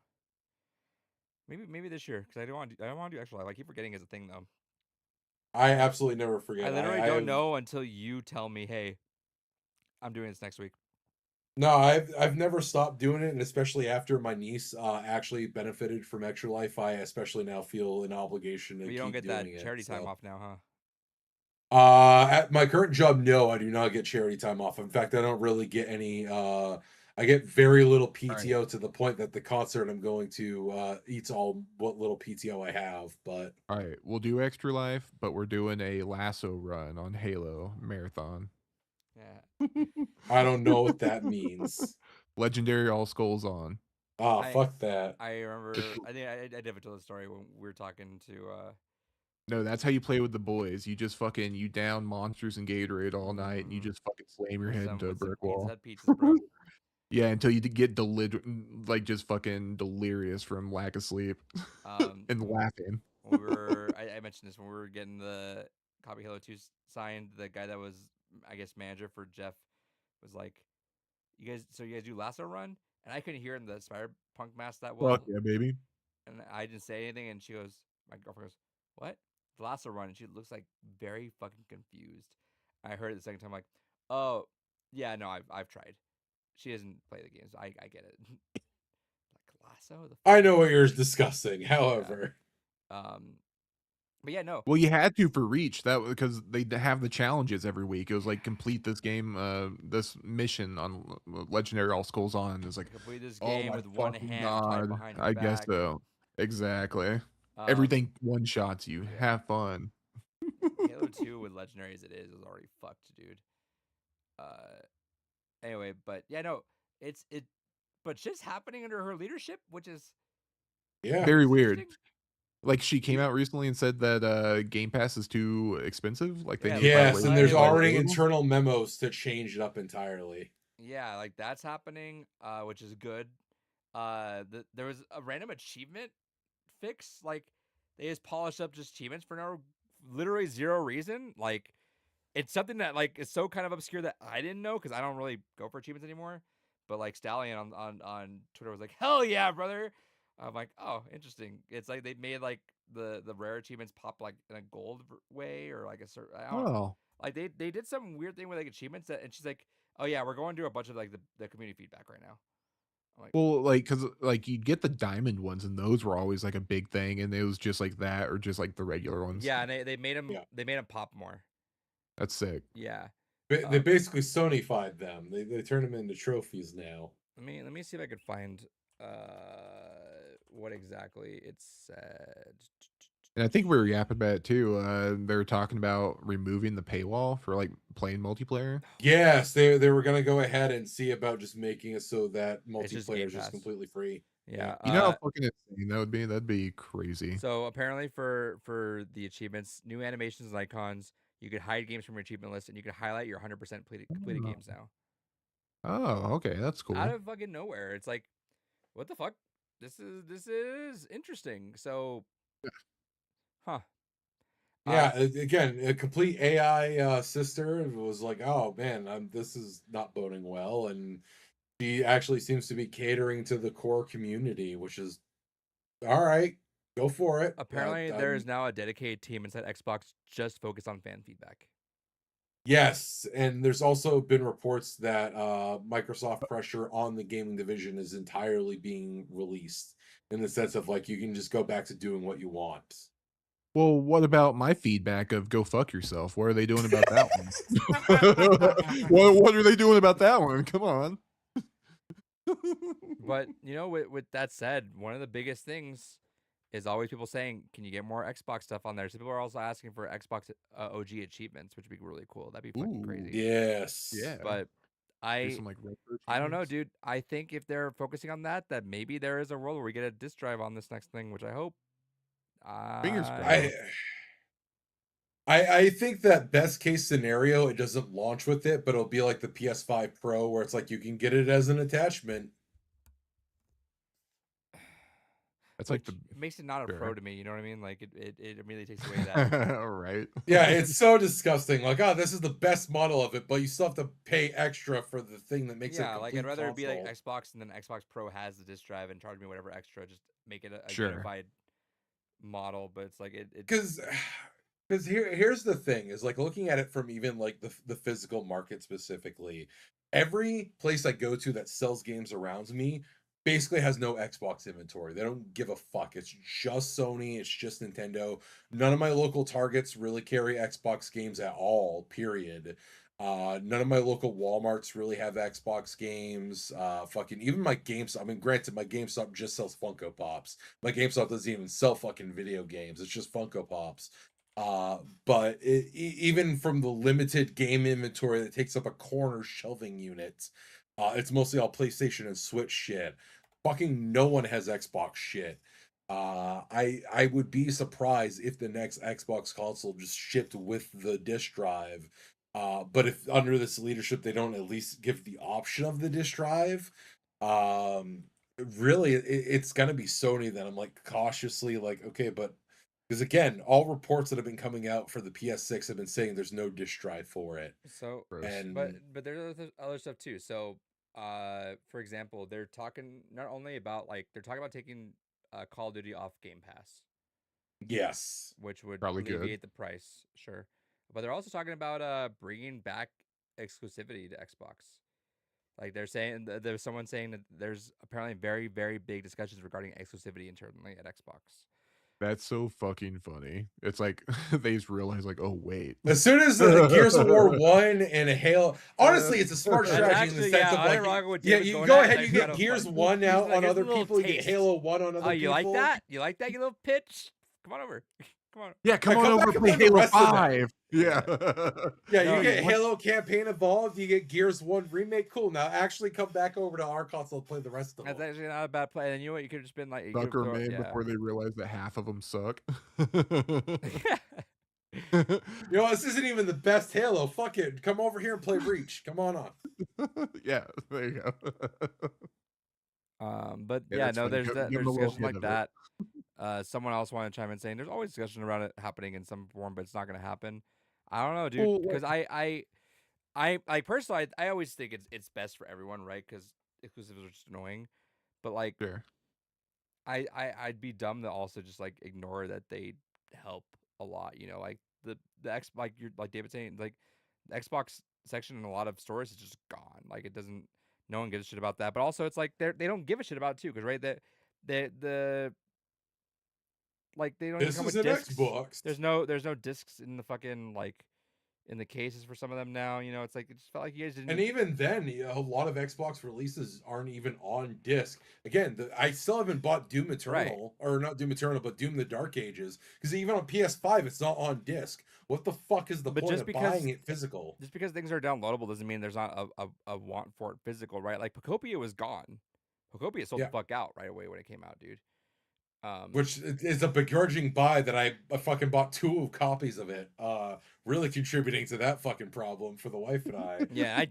Maybe this year because I don't want to do extra life. I keep forgetting it's a thing though. I absolutely never forget. I literally I don't have- know until you tell me, hey, I'm doing this next week. No, I've never stopped doing it, and especially after my niece actually benefited from Extra Life, I especially now feel an obligation to But you keep don't get that doing it. charity time so. off now, huh? At my current job, no, I do not get charity time off. In fact, I don't really get any. I get very little PTO to the point that the concert I'm going to eats all what little PTO I have. But All right, we'll do Extra Life, but we're doing a lasso run on Halo Marathon. Yeah. I don't know what that means. Legendary All Skulls on. Oh, I- fuck that. I remember. I think I never told the story when we were talking to. No, that's how you play with the boys. You just fucking you down monsters and Gatorade all night, and you just fucking slam your head into a with some brick wall. Pizza Hut pizzas, bro. Yeah, until you get like just fucking delirious from lack of sleep and laughing. When we were, I mentioned this when we were getting the copy Halo 2 signed. The guy that was, I guess, manager for Jeff was like, "You guys do lasso run?" And I couldn't hear in the Spider-Punk mask that well. Fuck yeah, baby. And I didn't say anything, and she goes, my girlfriend goes, "What? The lasso run?" And she looks like very fucking confused. I heard it the second time, like, "Oh, yeah, no, I've tried." She doesn't play the games. I get it. Like lasso? I know what you're discussing. However, but yeah, no. Well, you had to for Reach that because they have the challenges every week. It was like complete this game, this mission on Legendary All Skulls on. It's like Complete this oh game my with one fucking hand tied God. behind your I back. guess so. Exactly. Um, Everything one shots you. yeah. Have fun. Halo 2 with Legendary as it is already fucked, dude. Anyway, but yeah, no, but shit's happening under her leadership, which is yeah, Very weird. interesting. Like she came out recently and said that Game Pass is too expensive. Like they Yeah, need to yes, find and ways there's to make it already affordable. internal memos to change it up entirely. Yeah, like that's happening, which is good. There was a random achievement fix, like they just polished up just achievements for literally zero reason. Like it's something that like is so kind of obscure that I didn't know because I don't really go for achievements anymore. But like Stallion on Twitter was like, "Hell yeah, brother!" I'm like, "Oh, interesting." It's like they made like the rare achievements pop like in a gold way or like a certain. I don't know. Oh. Like they did some weird thing with like achievements and she's like, "Oh yeah, we're going to a bunch of like the community feedback right now." I'm like, Well, like, cause like you'd get the diamond ones, and those were always like a big thing, and it was just like that, or just like the regular ones. yeah, and they made them Yeah. they made them pop more. That's sick. Yeah. They basically Sony-fied them. They turn them into trophies now. Let me see if I could find what exactly it said. And I think we were yapping about it too. They were talking about removing the paywall for like playing multiplayer. Yes, they were gonna go ahead and see about just making it so that It's just Game multiplayer is just Pass. completely free. Yeah. You know how fucking insane that would be? That'd be crazy. So apparently for the achievements, new animations and icons, you could hide games from your achievement list and you could highlight your 100% completed games now. Oh, okay, that's cool. Out of fucking nowhere. It's like, what the fuck? This is interesting. So huh. Yeah, again, a complete AI sister was like, "Oh man, this is not boding well," and she actually seems to be catering to the core community, which is all right. Go for it. Apparently there is now a dedicated team inside Xbox just focused on fan feedback. Yes, and there's also been reports that Microsoft pressure on the gaming division is entirely being released in the sense of like you can just go back to doing what you want. Well, what about my feedback of "Go fuck yourself"? What are they doing about that one? What are they doing about that one? Come on. But with that said, one of the biggest things is always people saying, "Can you get more Xbox stuff on there?" So people are also asking for Xbox OG achievements, which would be really cool. That'd be fucking Ooh, crazy. Yes. yeah. But Here's I some, like, retro I don't know, achievements. dude. I think if they're focusing on that, that maybe there is a world where we get a disc drive on this next thing, which I hope. Fingers I I crossed. I think that best case scenario, it doesn't launch with it, but it'll be like the PS5 Pro, where it's like you can get it as an attachment. That's like which the makes it not a pro sure. to me. You know what I mean? Like it immediately takes away that. Right. Yeah, it's so disgusting. Like, oh, this is the best model of it, but you still have to pay extra for the thing that makes it a Yeah, like I'd complete rather it be like console. Xbox and then Xbox Pro has the disc drive and charge me whatever extra, just make it a Sure. unified model. But it's like it Because because here's the thing is like looking at it from even like the physical market specifically, every place I go to that sells games around me basically has no Xbox inventory. They don't give a fuck. It's just Sony, it's just Nintendo. None of my local Targets really carry Xbox games at all, period. None of my local Walmarts really have Xbox games. Fucking even my GameStop. I mean, granted, my GameStop just sells Funko Pops. My GameStop doesn't even sell fucking video games. It's just Funko Pops. But even from the limited game inventory that takes up a corner shelving unit, it's mostly all PlayStation and Switch shit. Fucking no one has Xbox shit. I would be surprised if the next Xbox console just shipped with the disk drive. But if under this leadership they don't at least give the option of the disk drive, really it's gonna be Sony that I'm like cautiously like, okay, but because again, all reports that have been coming out for the PS6 have been saying there's no disk drive for it. so. Gross. But And there's other stuff too. So, for example, they're talking not only about like they're talking about taking Call of Duty off Game Pass, yes. which would Probably good. alleviate the price, sure. But they're also talking about bringing back exclusivity to Xbox. Like they're saying, there's someone saying that there's apparently very, very big discussions regarding exclusivity internally at Xbox. That's so fucking funny. It's like they just realize like, "Oh, wait." As soon as Gears of War 1 and Halo, honestly, it's a smart That's strategy in the actually, sense yeah, of like, unironically what yeah, David's you going go at is ahead, you actually kind get of Gears funny. 1 He's out like, on here's a other little people, you get taste. Halo 1 on Oh, other you like people. that? You like that, you little pitch? Come on over. Come on. Yeah, come on come over back and and play play the Halo rest of them. 5. Yeah. Yeah, No, you get What? Halo Campaign Evolved, you get Gears 1 Remake. Cool. Now actually come back over to our console and play the rest of That's them. actually not a bad play. And you know what? You could have just been like, you could have Sucker them thrown, in yeah. before they realize that half of them suck. You know, this isn't even the best Halo. Fuck it. Come over here and play Reach. Come on. Yeah, there you go. But Yeah, yeah, that's no, funny. there's Give that. 'em There's a little discussion hit like of it. that. Someone else wanted to chime in saying there's always discussion around it happening in some form, but it's not going to happen. I don't know, dude, Well, because I like personally, I always think it's best for everyone, right? Because exclusives are just annoying. But like, sure. I'd be dumb to also just like ignore that they help a lot. You know, like the X like you're like David saying like the Xbox section in a lot of stores is just gone. Like it doesn't. No one gives a shit about that. But also, it's like they don't give a shit about it too, because right the like they don't even This come is with an discs. Xbox. There's no discs in the fucking like in the cases for some of them now. You know, it's like it just felt like you guys And didn't. even then, a lot of Xbox releases aren't even on disc. Again, I still haven't bought Doom Right. Eternal, or not Doom Eternal, but Doom the Dark Ages, because even on PS5, it's not on disc. What the fuck is the But point just of because buying it physical? just because things are downloadable doesn't mean there's not a want for it physical, right? Like Pocopia was gone. Pocopia sold Yeah. the fuck out right away when it came out, dude. Which is a begrudging buy that I fucking bought 2 copies of it. Really contributing to that fucking problem for the wife and I. Yeah, I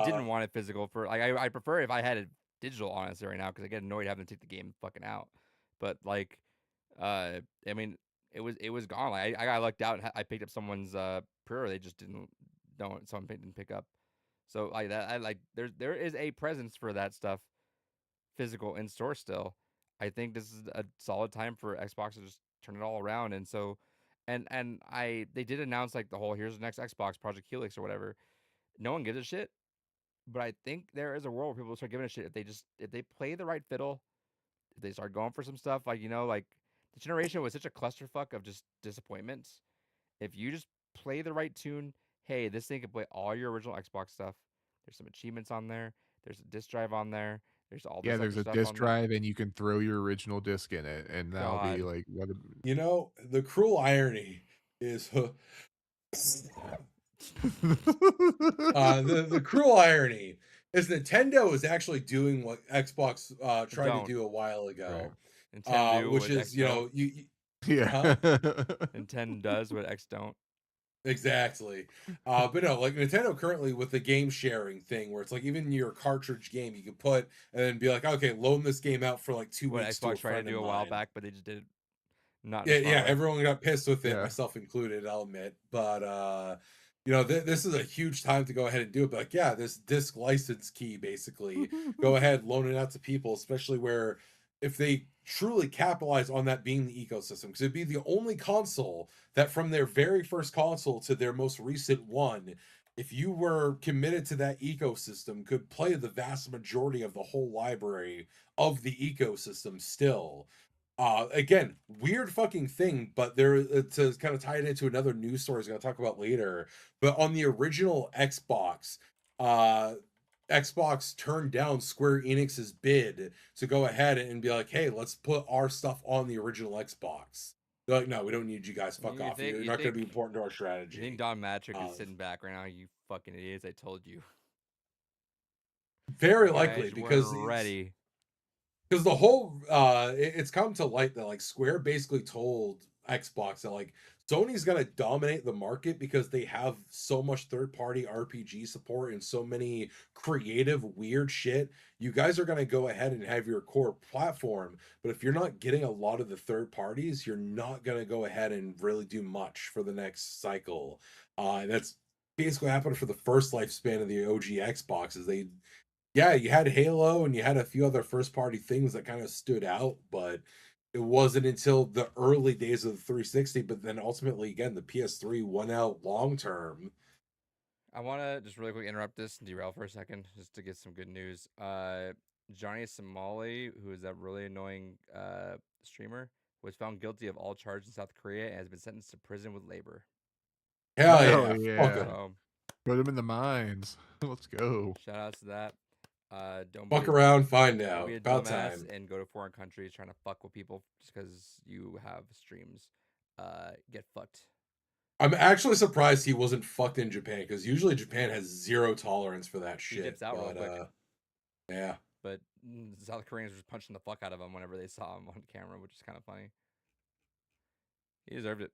didn't want it physical for like I prefer if I had it digital honestly right now because I get annoyed having to take the game fucking out. But like, I mean, it was gone. Like I got lucked out and I picked up someone's pre-order. They just someone didn't pick up. So like that, I like there is a presence for that stuff physical in store still. I think this is a solid time for Xbox to just turn it all around. And so, and they did announce like the whole here's the next Xbox Project Helix or whatever. No one gives a shit, but I think there is a world where people start giving a shit if they play the right fiddle, if they start going for some stuff like like The generation was such a clusterfuck of just disappointments. If you just play the right tune, hey, this thing can play all your original Xbox stuff. There's some achievements on there. There's a disk drive on there. There's all Yeah, this there's other a stuff disk on there. drive, and you can throw your original disc in it, and that'll be God, like what a You know, the cruel irony is the cruel irony is Nintendo is actually doing what Xbox tried to don't. do a while Right. ago, Nintendo do which what is X don't. Yeah. Huh? Nintendo does what X don't. Exactly. But no, like Nintendo currently with the game sharing thing where it's like even your cartridge game you can put and then be like, okay, loan this game out for like 2 What weeks to a Xbox tried to friend of do a while mine. back, but they just did it not in Yeah, a smart yeah, way. everyone got pissed with it, Yeah. myself included, I'll admit. But you know, this is a huge time to go ahead and do it. But like, yeah, this disc license key basically go ahead, loan it out to people, especially where if they truly capitalize on that being the ecosystem, because it'd be the only console that from their very first console to their most recent one, if you were committed to that ecosystem, could play the vast majority of the whole library of the ecosystem still. Again, weird fucking thing, but there to kind of tie it into another news story I was going to talk about later. But on the original Xbox, uh, Xbox turned down Square Enix's bid to go ahead and be like, "Hey, let's put our stuff on the original Xbox." They're like, "No, we don't need you guys. Fuck off. You're not going to be important to our You strategy." think Don Matrick is Um, sitting back right now? You fucking idiots! I told you. very You likely guys because weren't ready. because the whole it's come to light that like Square basically told Xbox that like Sony's gonna dominate the market because they have so much third-party RPG support and so many creative weird shit. You guys are gonna go ahead and have your core platform, but if you're not getting a lot of the third parties, you're not gonna go ahead and really do much for the next cycle. And that's basically what happened for the first lifespan of the OG Xboxes. They yeah, you had Halo and you had a few other first party things that kind of stood out, but it wasn't until the early days of the 360, but then ultimately again the PS3 won out long term. I want to just really quick interrupt this and derail for a second, just to get some good news. Johnny Somali, who is that really annoying streamer, was found guilty of all charges in South Korea and has been sentenced to prison with labor. Hell Hell yeah, fuck yeah. 'em. So Put them in the mines. Let's go. shout outs to that. Don't Fuck be around, find don't out. be a About dumbass time. and go to foreign countries trying to fuck with people just because you have streams. Get fucked. I'm actually surprised he wasn't fucked in Japan because usually Japan has zero tolerance for that He shit. dips out real But quick. yeah. But South Koreans were just punching the fuck out of him whenever they saw him on camera, which is kind of funny. He deserved it.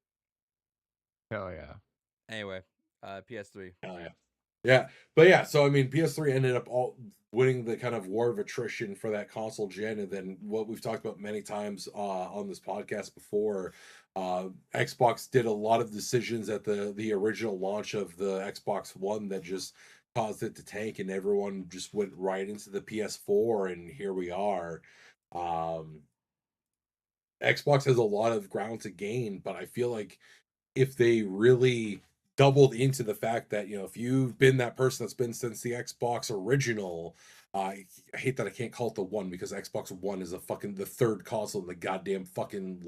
Hell yeah. Anyway, PS3. Hell yeah. Yeah, but yeah, so I mean, PS3 ended up all winning the kind of war of attrition for that console gen, and then what we've talked about many times on this podcast before, Xbox did a lot of decisions at the original launch of the Xbox One that just caused it to tank, and everyone just went right into the PS4, and here we are. Um, Xbox has a lot of ground to gain, but I feel like if they really doubled into the fact that you know if you've been that person that's been since the Xbox original, I hate that I can't call it the one because Xbox One is a fucking the third console in the goddamn fucking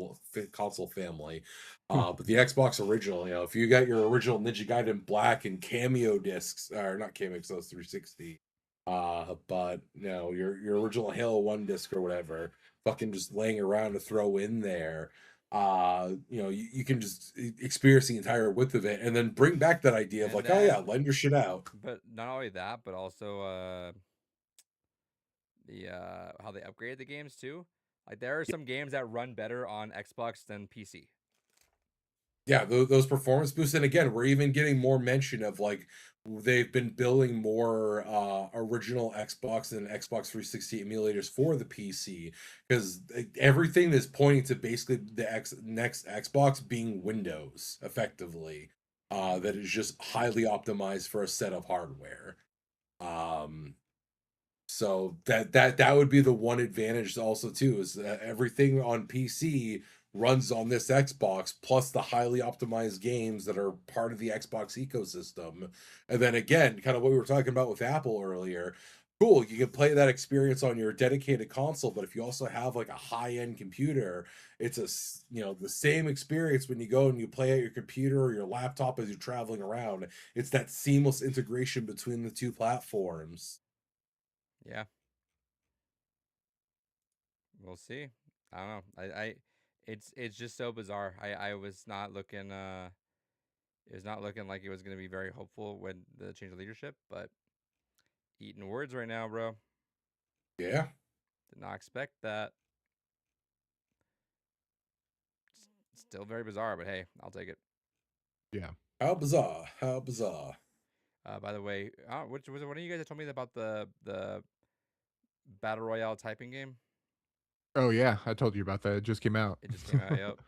console family. But the Xbox original, you know, if you got your original Ninja Gaiden Black and Cameo discs, or not Cameo, because that was 360. But you know your original Halo 1 disc or whatever, fucking just laying around to throw in there, you know, you can just experience the entire width of it and then bring back that idea of And like, oh yeah, then- lend your shit out. But not only that, but also the how they upgraded the games too. Like there are some games that run better on Xbox than PC. Yeah, those performance boosts, and again, we're even getting more mention of like they've been building more original Xbox and Xbox 360 emulators for the PC because everything is pointing to basically the next Xbox being Windows effectively, that is just highly optimized for a set of hardware. Um, so that would be the one advantage also too is that everything on PC runs on this Xbox plus the highly optimized games that are part of the Xbox ecosystem. And then again, kind of what we were talking about with Apple earlier, cool, you can play that experience on your dedicated console, but if you also have like a high-end computer, it's the same experience when you go and you play at your computer or your laptop as you're traveling around. It's that seamless integration between the two platforms. Yeah, we'll see. I don't know. It's just so bizarre. I was not looking. It was not looking like it was going to be very hopeful when the change of leadership, but eating words right now, bro. Yeah. Did not expect that. Still very bizarre, but hey, I'll take it. Yeah. How bizarre. How bizarre. By the way, which was it? One of you guys that told me about the battle royale typing game? Oh yeah, I told you about that. It just came out. It just came out. Yep.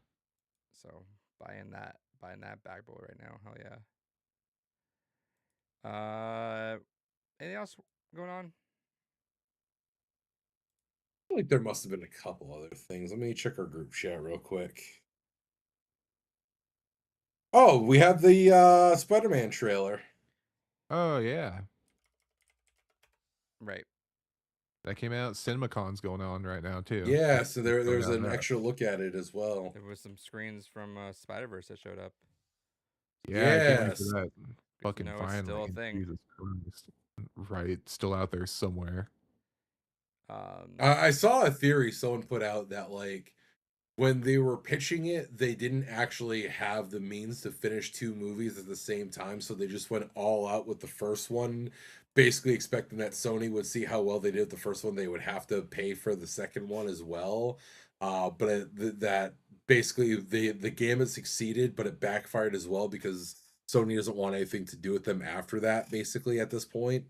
So buying that bad boy right now. Hell yeah. Anything else going on? I feel like there must have been a couple other things. Let me check our group chat real quick. Oh, we have the Spider-Man trailer. Oh yeah, Right. that came out. CinemaCon's going on right now too. Yeah, so Showing there's out an that. extra look at it as well. There was some screens from Spider-Verse that showed up. Yeah, I can't wait for Yes. that. Good to Fucking know it's still a finally. thing. Jesus Christ. Right, still out there somewhere. I saw a theory someone put out that like when they were pitching it, they didn't actually have the means to finish two movies at the same time, so they just went all out with the first one, basically expecting that Sony would see how well they did with the first one, they would have to pay for the second one as well. That basically the game has succeeded, but it backfired as well because Sony doesn't want anything to do with them after that. Basically, at this point.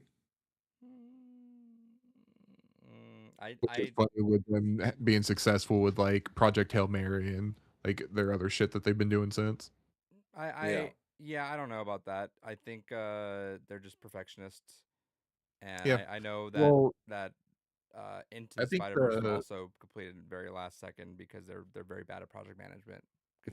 Which is funny with them being successful with like Project Hail Mary and like their other shit that they've been doing since. Yeah. Yeah, I don't know about that. I think they're just perfectionists, and Yeah. I know Well, that Into I the think Spider Verse was the also completed very last second because they're very bad at project management.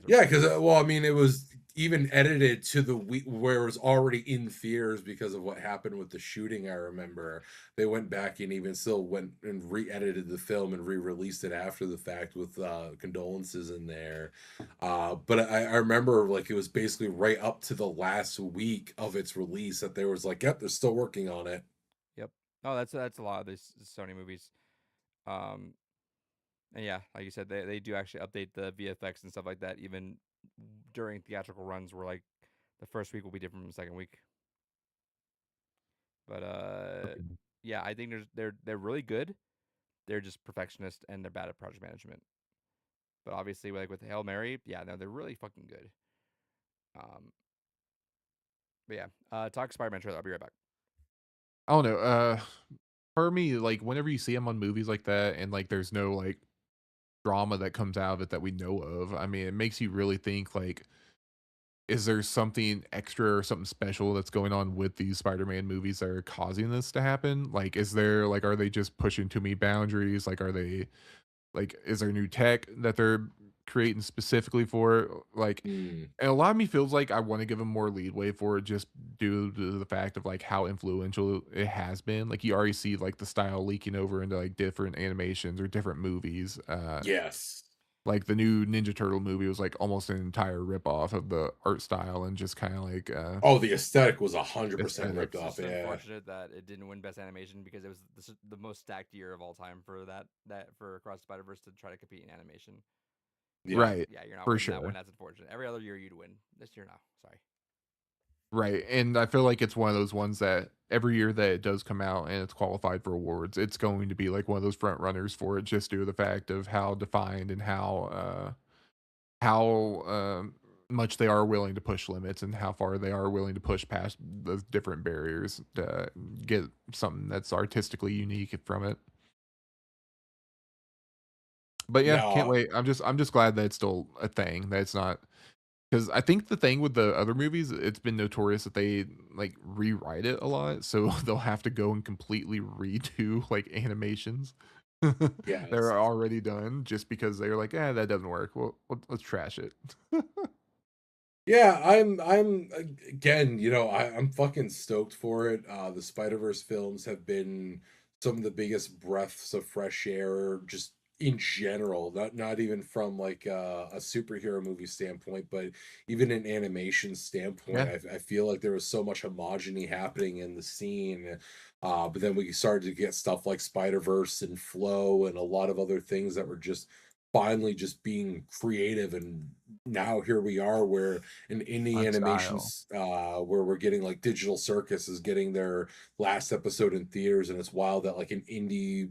Yeah, because well, I mean, it was even edited to the week where it was already in theaters because of what happened with the shooting. I remember they went back and even still went and re-edited the film and re-released it after the fact with condolences in there. But I remember like it was basically right up to the last week of its release that there was like, yep, they're still working on it. Yep. Oh, that's a lot of these Sony movies. Um, and yeah, like you said, they do actually update the VFX and stuff like that, even during theatrical runs, where like the first week will be different from the second week. But yeah, I think they're really good. They're just perfectionist and they're bad at project management. But obviously, like with Hail Mary, yeah, no, they're really fucking good. Um, but yeah, talk Spider-Man trailer. I'll be right back. I don't know. For me, like whenever you see them on movies like that, and like there's no like drama that comes out of it that we know of. I mean, it makes you really think like, is there something extra or something special that's going on with these Spider-Man movies that are causing this to happen? Like, is there like, are they just pushing too many boundaries? Like, are they like, is there new tech that they're creating specifically for it? Like, Mm. and a lot of me feels like I want to give them more leadway for it just due to the fact of like how influential it has been. Like you already see like the style leaking over into like different animations or different movies. Yes. Like the new Ninja Turtle movie was like almost an entire ripoff of the art style and just kind of like Oh, the aesthetic was 100% aesthetic. ripped It's off. just Yeah. unfortunate that it didn't win Best Animation because it was the most stacked year of all time for that for Across the Spider Verse to try to compete in animation. Yeah. Right. Yeah, you're not For winning that one. sure. That's unfortunate. Every other year you'd win. This year, no. Sorry. Right. And I feel like it's one of those ones that every year that it does come out and it's qualified for awards, it's going to be like one of those front runners for it just due to the fact of how defined and how much they are willing to push limits and how far they are willing to push past those different barriers to get something that's artistically unique from it. But yeah, can't No. wait. I'm just glad that it's still a thing. That it's not because I think the thing with the other movies, it's been notorious that they like rewrite it a lot, so they'll have to go and completely redo like animations that Yes. are already done just because they're like, that doesn't work. Well, let's trash it. Yeah, again, I'm fucking stoked for it. The Spider-Verse films have been some of the biggest breaths of fresh air just in general, not even from like a superhero movie standpoint, but even an animation standpoint. Yeah. I feel like there was so much homogeny happening in the scene, but then we started to get stuff like Spider-Verse and Flow and a lot of other things that were just finally just being creative. And now here we are where an indie On style. animations where we're getting like Digital Circus is getting their last episode in theaters, and it's wild that like an indie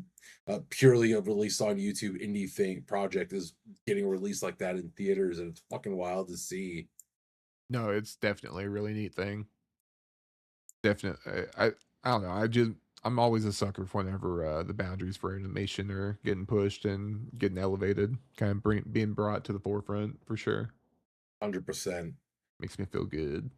purely a release on YouTube indie thing project is getting released like that in theaters, and it's fucking wild to see. No, it's definitely a really neat thing. Definitely, I don't know. I'm always a sucker for whenever the boundaries for animation are getting pushed and getting elevated, kind of being brought to the forefront for sure. 100%. Makes me feel good.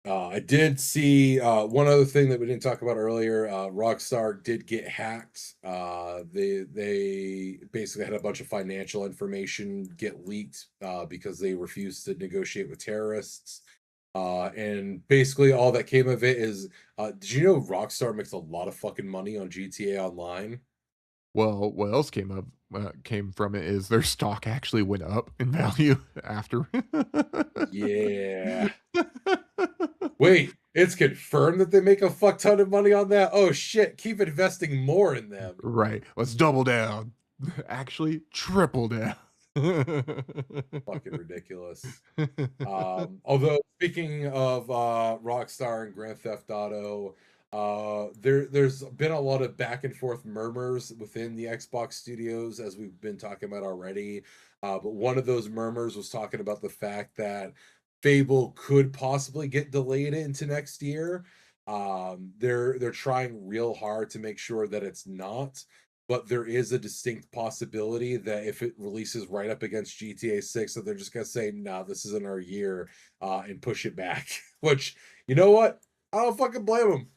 I did see one other thing that we didn't talk about earlier. Rockstar did get hacked. They basically had a bunch of financial information get leaked because they refused to negotiate with terrorists. And basically, all that came of it is, did you know Rockstar makes a lot of fucking money on GTA Online? Well, what else came from it is their stock actually went up in value after. Yeah. Wait, it's confirmed that they make a fuck ton of money on that? Oh shit, keep investing more in them. Right. Let's double down. Actually, triple down. Fucking ridiculous. Although speaking of Rockstar and Grand Theft Auto, there's been a lot of back and forth murmurs within the Xbox studios, as we've been talking about already. But one of those murmurs was talking about the fact that Fable could possibly get delayed into next year. They're trying real hard to make sure that it's not, but there is a distinct possibility that if it releases right up against GTA 6, that they're just gonna say, "Nah, this isn't our year," and push it back. Which, you know what? I don't fucking blame them.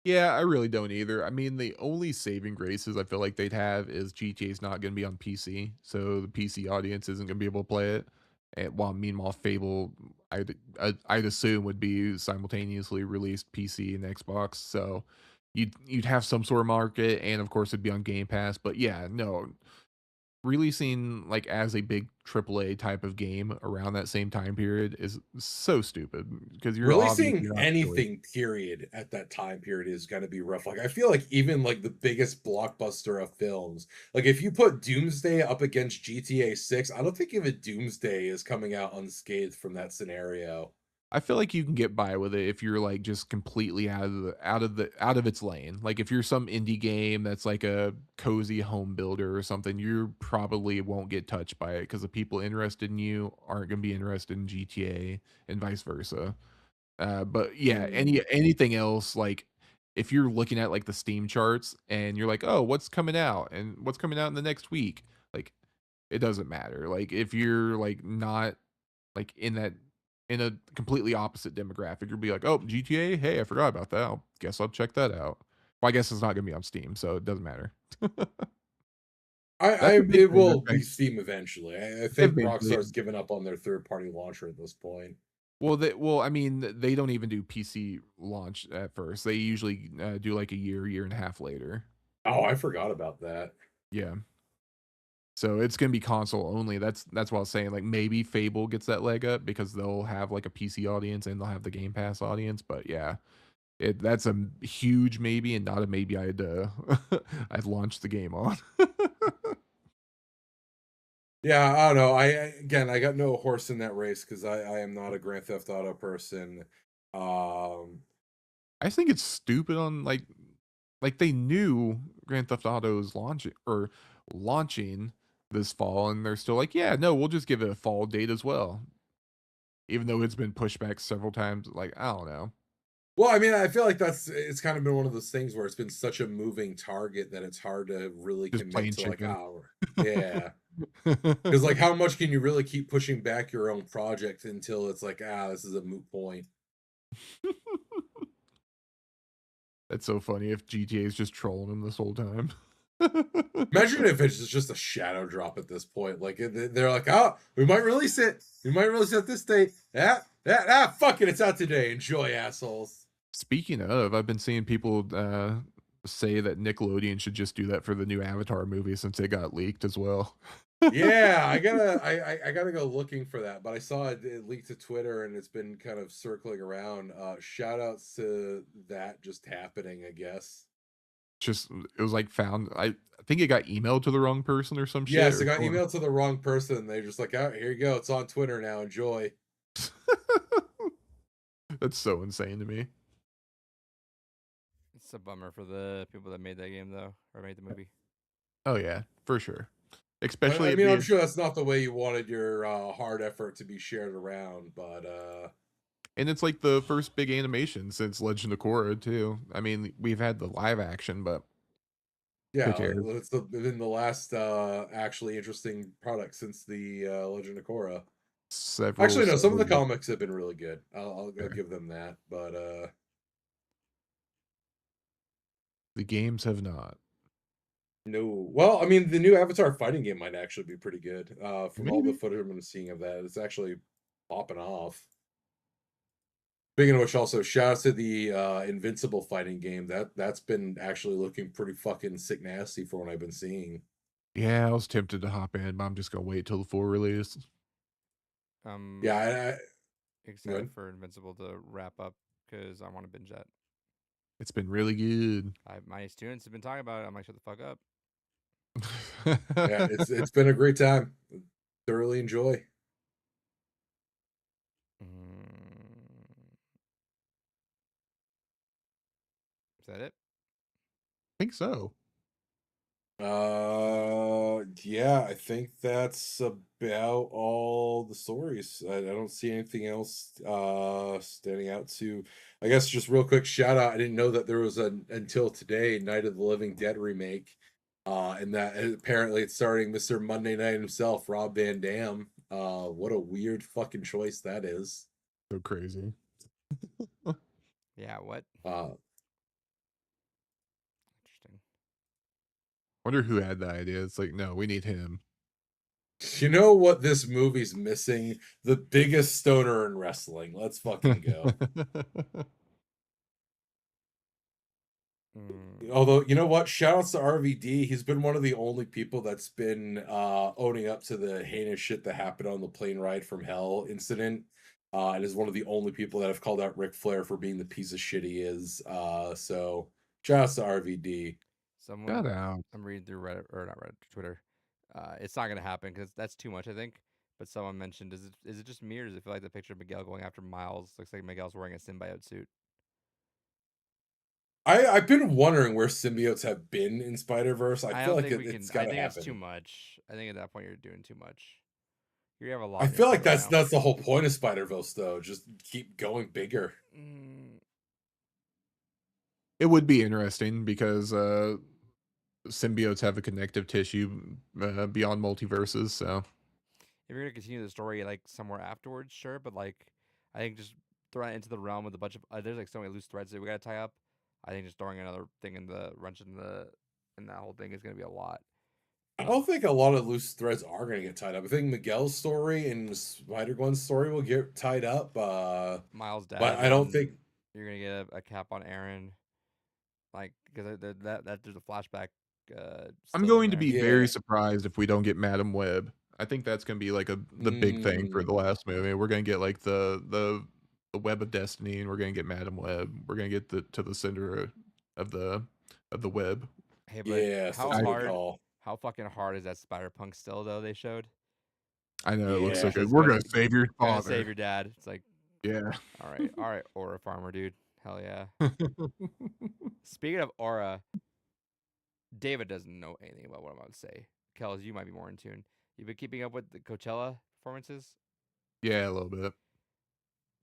Yeah, I really don't either. I mean, the only saving graces I feel like they'd have is GTA's not going to be on PC, so the PC audience isn't going to be able to play it. And while meanwhile, Fable, I'd assume would be simultaneously released PC and Xbox, so you'd have some sort of market, and of course it'd be on Game Pass. But yeah, no, releasing like as a big AAA type of game around that same time period is so stupid because you're obviously Releasing not really. anything, period, at that time period is gonna be rough. Like, I feel like even like the biggest blockbuster of films, like if you put Doomsday up against GTA 6, I don't think even Doomsday is coming out unscathed from that scenario. I feel like you can get by with it if you're like just completely out of its lane. Like if you're some indie game that's like a cozy home builder or something, you probably won't get touched by it because the people interested in you aren't going to be interested in GTA and vice versa. But yeah, Mm. anything else like if you're looking at like the Steam charts and you're like, "Oh, what's coming out and what's coming out in the next week?" Like it doesn't matter. Like if you're like not like in a completely opposite demographic, you'll be like, "Oh, GTA, hey, I forgot about that. Guess I'll check that out." Well, I guess it's not gonna be on Steam, so it doesn't matter. That's a big It thing, I will be think. Steam eventually. I think Eventually. Rockstar's given up on their third-party launcher at this point. Well, I mean, they don't even do PC launch at first. They usually do like a year and a half later. Oh, I forgot about that. Yeah. So it's gonna be console only. That's what I was saying. Like maybe Fable gets that leg up because they'll have like a PC audience and they'll have the Game Pass audience. But yeah, that's a huge maybe and not a maybe I'd I'd launch the game on. Yeah, I don't know. Again, I got no horse in that race because I am not a Grand Theft Auto person. Um, I just think it's stupid on like they knew Grand Theft Auto is launching this fall and they're still like, "Yeah, no, we'll just give it a fall date as well." Even though it's been pushed back several times, like, I don't know. well, I mean, I feel like it's kind of been one of those things where it's been such a moving target that it's hard to really Just commit plain to like, chicken. yeah. Because like, how much can you really keep pushing back your own project until it's like, this is a moot point. That's so funny if GTA is just trolling him this whole time. Imagine if it's just a shadow drop at this point. Like they're like, oh, we might release it. We might release it this date. Fuck it, it's out today. Enjoy, assholes. Speaking of, I've been seeing people say that Nickelodeon should just do that for the new Avatar movie since it got leaked as well. Yeah, I gotta go looking for that, but I saw it leaked to Twitter and it's been kind of circling around. Shout outs to that just happening, I guess. Just it was like found. I think it got emailed to the wrong person or some shit. Yes, Or it got someone- emailed to the wrong person. And they're just like, oh, here you go. It's on Twitter now. Enjoy. That's so insane to me. It's a bummer for the people that made that game though, or made the movie. Oh yeah, for sure. I Especially it mean, I'm being, sure that's not the way you wanted your hard effort to be shared around, but and it's like the first big animation since Legend of Korra too. I mean, we've had the live action, but yeah, cares? it's been the last actually interesting product since the Legend of Korra. several. Actually, no, some of the several- comics have been really good. I'll Fair. give them that, but The games have not. no. Well, I mean, the new Avatar fighting game might actually be pretty good. From all the Maybe. footage I've been seeing of that, it's actually popping off. Speaking of which, also shout out to the Invincible fighting game. That's been actually looking pretty fucking sick nasty for what I've been seeing. Yeah, I was tempted to hop in, but I'm just gonna wait till the full release. Yeah, Excited ahead. for Invincible to wrap up because I want to binge that. It's been really good. My students have been talking about it. I'm like, shut the fuck up. Yeah, it's been a great time. Thoroughly enjoy. Is that it? I think so. Yeah, I think that's about all the stories. I don't see anything else standing out to. I guess just real quick shout out. I didn't know that there was an Until Today Night of the Living Dead remake. And that apparently it's starring Mr. Monday Night himself, Rob Van Dam. What a weird fucking choice that is. So crazy. Yeah, what? Interesting. Wonder who had the idea. It's like, no, we need him. You know what this movie's missing? The biggest stoner in wrestling. Let's fucking go. Although, you know what? Shout outs to RVD. He's been one of the only people that's been owning up to the heinous shit that happened on the plane ride from hell incident. And is one of the only people that have called out Ric Flair for being the piece of shit he is. So shout outs to RVD. Someone, Shout out. I'm reading through Reddit, or not Reddit, Twitter. It's not gonna happen because that's too much, I think. But someone mentioned, is it just me, or does it feel like the picture of Miguel going after Miles looks like Miguel's wearing a symbiote suit? I've been wondering where symbiotes have been in Spider-Verse. I feel don't like think we it's can. I gotta think happen. that's too much. I think at that point you're doing too much. You have a lot. I on your feel like plate right that's now. the whole point of Spider-Verse, though. Just keep going bigger. It would be interesting because symbiotes have a connective tissue beyond multiverses. So If you're gonna continue the story like somewhere afterwards, sure, but like I think just throwing it into the realm with a bunch of there's like so many loose threads that we gotta tie up. I think just throwing another thing in the wrench in that whole thing is gonna be a lot. I don't think a lot of loose threads are going to get tied up. I think Miguel's story and Spider-Gwen's story will get tied up. Miles' dad, but I don't and think you're gonna get a cap on Aaron, like because that there's a flashback. I'm still in going to there. be Yeah. very surprised if we don't get Madam Web. I think that's going to be like the big thing for the last movie. We're going to get like the Web of Destiny, and we're going to get Madam Web. We're going to get to the center of the web. Hey, but yeah, how that's a good hard? call. How fucking hard is that Spider-Punk still though? They showed. I know it looks so Yeah. good. Just We're gotta- going to save your Gonna father. save your dad. It's like, Yeah. all right, Aura Farmer, dude. Hell yeah. Speaking of Aura, David doesn't know anything about what I'm about to say. Kels, you might be more in tune. You've been keeping up with the Coachella performances? Yeah, a little bit.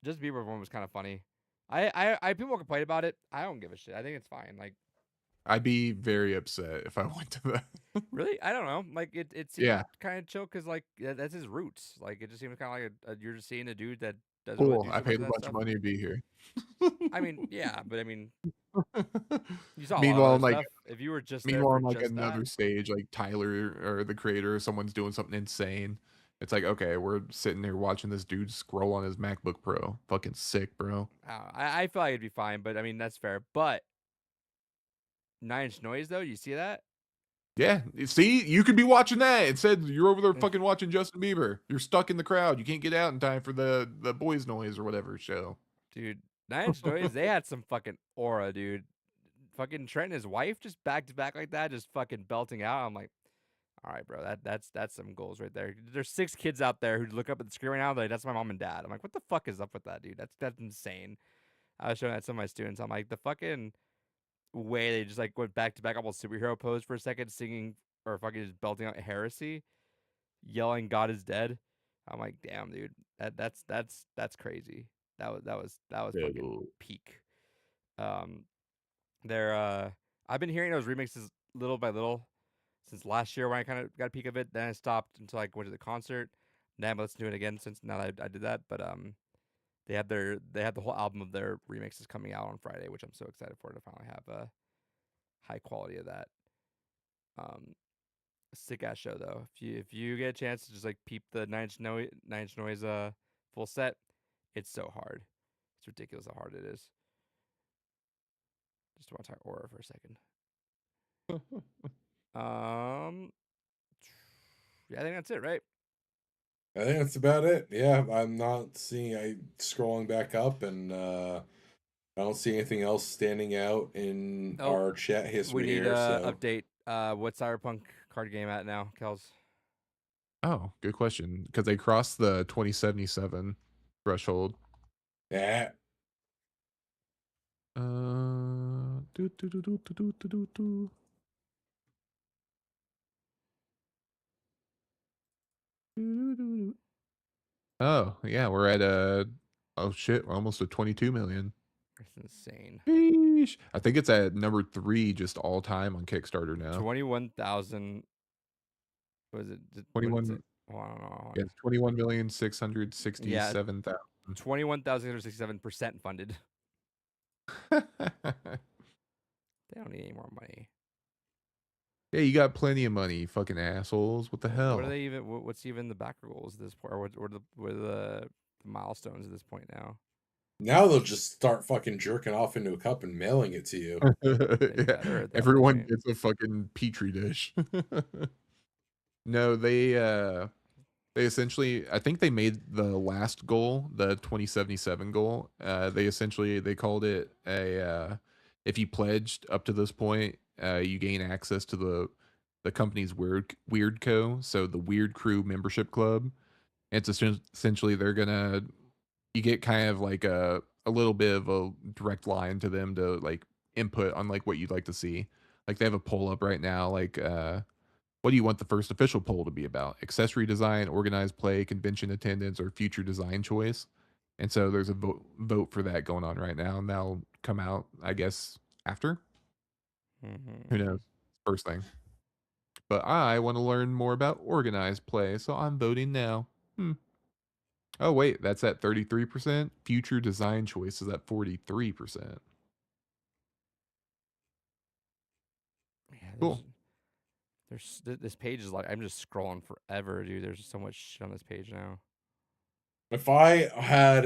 Justin Bieber one was kind of funny. I people complain about it. I don't give a shit. I think it's fine. Like, I'd be very upset if I went to that. really, I don't know. Like, it seems Yeah. kind of chill because like that's his roots. Like, it just seems kind of like you're just seeing a dude that doesn't Cool. really do I so paid a much of bunch that of stuff. money to be here. I mean, yeah, but I mean, you saw a Meanwhile, lot I'm of like, other stuff. If you were just there meanwhile, for I'm like just another that, stage, like Tyler or the creator, someone's doing something insane. It's like, okay, we're sitting there watching this dude scroll on his MacBook Pro. Fucking sick, bro. I feel like it'd be fine. But I mean, that's fair. But Nine Inch Noise though. You see that? Yeah, see, you could be watching that. It said you're over there fucking watching Justin Bieber. You're stuck in the crowd. You can't get out in time for the Boys Noise or whatever show. Dude, Nine Inch Noise, they had some fucking aura, dude. Fucking Trent and his wife just back to back like that, just fucking belting out. I'm like, all right, bro, that's some goals right there. There's 6 kids out there who look up at the screen right now. They're like, that's my mom and dad. I'm like, what the fuck is up with that, dude? That's insane. I was showing that to some of my students. I'm like, the fucking way they just like went back to back, almost superhero pose for a second, singing or fucking just belting out heresy, yelling "God is dead." I'm like, damn, dude, that's crazy. That was Yeah, fucking peak. Um, they're I've been hearing those remixes little by little since last year when I kind of got a peek of it. Then I stopped until I went to the concert. Now I'm listening to it again since now that I did that. But they have the whole album of their remixes coming out on Friday, which I'm so excited for to finally have a high quality of that. Um, Sick ass show though. If you get a chance to just like peep the Nine Inch Noise full set, it's so hard. It's ridiculous how hard it is. Just want to talk Aura for a second. Um, yeah, I think that's it, right? I think that's about it. Yeah, I'm not seeing. I scrolling back up, and I don't see anything else standing out in Oh, our chat We history need here. So update. What's Cyberpunk card game at now, Kels? Oh, good question. Because they crossed the 2077 threshold. yeah, Do, do, do, do, do, do, do, do. Oh, yeah, we're at oh shit, we're almost at 22 million. That's insane. Sheesh. I think it's at number 3 just all time on Kickstarter now. 21,000. Was it? What did it say? 21 Oh, I don't know. Yeah, 21,667,000. 21,667% funded. They don't need any more money. Yeah, you got plenty of money, you fucking assholes. What the hell? What are they even? What's even the backer goals at this point? Or what are the milestones at this point now? now they'll just start fucking jerking off into a cup and mailing it to you. They better Yeah, at that everyone point. gets a fucking petri dish. No, they essentially, I think they made the last goal, the 2077 goal. They called it a if you pledged up to this point, you gain access to the company's Weird Co. So the Weird Crew membership club. It's essentially they're gonna you get kind of like a little bit of a direct line to them to like input on like what you'd like to see. Like they have a poll up right now, like what do you want the first official poll to be about? Accessory design, organized play, convention attendance, or future design choice? And so there's a vote for that going on right now, and that'll come out, I guess, after. Who knows? First thing. But I want to learn more about organized play, so I'm voting now. Oh wait, that's at 33%. Future design choice is at 43%. Yeah, Cool. this page is like I'm just scrolling forever, dude. There's so much shit on this page now. If I had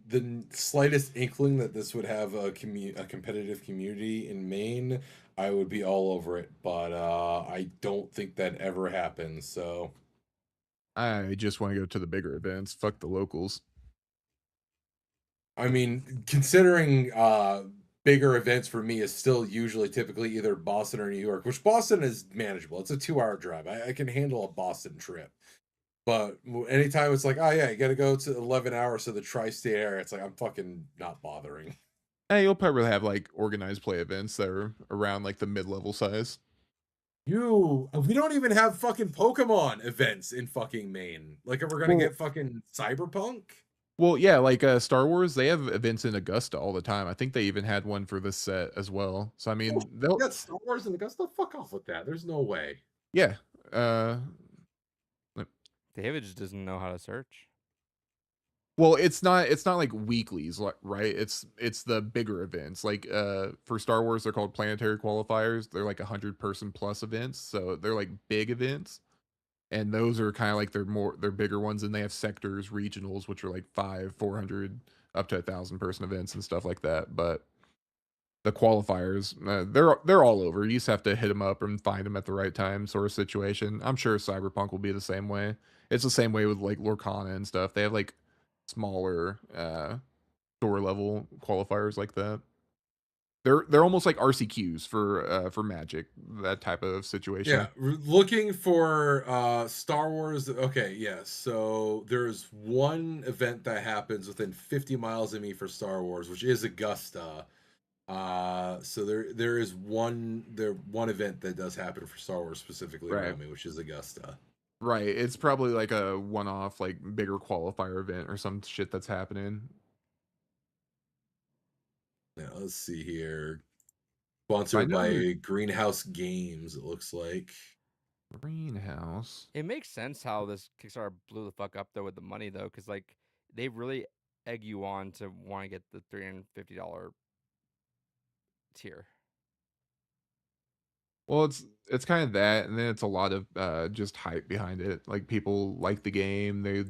the slightest inkling that this would have a competitive community in Maine, I would be all over it. But I don't think that ever happens. So I just want to go to the bigger events. Fuck the locals. I mean, considering bigger events for me is still usually typically either Boston or New York, which Boston is manageable. It's a 2-hour drive. I can handle a Boston trip. But anytime it's like, oh yeah, you got to go to 11 hours to the tri-state area, it's like I'm fucking not bothering. Hey, you'll probably have like organized play events that are around like the mid-level size. We don't even have fucking Pokemon events in fucking Maine. Like, we're gonna get fucking Cyberpunk. Well, yeah, like Star Wars, they have events in Augusta all the time. I think they even had one for this set as well. So I mean, they'll got Star Wars in Augusta. Fuck off with that. There's no way. yeah. David just doesn't know how to search. Well, it's not like weeklies, right? It's the bigger events. Like for Star Wars, they're called planetary qualifiers. They're like 100-person plus events, so they're like big events. And those are kind of like they're bigger ones, and they have sectors, regionals, which are like 500, 400, up to 1,000 person events and stuff like that. But the qualifiers, they're all over. You just have to hit them up and find them at the right time, sort of situation. I'm sure Cyberpunk will be the same way. It's the same way with like Lorcana and stuff. They have like smaller store level qualifiers like that. They're almost like RCQs for Magic, that type of Yeah, situation. looking for Star Wars. Okay, yes. So there's one event that happens within 50 miles of me for Star Wars, which is Augusta. So there is one event that does happen for Star Wars specifically Right. around me, which is Augusta. Right. It's probably like a one-off, like bigger qualifier event or some shit that's happening. Yeah, let's see here. But I Sponsored know there's by Greenhouse Games, it looks like. Greenhouse. It makes sense how this Kickstarter blew the fuck up though with the money though, because like they really egg you on to want to get the $350 tier. Well, it's kind of that, and then it's a lot of just hype behind it. Like people like the game, they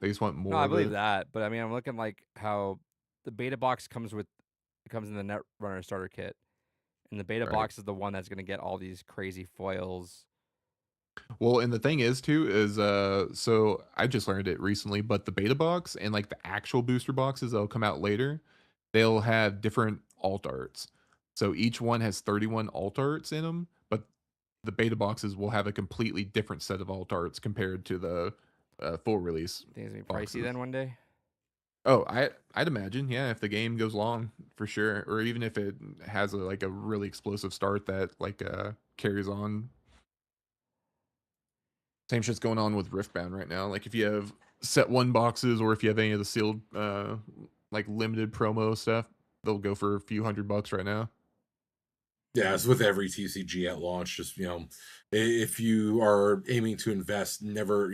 just want No, more I of believe it. that, but I mean, I'm looking like how the beta box comes in the Netrunner starter kit, and the beta Right. box is the one that's gonna get all these crazy foils. Well, and the thing is too is so I just learned it recently, but the beta box and like the actual booster boxes that'll come out later, they'll have different alt arts. So each one has 31 alt arts in them, but the beta boxes will have a completely different set of alt arts compared to the full release Think it's gonna be pricey boxes. then one day. Oh, I'd imagine, yeah, if the game goes long for sure, or even if it has like a really explosive start that like carries on. Same shit's going on with Riftbound right now. Like if you have set one boxes or if you have any of the sealed like limited promo stuff, they'll go for a few $100 right now. Yeah, it's with every TCG at launch. Just, if you are aiming to invest, never,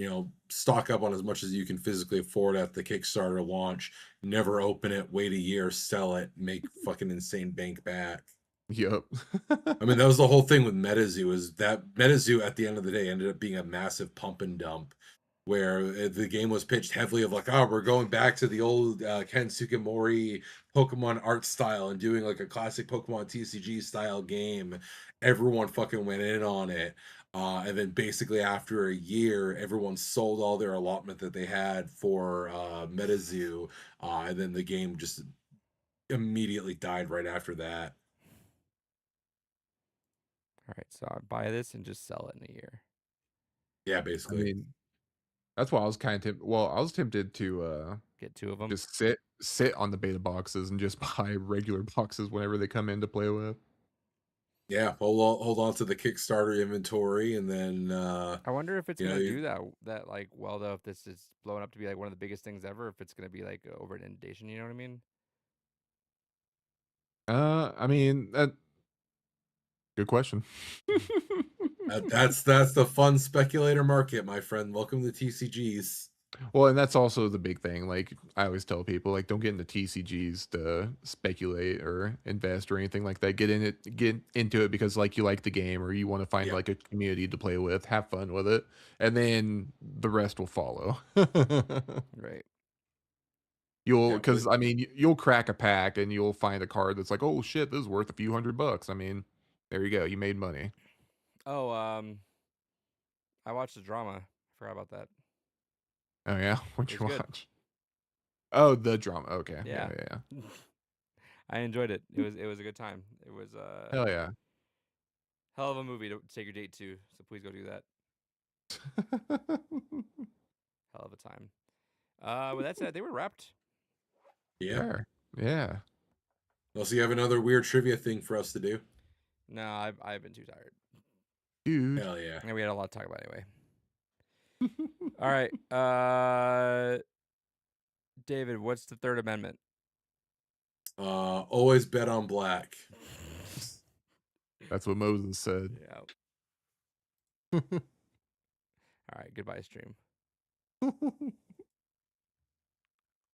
stock up on as much as you can physically afford at the Kickstarter launch. Never open it, wait a year, sell it, make fucking insane bank back. Yep. I mean, that was the whole thing with MetaZoo, is that MetaZoo at the end of the day ended up being a massive pump and dump where the game was pitched heavily of like, oh, we're going back to the old Ken Sukimori Pokemon art style and doing like a classic Pokemon TCG style game. Everyone fucking went in on it. And then basically after a year, everyone sold all their allotment that they had for MetaZoo. And then the game just immediately died right after that. All right, so I buy this and just sell it in a year. Yeah, I basically. mean, that's why I was kind of tempted. Well, I was tempted to Get two of them. just sit on the beta boxes and just buy regular boxes whenever they come in to play with. Yeah, hold on to the Kickstarter inventory, and then I wonder if it's you know, gonna you, do that like well though. If this is blowing up to be like one of the biggest things ever, if it's gonna be like over an inundation, you know what I mean? I mean, good question. that's the fun speculator market, my friend. Welcome to TCGs. Well, and that's also the big thing. Like I always tell people, like don't get into TCGs to speculate or invest or anything like that. Get into it because like you like the game or you want to find Yep. like a community to play with, have fun with it, and then the rest will follow. Right. You'll Yeah, but because I mean you'll crack a pack and you'll find a card that's like, oh shit, this is worth a few $100. I mean, there you go, you made money. Oh, I watched the drama. Forgot about that. Oh yeah, It what'd was you good. watch? Oh, the drama. Okay, Yeah. yeah. I enjoyed it. It was a good time. It was a Hell yeah. hell of a movie to take your date to. So please go do that. Hell of a time. With that said, they were wrapped. yeah. Sure. Yeah. Also, you have another weird trivia thing for us to do. No, I've been too tired. Dude. Hell yeah. And we had a lot to talk about anyway. All right. David, what's the Third Amendment? Always bet on black. That's what Moses said. Yeah. All right. Goodbye, stream.